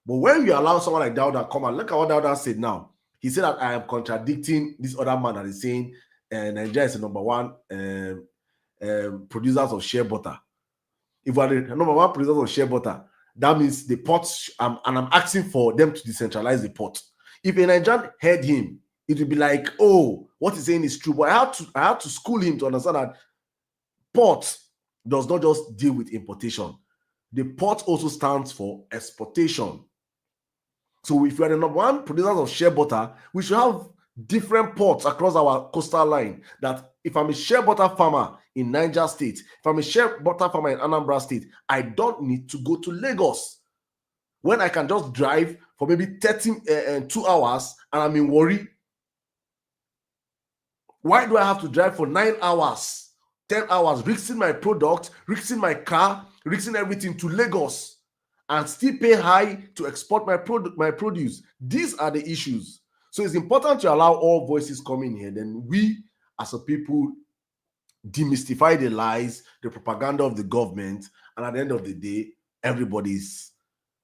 But when you allow someone like Dauda come and look at what Dauda said now, he said that I am contradicting this other man that is saying Nigeria is the number one producers of shea butter. If we are the number one producers of shea butter, that means the pot, and I'm asking for them to decentralize the pot. If a Nigerian heard him, it would be like, oh, what he's saying is true. But I had to school him to understand that pot does not just deal with importation. The pot also stands for exportation. So if we are the number one producers of shea butter, we should have different ports across our coastal line. That if I'm a shea butter farmer in Niger State, if I'm a shea butter farmer in Anambra State, I don't need to go to Lagos, when I can just drive for maybe 2 hours and I'm in Warri. Why do I have to drive for 9 hours, 10 hours, risking my product, risking my car, risking everything to Lagos, and still pay high to export my produce? These are the issues. So it's important to allow all voices come in here. Then we, as a people, demystify the lies, the propaganda of the government, and at the end of the day, everybody's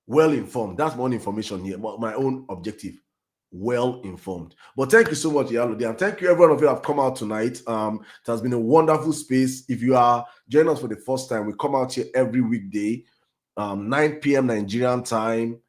well informed. That's my own information here, my own objective. Well informed. But thank you so much, Yalode, and thank you everyone of you have come out tonight. It has been a wonderful space. If you are joining us for the first time, we come out here every weekday, 9 p.m. Nigerian time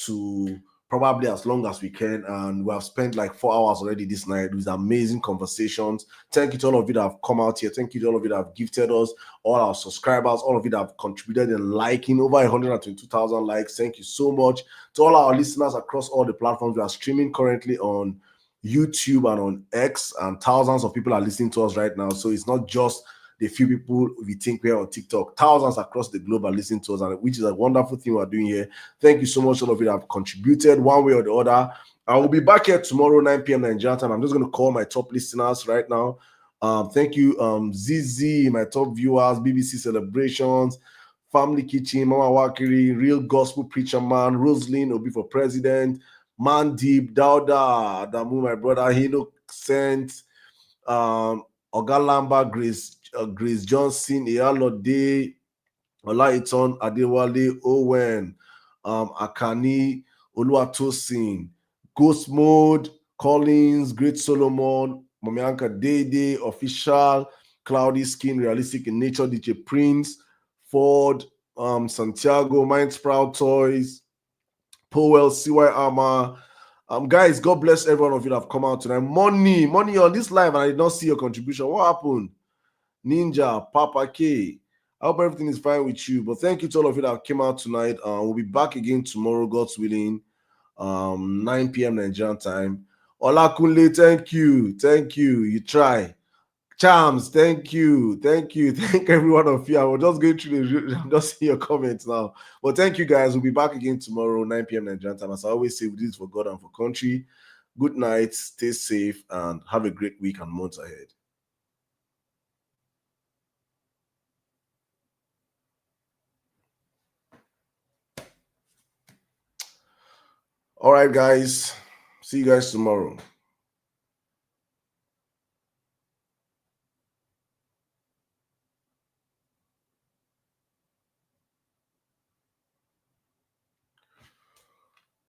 to probably as long as we can, and we have spent like 4 hours already this night with amazing conversations. Thank you to all of you that have come out here. Thank you to all of you that have gifted us, all our subscribers, all of you that have contributed in liking, over 122,000 likes. Thank you so much to all our listeners across all the platforms. We are streaming currently on YouTube and on X, and thousands of people are listening to us right now. So it's not just the few people we think we're on TikTok. Thousands across the globe are listening to us, and which is a wonderful thing we're doing here. Thank you so much, all of you that have contributed one way or the other. I will be back here tomorrow, 9 p.m. Nigerian time. I'm just going to call my top listeners right now. Thank you, ZZ, my top viewers, BBC Celebrations, Family Kitchen, Mama Wakiri, Real Gospel Preacher Man, Roslyn, Obi for President, Mandip, Dauda, Adamu, my brother, Hino Sent, Ogalamba, Grace Johnson, Iyalode, Olaiton, Adewale, Owen, Akani, Oluwatosin, Ghost Mode, Collins, Great Solomon, Mamianka Dede, Official, Cloudy Skin, Realistic in Nature, DJ Prince, Ford, Santiago, Mind Sprout Toys, Powell, CY Armor. Guys, God bless every one of you that have come out tonight. Money on this live, and I did not see your contribution. What happened? Ninja, Papa K. I hope everything is fine with you. But thank you to all of you that came out tonight. We'll be back again tomorrow, God's willing, 9 p.m. Nigerian time. Olakunle, thank you. Thank you. You try. Charms, thank you. Thank every one of you. I was just going through I'm just seeing your comments now. But thank you, guys. We'll be back again tomorrow, 9 p.m. Nigerian time. As I always say, we do this for God and for country. Good night, stay safe, and have a great week and months ahead. All right, guys. See you guys tomorrow.